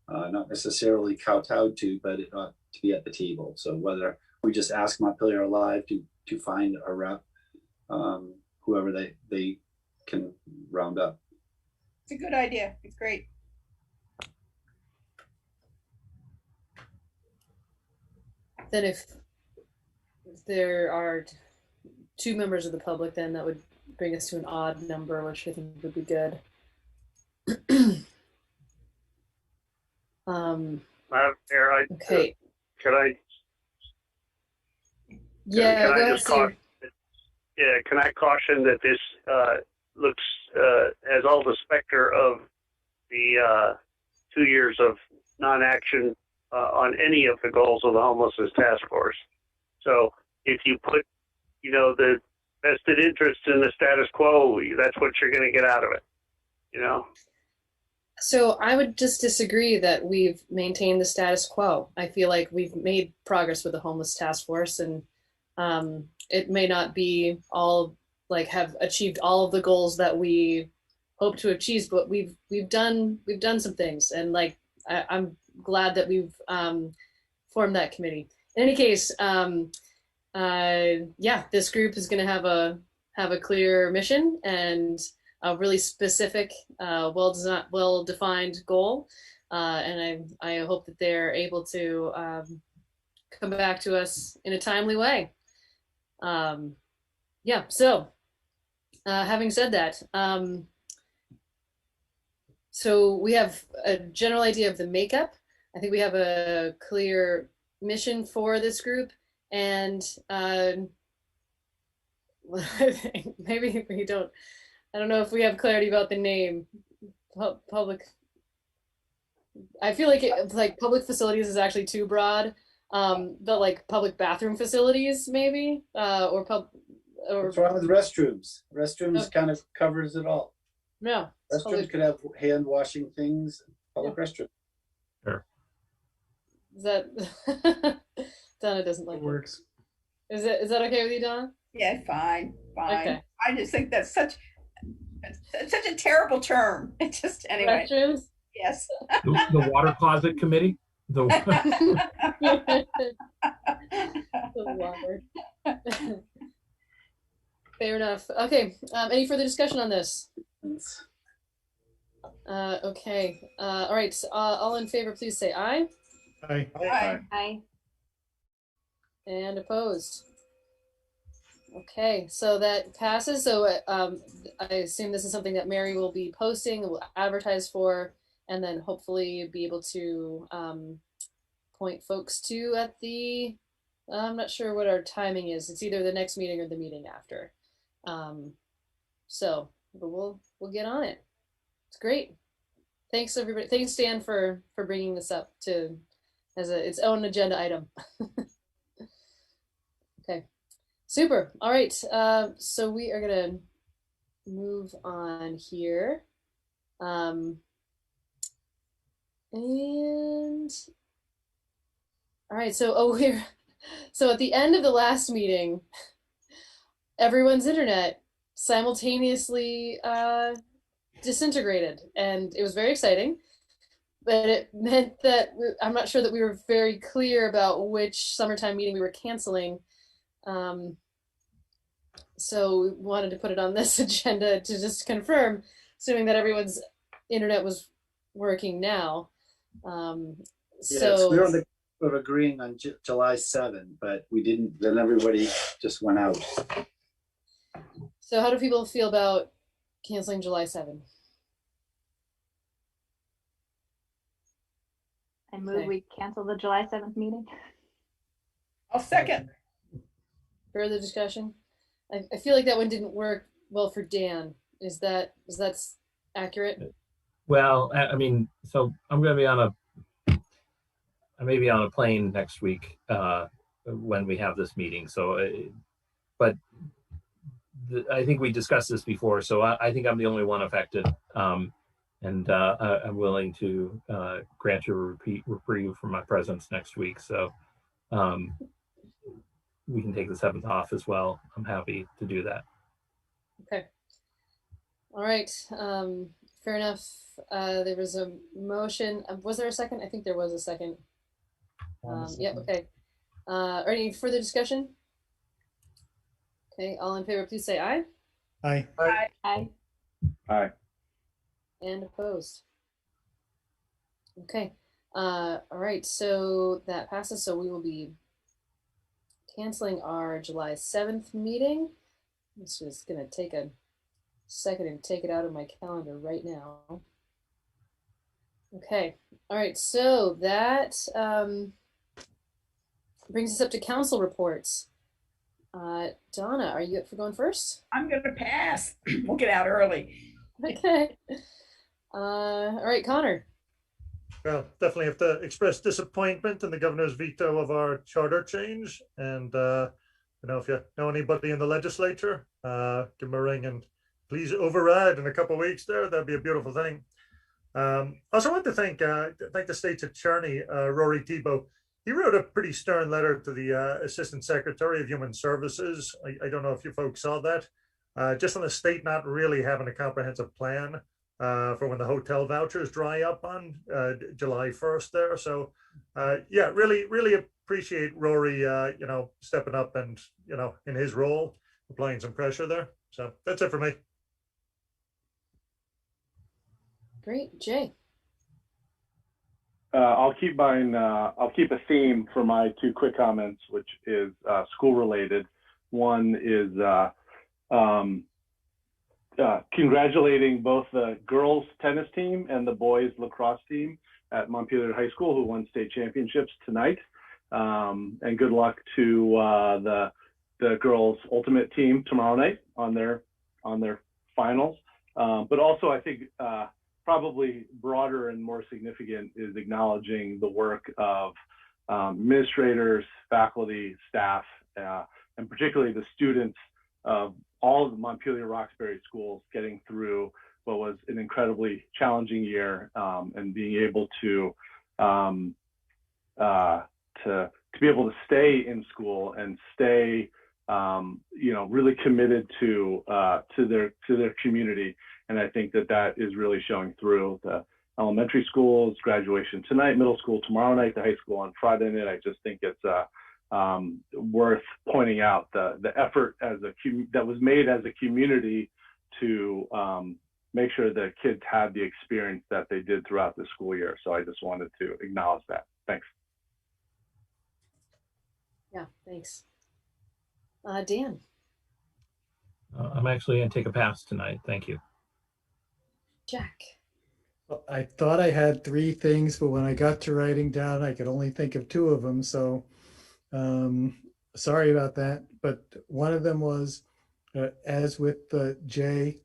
not necessarily kowtowed to, but it ought to be at the table. So whether we just ask Montpelier Alive to find a rep, whoever they can round up.
It's a good idea. It's great.
Then if there are 2 members of the public, then that would bring us to an odd number, which I think would be good.
Okay. Can I?
Yeah.
Can I just caution? Yeah. Can I caution that this looks has all the specter of the 2 years of non-action on any of the goals of the homelessness task force. So if you put, the vested interest in the status quo, that's what you're going to get out of it,
So I would just disagree that we've maintained the status quo. I feel like we've made progress with the homeless task force, and it may not be all have achieved all of the goals that we hope to achieve, but we've done some things, and I'm glad that we've formed that committee. In any case, this group is going to have a clear mission and a really specific, well-defined goal, and I hope that they're able to come back to us in a timely way. So having said that, so we have a general idea of the makeup. I think we have a clear mission for this group, and maybe we don't. I don't know if we have clarity about the name. Public. I feel like public facilities is actually too broad. But public bathroom facilities, maybe, or
What's wrong with restrooms? Restrooms kind of covers it all.
No.
Restrooms could have hand washing things. Public restroom.
Sure.
Is that Donna doesn't like it?
Works.
Is that okay with you, Donna?
Yeah, fine.
Okay.
I just think that's such a terrible term. It just anyway.
Restrooms?
Yes.
The water closet committee. The
water. Fair enough. Okay. Any further discussion on this? Okay. All right. All in favor, please say aye.
Aye.
Aye.
Aye.
And opposed. Okay, so that passes. So I assume this is something that Mary will be posting, will advertise for, and then hopefully be able to point folks to at the, I'm not sure what our timing is. It's either the next meeting or the meeting after. But we'll get on it. It's great. Thanks everybody. Thanks Dan for bringing this up as its own agenda item. Okay. Super. All right. So we are gonna move on here. And all right. So so at the end of the last meeting, everyone's internet simultaneously disintegrated, and it was very exciting. But it meant that I'm not sure that we were very clear about which summertime meeting we were canceling. So we wanted to put it on this agenda to just confirm, assuming that everyone's internet was working now.
Yes, we were on the of agreeing on July 7, but we didn't. Then everybody just went out.
So how do people feel about canceling July 7?
I move we cancel the July 7th meeting.
I'll second.
Further discussion? I feel like that one didn't work well for Dan. Is that accurate?
Well, I mean, so I'm going to be I may be on a plane next week when we have this meeting. So, but I think we discussed this before. So I think I'm the only one affected. And I'm willing to grant you a reprieve for my presence next week. So we can take the 7th off as well. I'm happy to do that.
Okay. All right. Fair enough. There was a motion. Was there a second? I think there was a second. Yeah, okay. Any further discussion? Okay, all in favor, please say aye.
Aye.
Aye.
Aye.
Aye.
And opposed. Okay. All right, so that passes. So we will be canceling our July 7th meeting. I'm just gonna take a second and take it out of my calendar right now. Okay. All right, so that brings us up to council reports. Donna, are you up for going first?
I'm going to pass. We'll get out early.
Okay. All right, Connor.
Well, definitely have to express disappointment in the governor's veto of our charter change. And, if you know anybody in the legislature, give them a ring and please override in a couple of weeks there. That'd be a beautiful thing. Also want to thank the state's attorney, Rory Tebow. He wrote a pretty stern letter to the Assistant Secretary of Human Services. I don't know if you folks saw that. Just on the state not really having a comprehensive plan for when the hotel vouchers dry up on July 1st there. So yeah, really appreciate Rory, stepping up and, in his role, applying some pressure there. So that's it for me.
Great. Jay.
I'll keep a theme for my 2 quick comments, which is school related. One is congratulating both the girls tennis team and the boys lacrosse team at Montpelier High School, who won state championships tonight. And good luck to the girls ultimate team tomorrow night on their finals. But also I think probably broader and more significant is acknowledging the work of administrators, faculty, staff, and particularly the students of all of the Montpelier Roxbury schools getting through what was an incredibly challenging year, and being able to be able to stay in school and stay really committed to their community. And I think that is really showing through. The elementary schools, graduation tonight, middle school tomorrow night, the high school on Friday night. I just think it's worth pointing out the effort that was made as a community to make sure that kids had the experience that they did throughout the school year. So I just wanted to acknowledge that. Thanks.
Yeah, thanks. Dan.
I'm actually going to take a pass tonight. Thank you.
Jack.
Well, I thought I had 3 things, but when I got to writing down, I could only think of 2 of them. So sorry about that. But one of them was, as with Jay,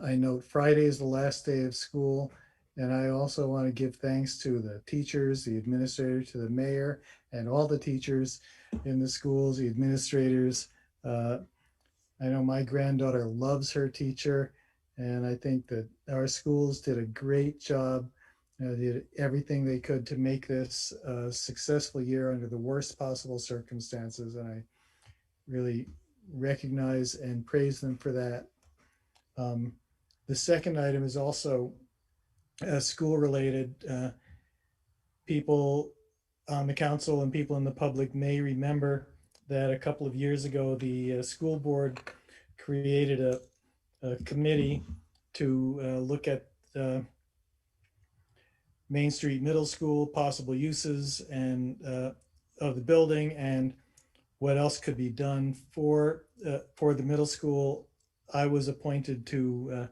I note Friday is the last day of school. And I also want to give thanks to the teachers, the administrators, to the mayor, and all the teachers in the schools, the administrators. I know my granddaughter loves her teacher, and I think that our schools did a great job, did everything they could to make this a successful year under the worst possible circumstances. And I really recognize and praise them for that. The second item is also school related. People on the council and people in the public may remember that a couple of years ago, the school board created a committee to look at Main Street Middle School, possible uses and of the building and what else could be done for the middle school. I was appointed to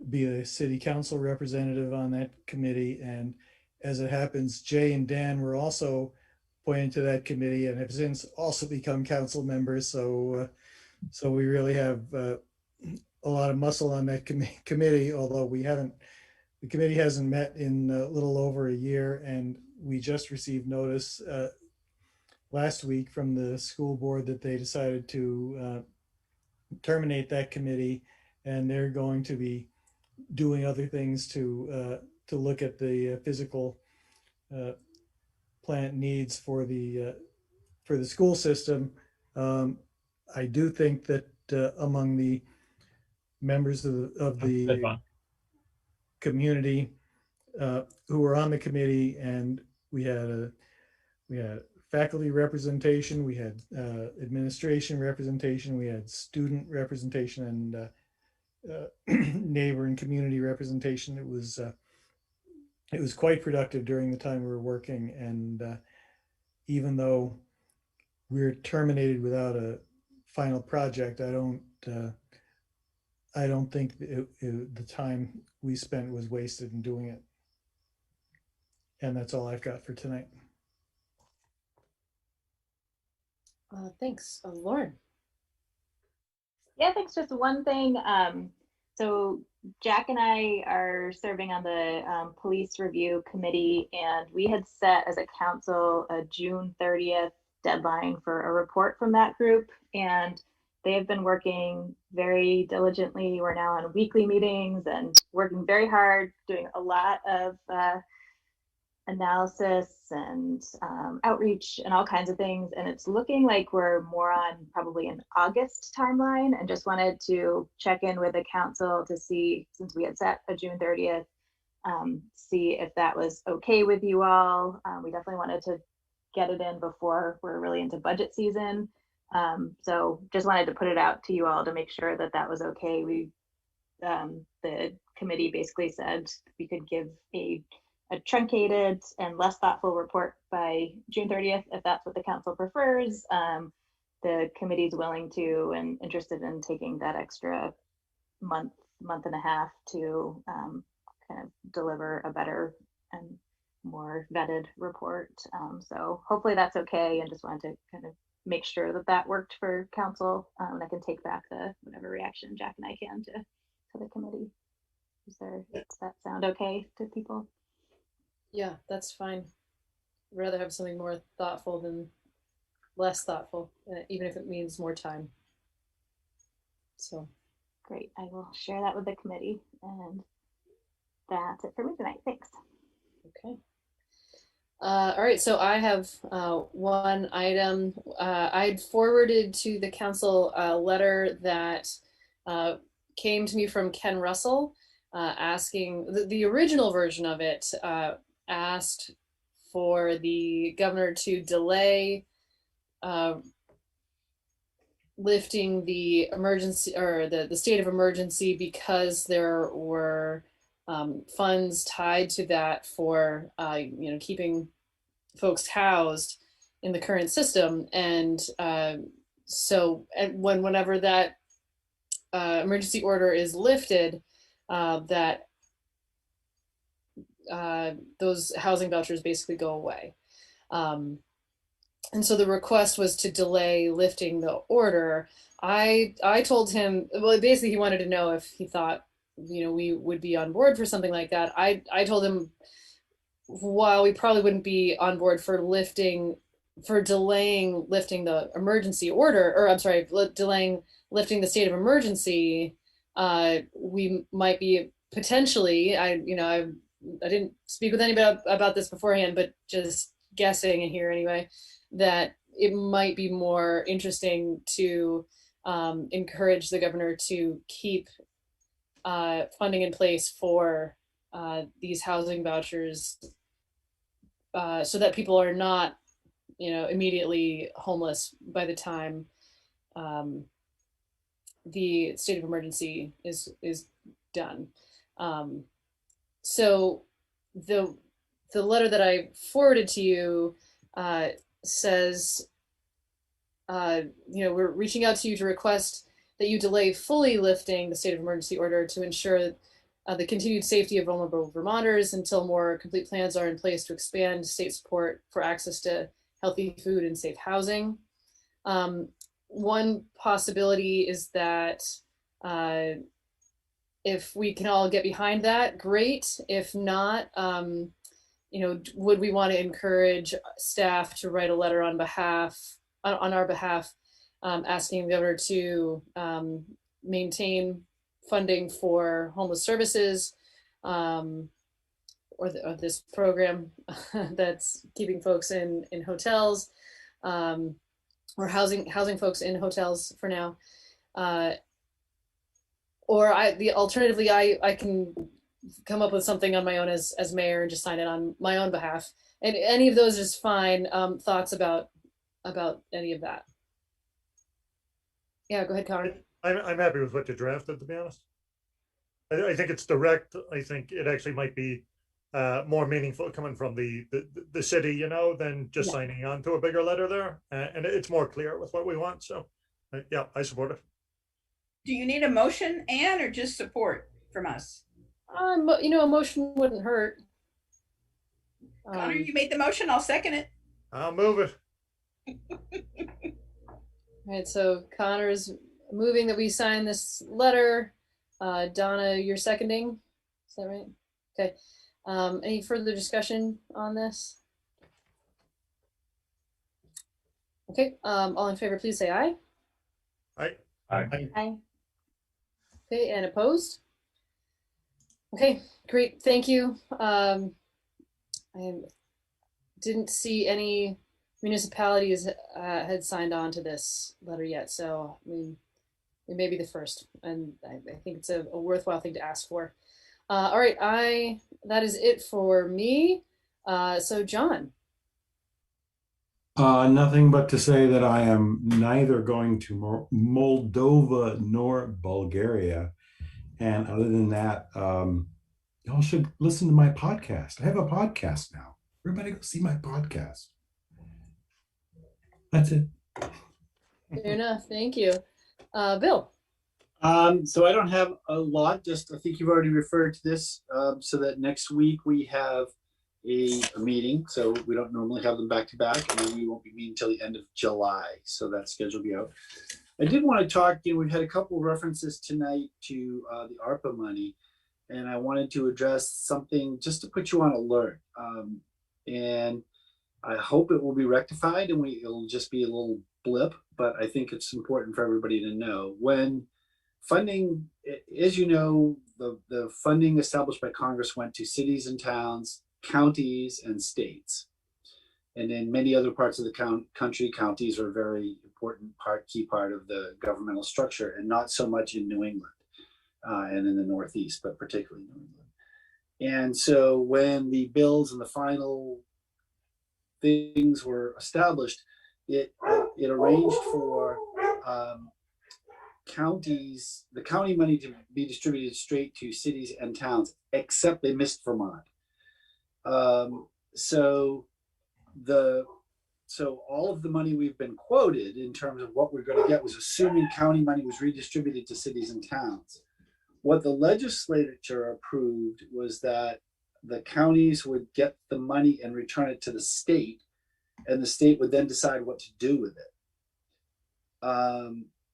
be a city council representative on that committee, and as it happens, Jay and Dan were also appointed to that committee and have since also become council members. So we really have a lot of muscle on that committee, although the committee hasn't met in a little over a year, and we just received notice last week from the school board that they decided to terminate that committee, and they're going to be doing other things to look at the physical plant needs for the school system. I do think that among the members of the community who were on the committee, and we had faculty representation, we had administration representation, we had student representation, and neighbor and community representation. It was quite productive during the time we were working, and even though we're terminated without a final project, I don't think the time we spent was wasted in doing it. And that's all I've got for tonight.
Thanks, Lauren.
Yeah, thanks. Just one thing. So Jack and I are serving on the police review committee, and we had set as a council a June 30th deadline for a report from that group, and they have been working very diligently. We're now on weekly meetings and working very hard, doing a lot of analysis and outreach and all kinds of things. And it's looking like we're more on probably an August timeline, and just wanted to check in with the council to see, since we had set a June 30th, see if that was okay with you all. We definitely wanted to get it in before we're really into budget season. So just wanted to put it out to you all to make sure that that was okay. The committee basically said we could give a truncated and less thoughtful report by June 30th, if that's what the council prefers. The committee is willing to and interested in taking that extra month and a half to kind of deliver a better and more vetted report. So hopefully that's okay, and just wanted to kind of make sure that that worked for council. And I can take back whatever reaction Jack and I can to the committee. Does that sound okay to people?
Yeah, that's fine. I'd rather have something more thoughtful than less thoughtful, even if it means more time. So
great. I will share that with the committee, and that's it for me tonight. Thanks.
Okay. All right, so I have one item. I'd forwarded to the council a letter that came to me from Ken Russell, asking, the original version of it asked for the governor to delay lifting the emergency, or the state of emergency, because there were funds tied to that for keeping folks housed in the current system. And so whenever that emergency order is lifted, that those housing vouchers basically go away. And so the request was to delay lifting the order. I told him, well, basically he wanted to know if he thought, we would be on board for something like that. I told him, while we probably wouldn't be on board for delaying lifting the emergency order, or I'm sorry, delaying lifting the state of emergency, we might be potentially, I didn't speak with anybody about this beforehand, but just guessing here anyway, that it might be more interesting to encourage the governor to keep funding in place for these housing vouchers so that people are not, immediately homeless by the time the state of emergency is done. So the letter that I forwarded to you says, we're reaching out to you to request that you delay fully lifting the state of emergency order to ensure the continued safety of vulnerable Vermonters until more complete plans are in place to expand state support for access to healthy food and safe housing. One possibility is that if we can all get behind that, great. If not, would we want to encourage staff to write a letter on our behalf, asking the governor to maintain funding for homeless services, or this program that's keeping folks in hotels, or housing folks in hotels for now, or alternatively I can come up with something on my own as mayor and just sign it on my own behalf. And any of those is fine. Thoughts about any of that? Yeah, go ahead, Connor.
I'm happy with what you drafted, to be honest. I think it's direct. I think it actually might be more meaningful coming from the city, than just signing on to a bigger letter there. And it's more clear with what we want. So, yeah, I support it.
Do you need a motion, Anne, or just support from us?
A motion wouldn't hurt.
Connor, you made the motion. I'll second it.
I'll move it.
All right, so Connor's moving that we sign this letter. Donna, you're seconding. Is that right? Okay. Any further discussion on this? Okay. All in favor, please say aye.
Aye.
Aye. Aye. Okay, and opposed? Okay, great. Thank you. I didn't see any municipalities had signed on to this letter yet, so I mean, we may be the first, and I think it's a worthwhile thing to ask for. All right, that is it for me. So John.
Nothing but to say that I am neither going to Moldova nor Bulgaria. And other than that, y'all should listen to my podcast. I have a podcast now. Everybody go see my podcast. That's it.
Fair enough. Thank you. Bill.
So I don't have a lot, just I think you've already referred to this, so that next week we have a meeting. So we don't normally have them back to back, and then we won't be meeting until the end of July. So that schedule will be out. I did want to talk, we've had a couple of references tonight to the ARPA money, and I wanted to address something just to put you on alert. And I hope it will be rectified and it'll just be a little blip, but I think it's important for everybody to know. When funding, as you know, the funding established by Congress went to cities and towns, counties, and states. And in many other parts of the country, counties are a very important key part of the governmental structure, and not so much in New England and in the Northeast, but particularly New England. And so when the bills and the final things were established, it arranged for counties, the county money to be distributed straight to cities and towns, except they missed Vermont. So all of the money we've been quoted in terms of what we're going to get was assuming county money was redistributed to cities and towns. What the legislature approved was that the counties would get the money and return it to the state, and the state would then decide what to do with it.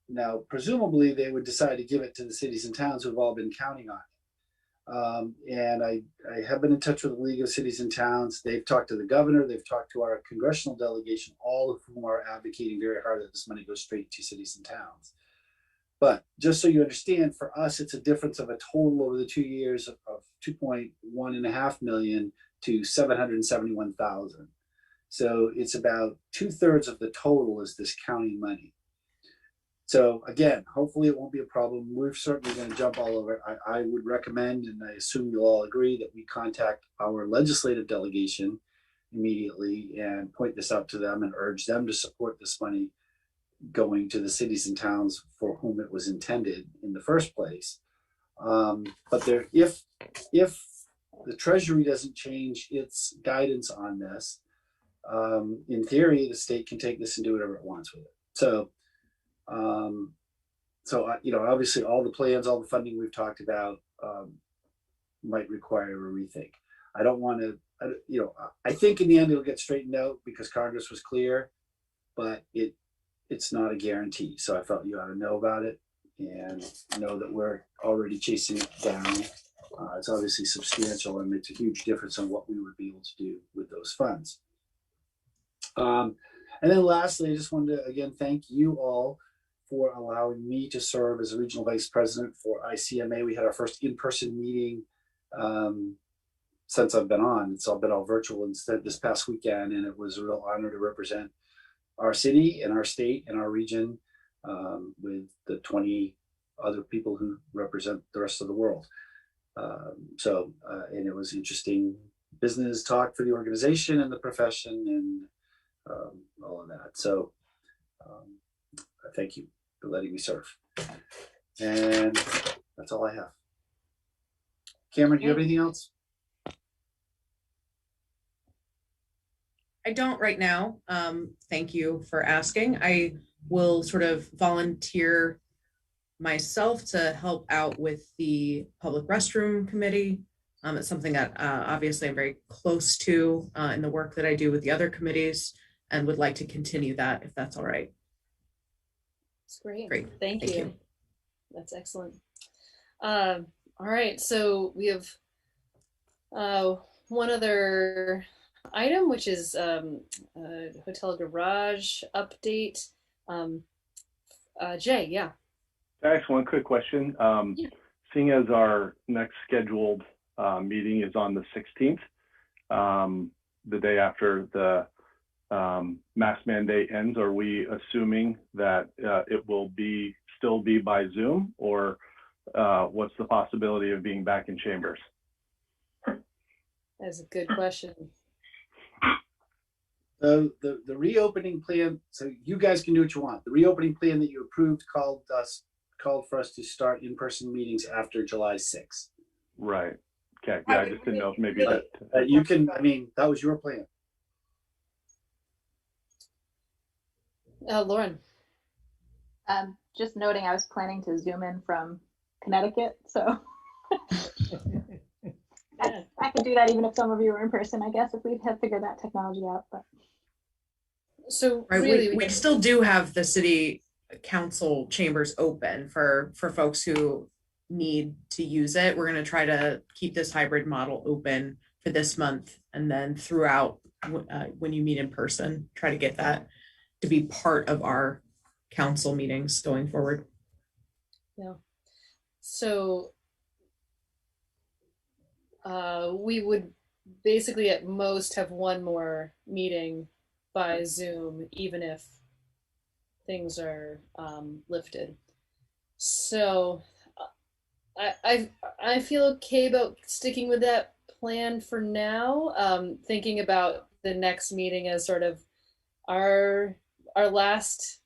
Now, presumably, they would decide to give it to the cities and towns who have all been counting on it. And I have been in touch with the League of Cities and Towns. They've talked to the governor. They've talked to our congressional delegation, all of whom are advocating very hard that this money goes straight to cities and towns. But just so you understand, for us, it's a difference of a total over the 2 years of 2.1 million to 771,000. So it's about 2/3 of the total is this county money. So again, hopefully it won't be a problem. We're certainly going to jump all over it. I would recommend, and I assume you'll all agree, that we contact our legislative delegation immediately and point this out to them and urge them to support this money going to the cities and towns for whom it was intended in the first place. But there, if the Treasury doesn't change its guidance on this, in theory, the state can take this and do whatever it wants with it. So, obviously, all the plans, all the funding we've talked about might require a rethink. I don't want to, I think in the end it'll get straightened out because Congress was clear, but it's not a guarantee. So I felt you ought to know about it and know that we're already chasing it down. It's obviously substantial and makes a huge difference on what we would be able to do with those funds. And then lastly, I just wanted to again thank you all for allowing me to serve as a regional vice president for ICMA. We had our first in-person meeting since I've been on. It's all been all virtual instead this past weekend, and it was a real honor to represent our city and our state and our region with the 20 other people who represent the rest of the world. And it was interesting business talk for the organization and the profession and all of that. So thank you for letting me serve. And that's all I have. Cameron, do you have anything else?
I don't right now. Thank you for asking. I will sort of volunteer myself to help out with the public restroom committee. It's something that obviously I'm very close to in the work that I do with the other committees and would like to continue that if that's all right.
That's great.
Great.
Thank you. That's excellent. All right. So we have one other item, which is hotel garage update. Jay, yeah.
Actually, one quick question.
Yeah.
Seeing as our next scheduled meeting is on the 16th, the day after the mask mandate ends, are we assuming that it will still be by Zoom, or what's the possibility of being back in chambers?
That's a good question.
The reopening plan, so you guys can do what you want. The reopening plan that you approved called for us to start in-person meetings after July 6th.
Right. Okay. Yeah, I just didn't know if maybe that
you can, I mean, that was your plan.
Lauren.
Just noting, I was planning to Zoom in from Connecticut, so I could do that even if some of you were in person, I guess, if we'd have figured that technology out. But
so
right,
really,
we still do have the city council chambers open for folks who need to use it. We're going to try to keep this hybrid model open for this month, and then throughout when you meet in person, try to get that to be part of our council meetings going forward.
Yeah. So we would basically at most have one more meeting by Zoom, even if things are lifted. So I feel okay about sticking with that plan for now. Thinking about the next meeting as sort of our last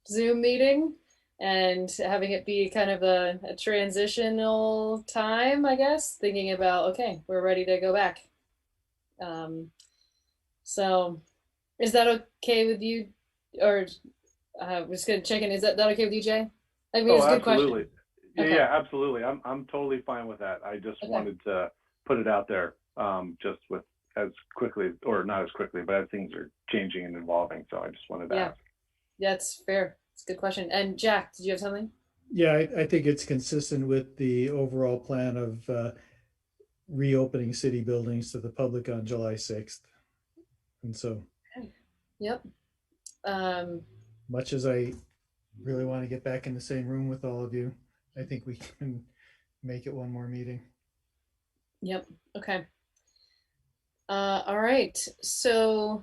Zoom meeting and having it be kind of a transitional time, I guess, thinking about, okay, we're ready to go back. So is that okay with you? Or we're just gonna check in. Is that okay with you, Jay? I mean, it's a good
absolutely.
question.
Yeah,
Okay.
yeah, absolutely. I'm totally fine with that. I just wanted to put it out there, just with as quickly, or not as quickly, but as things are changing and evolving. So I just wanted to ask.
That's fair. It's a good question. And Jack, did you have something?
Yeah, I think it's consistent with the overall plan of reopening city buildings to the public on July 6th. And so,
Yep.
much as I really want to get back in the same room with all of you, I think we can make it one more meeting.
Yep. Okay. All right. So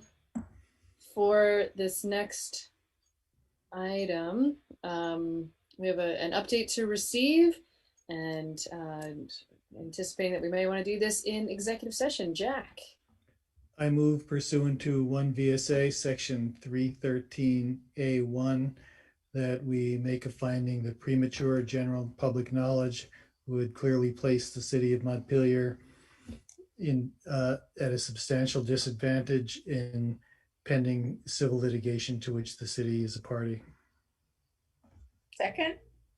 for this next item. We have an update to receive, and anticipating that we may want to do this in executive session. Jack.
I move pursuant to 1 VSA section 313A1 that we make a finding that premature general public knowledge would clearly place the city of Montpelier in at a substantial disadvantage in pending civil litigation to which the city is a party.
Second.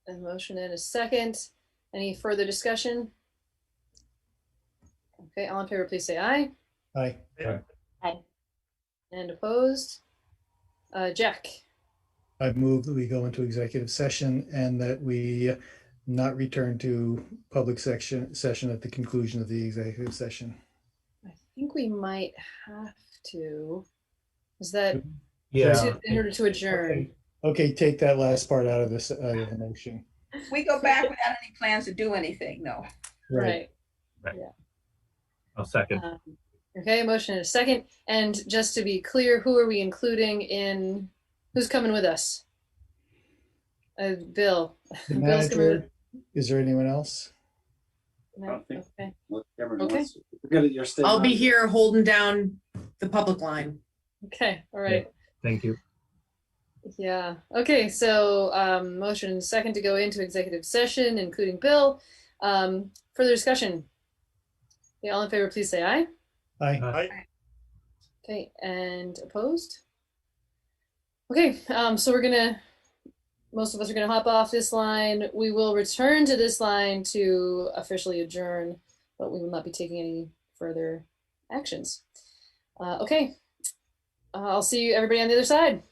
A motion and a second. Any further discussion? Okay, all in favor, please say aye.
Aye.
Aye.
And opposed? Jack.
I move that we go into executive session and that we not return to public session at the conclusion of the executive session.
I think we might have to. Is that in order to adjourn?
Okay, take that last part out of this out of the motion.
We go back without any plans to do anything, no.
Right.
Yeah. I'll second.
Okay, motion and a second. And just to be clear, who are we including in? Who's coming with us? Bill.
The
Bill's coming with.
manager, is there anyone else?
No? Okay.
Okay.
I'll be here holding down the public line.
Okay. All right.
Yeah. Thank you.
Yeah. Okay. So motion and second to go into executive session, including Bill. Further discussion. Yeah, all in favor, please say aye.
Aye.
Aye.
Okay. And opposed? Okay. So most of us are gonna hop off this line. We will return to this line to officially adjourn, but we will not be taking any further actions. Okay. I'll see you everybody on the other side.